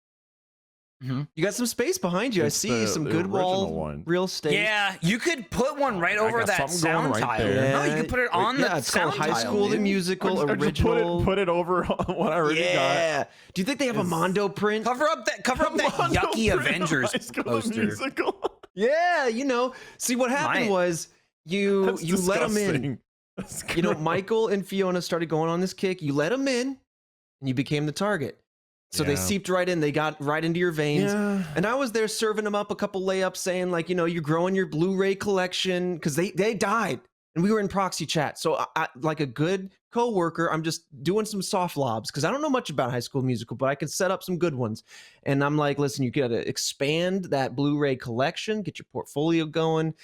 Speaker 4: you got some space behind you.
Speaker 5: It's
Speaker 4: I see some
Speaker 5: the
Speaker 4: good
Speaker 5: original
Speaker 4: wall
Speaker 5: one.
Speaker 4: real estate.
Speaker 1: Yeah, you could put one right
Speaker 5: I
Speaker 1: over
Speaker 5: got
Speaker 1: that
Speaker 5: something going
Speaker 1: sound
Speaker 5: right
Speaker 1: tile.
Speaker 5: there.
Speaker 1: No, you can put it on the
Speaker 4: yeah, it's called
Speaker 1: sound
Speaker 4: High
Speaker 1: tile,
Speaker 4: School the
Speaker 1: dude.
Speaker 4: Musical
Speaker 5: Or just
Speaker 4: original.
Speaker 5: put it over on what I already got.
Speaker 4: yeah. Do you think they have a
Speaker 5: It's-
Speaker 4: Mondo print?
Speaker 1: Cover up that
Speaker 5: Mondo
Speaker 1: yucky
Speaker 5: print of
Speaker 1: Avengers
Speaker 5: High School
Speaker 1: poster.
Speaker 5: Musical.
Speaker 4: Yeah, you know. See, what happened
Speaker 1: Might.
Speaker 4: was you
Speaker 5: That's
Speaker 4: let them in.
Speaker 5: disgusting. That's
Speaker 4: You know,
Speaker 5: gross.
Speaker 4: Michael and Fiona started going on this kick. You let them in, and you became the target. So they
Speaker 5: Yeah.
Speaker 4: seeped right in. They got right into your veins.
Speaker 5: Yeah.
Speaker 4: And I was there serving them up a couple layups, saying like, you know, you're growing your Blu-ray collection because they died, and we were in proxy chat. So I like a good coworker, I'm just doing some soft lobs because I don't know much about High School Musical, but I can set up some good ones. And I'm like, listen, you got to expand that Blu-ray collection, get your portfolio going.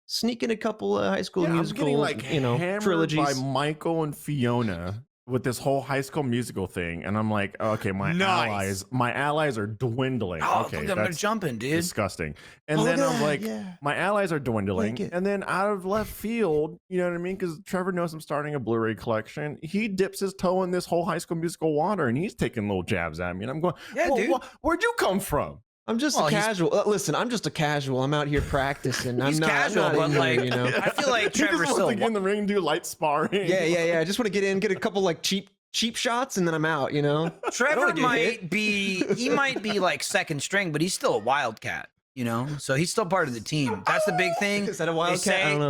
Speaker 4: sneak in a couple of High School
Speaker 5: Yeah, I'm
Speaker 4: Musical,
Speaker 5: getting like hammered
Speaker 4: trilogies.
Speaker 5: by Michael and Fiona with this whole High School Musical thing, and I'm like, okay, my
Speaker 6: Nice.
Speaker 5: allies are dwindling.
Speaker 1: Oh,
Speaker 5: Okay,
Speaker 1: look, I'm gonna
Speaker 5: that's
Speaker 1: jump in, dude.
Speaker 5: disgusting. And
Speaker 4: Oh,
Speaker 5: then
Speaker 4: look at
Speaker 5: I'm
Speaker 4: that,
Speaker 5: like,
Speaker 4: yeah.
Speaker 5: my allies are dwindling,
Speaker 4: Like it.
Speaker 5: and then out of left field, you know what I mean? Because Trevor knows I'm starting a Blu-ray collection. He dips his toe in this whole High School Musical water, and he's taking little jabs at me, and I'm going,
Speaker 1: Yeah,
Speaker 5: "Well,
Speaker 1: dude.
Speaker 5: where'd you come from?"
Speaker 4: I'm just
Speaker 1: Well,
Speaker 4: a
Speaker 1: he's-
Speaker 4: casual. Listen, I'm just a casual. I'm out here practicing.
Speaker 1: He's
Speaker 4: I'm not
Speaker 1: casual,
Speaker 4: I'm not
Speaker 1: but
Speaker 4: in here,
Speaker 1: like,
Speaker 4: you know.
Speaker 1: I feel like
Speaker 5: He just
Speaker 1: Trevor's
Speaker 5: wants
Speaker 1: still.
Speaker 5: to get in the ring, do light sparring.
Speaker 4: Yeah. I just want to get in, get a couple like cheap shots, and then I'm out. You know.
Speaker 1: Trevor
Speaker 4: wanna get hit.
Speaker 1: he might be like second string, but he's still a wildcat, you know? So he's still part of the team. That's the big thing.
Speaker 4: Is that a wildcat? I don't know.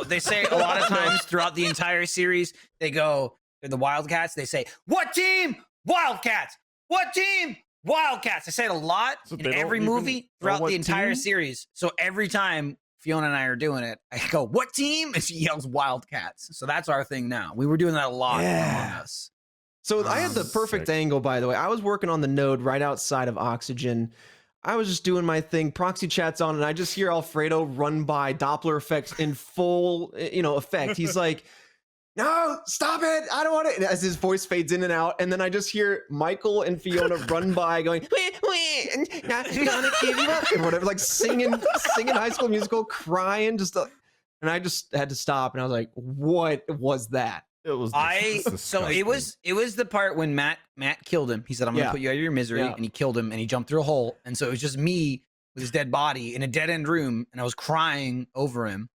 Speaker 1: They say a lot of times throughout the entire series, they go, they're the Wildcats, they say, "What team? Wildcats. What team? Wildcats." They say it a lot
Speaker 5: So
Speaker 1: in
Speaker 5: they don't
Speaker 1: every
Speaker 5: even
Speaker 1: movie
Speaker 5: know
Speaker 1: throughout
Speaker 5: what
Speaker 1: the entire
Speaker 5: team?
Speaker 1: series. So every time Fiona and I are doing it, I go, "What team?" And she yells Wildcats. So that's our thing now. We were doing that a lot
Speaker 4: Yeah.
Speaker 1: among us.
Speaker 4: So I had the perfect
Speaker 5: Sick.
Speaker 4: angle, by the way. I was working on the node right outside of Oxygen. I was just doing my thing. Proxy chat's on, and I just hear Alfredo run by, Doppler effects in full, effect. He's like, "No, stop it! I don't want it." And as his voice fades in and out, and then I just hear Michael and Fiona run by, going, "Wee, and not gonna give you up," and whatever, like singing High School Musical, crying, and I just had to stop, and I was like, "What was that?"
Speaker 5: It was.
Speaker 1: So
Speaker 5: disgusting.
Speaker 1: it was the part when Matt killed him. He said, "I'm gonna
Speaker 4: Yeah.
Speaker 1: put you out of your misery,"
Speaker 4: Yeah.
Speaker 1: and he killed him, and he jumped through a hole, and so it was just me with his dead body in a dead end room, and I was crying over him.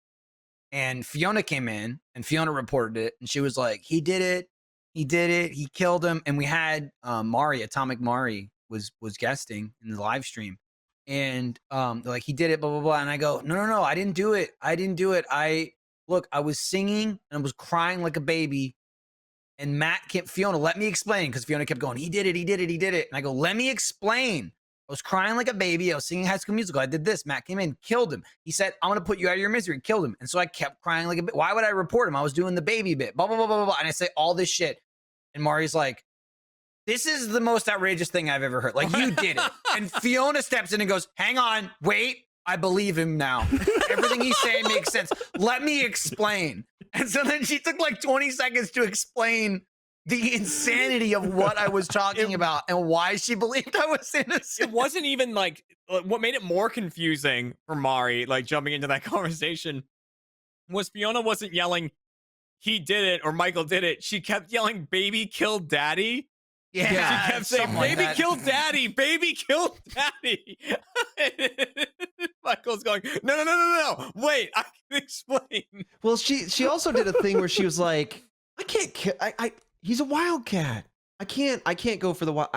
Speaker 1: And Fiona came in, and Fiona reported it, and she was like, "He did it, he killed him." And we had Atomic Mari was guesting in the live stream, and they're like, "He did it, blah blah blah," and I go, "No, I didn't do it. I was singing and I was crying like a baby." And Fiona, let me explain, because Fiona kept going, "He did it. And I go, "Let me explain. I was crying like a baby. I was singing High School Musical. I did this." Matt came in, killed him. He said, "I'm going to put you out of your misery," killed him. And so I kept crying like a baby. Why would I report him? I was doing the baby bit, blah, blah, blah, blah, blah. And I say all this shit. And Mari's like, "This is the most outrageous thing I've ever heard. Like, you did it." And Fiona steps in and goes, "Hang on, wait. I believe him now. Everything he's saying makes sense. Let me explain." And so then she took like 20 seconds to explain the insanity of what I was talking about and why she believed I was innocent.
Speaker 6: It wasn't even like what made it more confusing for Mari, like jumping into that conversation, was Fiona wasn't yelling, "He did it" or "Michael did it." She kept yelling, "Baby killed daddy."
Speaker 1: Yeah,
Speaker 6: She kept saying,
Speaker 1: something like
Speaker 6: "Baby
Speaker 1: that.
Speaker 6: killed daddy, baby killed daddy." Michael's going, no. Wait, I can explain.
Speaker 4: Well, she also did a thing where she was like, "I can't kill. He's a wildcat. I can't go for the wild."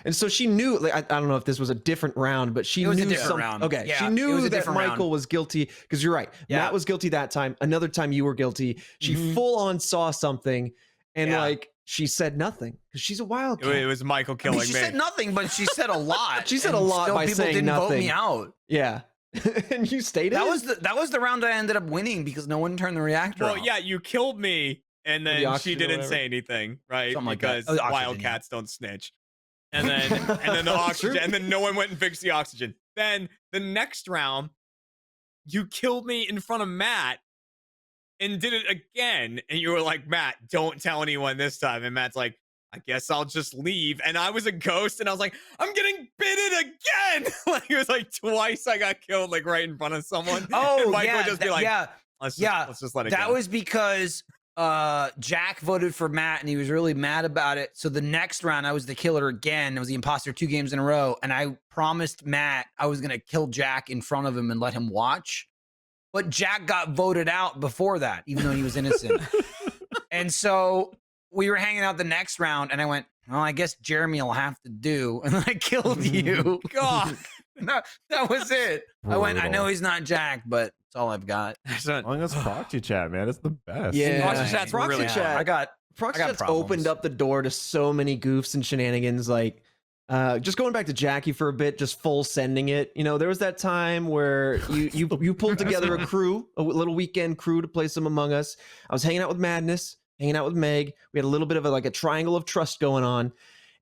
Speaker 4: And so she knew. Like, I don't know if this was a different round, but she
Speaker 1: It was a
Speaker 4: knew
Speaker 1: different
Speaker 4: some.
Speaker 1: round.
Speaker 4: Okay,
Speaker 1: Yeah,
Speaker 4: she
Speaker 1: it
Speaker 4: knew
Speaker 1: was a
Speaker 4: that
Speaker 1: different
Speaker 4: Michael
Speaker 1: round.
Speaker 4: was guilty, because you're right.
Speaker 1: Yeah.
Speaker 4: Matt was guilty that time. Another time you were guilty. She
Speaker 1: Mhm.
Speaker 4: full on saw something, and
Speaker 1: Yeah.
Speaker 4: like she said nothing because she's a wildcat.
Speaker 6: It was Michael
Speaker 1: I
Speaker 6: killing
Speaker 1: mean, she
Speaker 6: me.
Speaker 1: said nothing, but she said a lot.
Speaker 4: She said a
Speaker 1: and
Speaker 4: lot
Speaker 1: still
Speaker 4: by
Speaker 1: people
Speaker 4: saying
Speaker 1: didn't vote
Speaker 4: nothing.
Speaker 1: me out.
Speaker 4: Yeah, and you stayed.
Speaker 1: That
Speaker 4: in?
Speaker 1: was the round I ended up winning because no one turned the reactor
Speaker 6: Well,
Speaker 1: off.
Speaker 6: yeah, you killed me, and
Speaker 4: the
Speaker 6: then she
Speaker 4: oxygen or
Speaker 6: didn't
Speaker 4: whatever.
Speaker 6: say anything, right?
Speaker 1: Something like that.
Speaker 6: Because
Speaker 1: Oh, the oxygen,
Speaker 6: wildcats don't snitch. And then the oxygen,
Speaker 4: True.
Speaker 6: and then no one went and fixed the oxygen. Then the next round, you killed me in front of Matt and did it again. And you were like, "Matt, don't tell anyone this time." And Matt's like, "I guess I'll just leave." And I was a ghost, and I was like, "I'm getting bitted again." Like, it was like twice I got killed, like right in front of someone.
Speaker 1: Oh,
Speaker 6: and Mike
Speaker 1: yeah,
Speaker 6: would just be
Speaker 1: that-
Speaker 6: like,
Speaker 1: yeah.
Speaker 6: let's
Speaker 1: yeah,
Speaker 6: just let it
Speaker 1: That
Speaker 6: go.
Speaker 1: was because Jack voted for Matt and he was really mad about it. So the next round, I was the killer again. I was the imposter 2 games in a row. And I promised Matt I was going to kill Jack in front of him and let him watch. But Jack got voted out before that, even though he was innocent. And so we were hanging out the next round and I went, "Well, I guess Jeremy will have to do." And then I killed you.
Speaker 6: God.
Speaker 1: That was it. I went, "I know
Speaker 5: Brutal.
Speaker 1: he's not Jack, but it's all I've got."
Speaker 5: Long as proxy chat, man, it's the best.
Speaker 4: Yeah.
Speaker 6: Proxy chat's
Speaker 4: Proxy
Speaker 6: really
Speaker 4: chat.
Speaker 1: I got
Speaker 4: Proxy
Speaker 1: I got
Speaker 4: Chat's
Speaker 1: problems.
Speaker 4: opened up the door to so many goofs and shenanigans. Like, just going back to Jackie for a bit, just full sending it. There was that time where you pulled together a crew, a little weekend crew to play some Among Us. I was hanging out with Madness, hanging out with Meg. We had a little bit of a triangle of trust going on,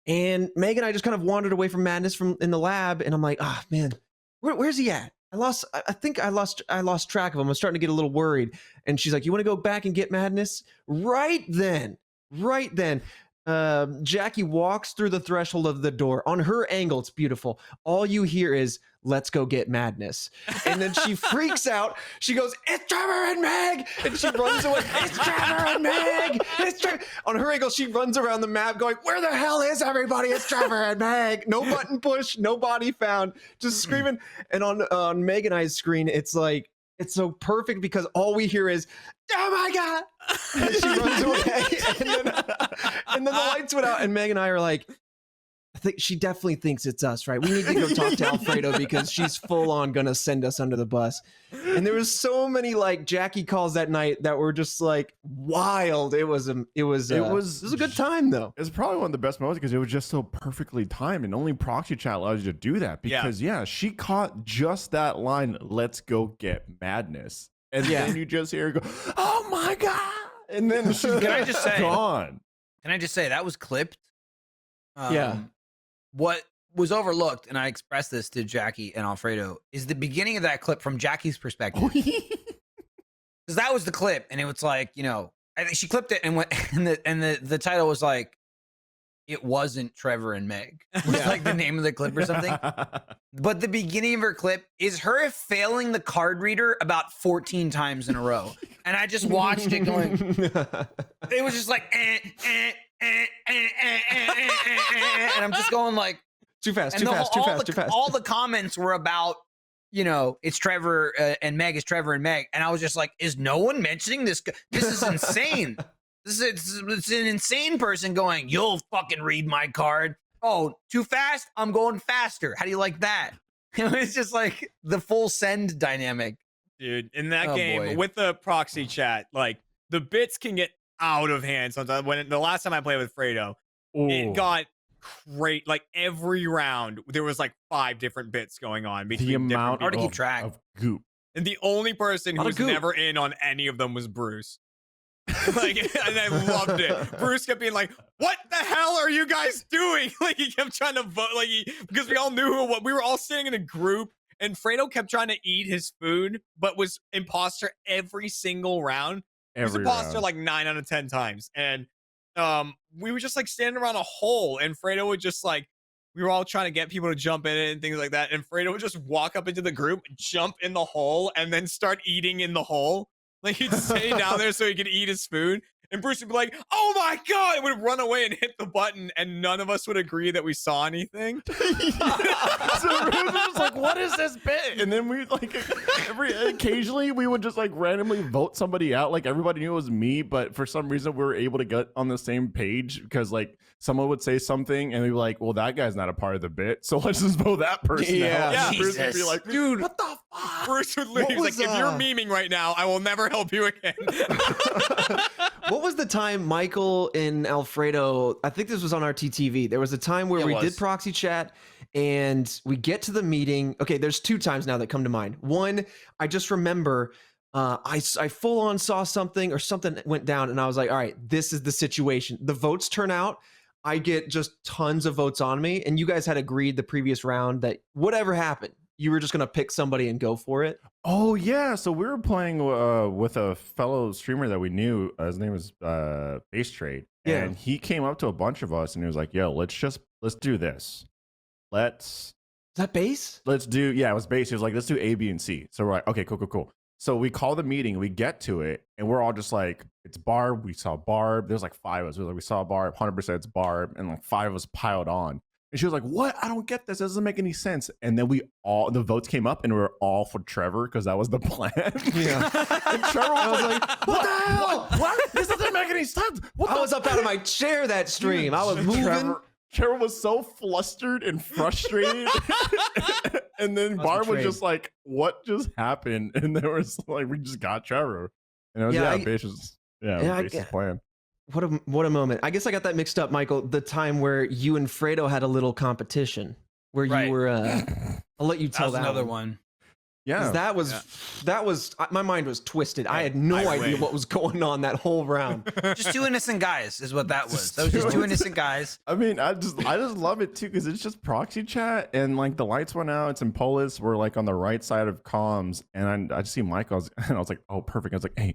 Speaker 4: and Meg and I just kind of wandered away from Madness in the lab, and I'm like, "Ah, man, where's he at?" I think I lost track of them. I'm starting to get a little worried. And she's like, "You want to go back and get madness?" Right then, Jackie walks through the threshold of the door. On her angle, it's beautiful. All you hear is, "Let's go get madness." And then she freaks out. She goes, "It's Trevor and Meg!" And she runs away. "It's Trevor and Meg! It's Trevor." On her angle, she runs around the map going, "Where the hell is everybody? It's Trevor and Meg." No button push, no body found, just screaming. And on Meg and I's screen, it's like, it's so perfect because all we hear is, "Oh my God." And she runs away. And then the lights went out, and Meg and I are like, I think she definitely thinks it's us, right? We need to go talk to Alfredo because she's full on gonna send us under the bus. And there was so many like Jackie calls that night that were just like wild. It was a good time though.
Speaker 5: It's probably one of the best moments because it was just so perfectly timed, and only proxy chat allows you to do that. Because she caught just that line, "Let's go get madness," and then you just hear her go, "Oh my God!" And then she's
Speaker 1: Can I just say,
Speaker 5: gone.
Speaker 1: Can I just say that was clipped?
Speaker 4: Yeah.
Speaker 1: What was overlooked, and I expressed this to Jackie and Alfredo, is the beginning of that clip from Jackie's perspective. Because that was the clip, and it was like, I think she clipped it and went, and the title was like, "It wasn't Trevor and Meg." Was like the name of the clip or something. But the beginning of her clip is her failing the card reader about 14 times in a row, and I just watched it going. It was just like, and I'm just going like,
Speaker 4: Too fast.
Speaker 1: All the comments were about, it's Trevor and Meg is Trevor and Meg. And I was just like, is no one mentioning this? This is insane. It's an insane person going, "You'll fucking read my card. Oh, too fast? I'm going faster. How do you like that?" It's just like the full send dynamic.
Speaker 6: Dude, in that
Speaker 1: Oh,
Speaker 6: game
Speaker 1: boy.
Speaker 6: with the proxy chat, like the bits can get out of hand sometimes. When the last time I played with Fredo, it got great. Like every round, there was like 5 different bits going on between
Speaker 5: The
Speaker 6: different
Speaker 5: amount
Speaker 1: Hard to keep
Speaker 6: people.
Speaker 1: track.
Speaker 5: of goop.
Speaker 6: And the only person who
Speaker 4: Lot of
Speaker 6: was
Speaker 4: goop.
Speaker 6: never in on any of them was Bruce. Like, and I loved it. Bruce kept being like, "What the hell are you guys doing?" Like he kept trying to vote, like because we all knew what we were all sitting in a group, and Fredo kept trying to eat his food, but was imposter every single round. He was
Speaker 5: Every
Speaker 6: imposter
Speaker 5: round.
Speaker 6: like 9 out of 10 times, and we were just like standing around a hole, and Fredo would just like. We were all trying to get people to jump in it and things like that. And Fredo would just walk up into the group, jump in the hole, and then start eating in the hole. Like he'd stay down there so he could eat his food. And Bruce would be like, "Oh my God," and would run away and hit the button. And none of us would agree that we saw anything.
Speaker 5: So Bruce was just like, "What is this bit?" And then we like occasionally we would just like randomly vote somebody out. Like everybody knew it was me, but for some reason we were able to get on the same page because like someone would say something and we'd be like, "Well, that guy's not a part of the bit, so let's just vote that person out."
Speaker 6: Yeah.
Speaker 5: And Bruce would be
Speaker 1: Jesus.
Speaker 5: like, "Dude, what the fuck?"
Speaker 6: Bruce would leave. He's like,
Speaker 4: was,
Speaker 6: "If you're memeing right now, I will never help you again."
Speaker 4: What was the time Michael and Alfredo, I think this was on RTTV. There was a time where
Speaker 1: It
Speaker 4: we
Speaker 1: was.
Speaker 4: did proxy chat and we get to the meeting. Okay, there's 2 times now that come to mind. One, I just remember I full on saw something or something went down and I was like, all right, this is the situation. The votes turn out. I get just tons of votes on me. And you guys had agreed the previous round that whatever happened, you were just going to pick somebody and go for it.
Speaker 5: Oh yeah, so we were playing with a fellow streamer that we knew. His name was Base Trade,
Speaker 4: Yeah.
Speaker 5: and he came up to a bunch of us and he was like, "Yo, let's do this. Let's
Speaker 4: Is that base?
Speaker 5: do." Yeah, it was Base. He was like, "Let's do A, B, and C." So we're like, "Okay, cool." So we call the meeting. We get to it, and we're all just like, "It's Barb." We saw Barb. There's like 5 of us. We saw Barb. 100% it's Barb, and like 5 of us piled on. And she was like, "What? I don't get this. It doesn't make any sense." And then the votes came up and we were all for Trevor because that was the plan.
Speaker 4: Yeah.
Speaker 5: And Trevor was like, "What the hell? What? This doesn't make any sense."
Speaker 4: I was up out of my chair that stream. I was moving.
Speaker 5: Trevor was so flustered and frustrated. And then
Speaker 4: was
Speaker 5: Barb was
Speaker 4: betrayed.
Speaker 5: just like, "What just happened?" And there was like, we just got Trevor. And it was,
Speaker 4: Yeah,
Speaker 5: Base's
Speaker 4: I-
Speaker 5: plan.
Speaker 4: What a moment. I guess I got that mixed up, Michael. The time where you and Fredo had a little competition where
Speaker 1: Right.
Speaker 4: you were I'll let you
Speaker 1: That
Speaker 4: tell
Speaker 1: was
Speaker 4: that
Speaker 1: another
Speaker 4: one.
Speaker 1: one.
Speaker 5: Yeah.
Speaker 4: That was my mind was twisted. I had no
Speaker 6: I
Speaker 4: idea
Speaker 6: win.
Speaker 4: what was going on that whole round.
Speaker 1: Just two innocent guys is what that was.
Speaker 5: Just
Speaker 1: That was just
Speaker 5: two
Speaker 1: two innocent guys.
Speaker 5: I mean, I just love it too because it's just proxy chat and like the lights went out. It's in Polis. We're like on the right side of comms, and I just see Michael, and I was like, oh, perfect. I was like, hey,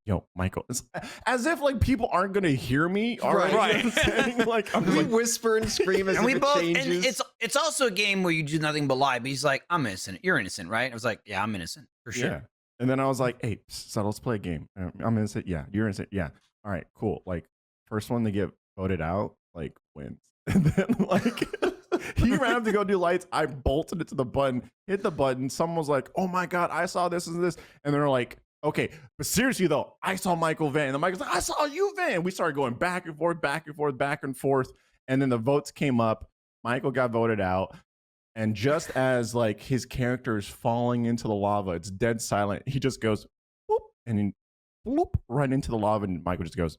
Speaker 5: yo, Michael. It's as if like people aren't gonna hear me. Already.
Speaker 4: Right.
Speaker 5: You know what I'm saying? Like I'm just
Speaker 4: We
Speaker 5: like,
Speaker 4: whisper and scream as
Speaker 1: And
Speaker 4: if
Speaker 1: we
Speaker 4: it
Speaker 1: both,
Speaker 4: changes.
Speaker 1: and it's also a game where you do nothing but lie. But he's like, I'm innocent. You're innocent, right? I was like, yeah, I'm innocent for sure.
Speaker 5: yeah. And then I was like, hey, so let's play a game. I'm innocent. Yeah, you're innocent. Yeah. All right, cool. Like first one to get voted out, like wins. And then like he ran up to go do lights. I bolted it to the button, hit the button. Someone was like, oh my God, I saw this and this. And they're like, okay, but seriously though, I saw Michael Van. And the Michael's like, I saw you, Van. We started going back and forth, back and forth, back and forth. And then the votes came up. Michael got voted out. And just as like his character is falling into the lava, it's dead silent. He just goes, whoop, and then whoop, right into the lava. And Michael just goes,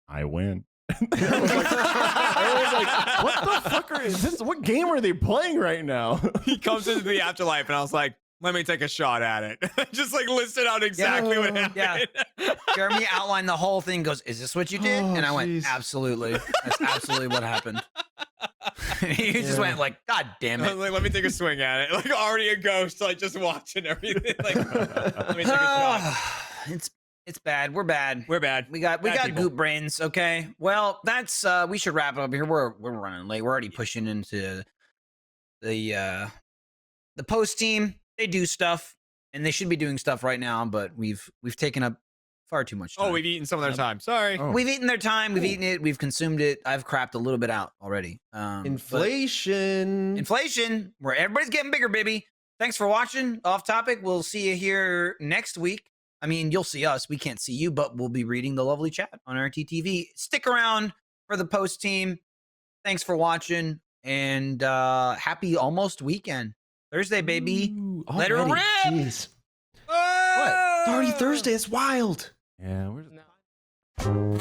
Speaker 5: I win. I was like, what the fuck is this? What game are they playing right now?
Speaker 6: He comes into the afterlife, and I was like, let me take a shot at it. Just like listed out exactly what happened.
Speaker 1: Yeah. Jeremy outlined the whole thing. Goes, is this what you did?
Speaker 4: Oh,
Speaker 1: And I went,
Speaker 4: jeez.
Speaker 1: absolutely. That's absolutely what happened. He just went like, God damn
Speaker 6: I was
Speaker 1: it.
Speaker 6: like, let me take a swing at it. Like already a ghost, like just watching everything. Like, let me take a shot.
Speaker 1: It's bad. We're bad.
Speaker 6: We're bad.
Speaker 1: We got
Speaker 6: Bad people.
Speaker 1: goop brains. Okay. Well, that's we should wrap it up here. We're running late. We're already pushing into the post team. They do stuff, and they should be doing stuff right now, but we've taken up far too much time.
Speaker 6: Oh, we've eaten some of their time. Sorry.
Speaker 5: Oh.
Speaker 1: We've eaten their time. We've eaten it. We've consumed it. I've crapped a little bit out already. But
Speaker 4: Inflation.
Speaker 1: inflation, where everybody's getting bigger, baby. Thanks for watching. Off topic. We'll see you here next week. I mean, you'll see us. We can't see you, but we'll be reading the lovely chat on RTTV. Stick around for the post team. Thanks for watching, and happy almost weekend. Thursday, baby.
Speaker 4: Ooh,
Speaker 1: Let her
Speaker 4: already.
Speaker 1: rip.
Speaker 4: Jeez.
Speaker 1: What?
Speaker 4: It's already Thursday. It's wild.
Speaker 5: Yeah, we're
Speaker 7: No.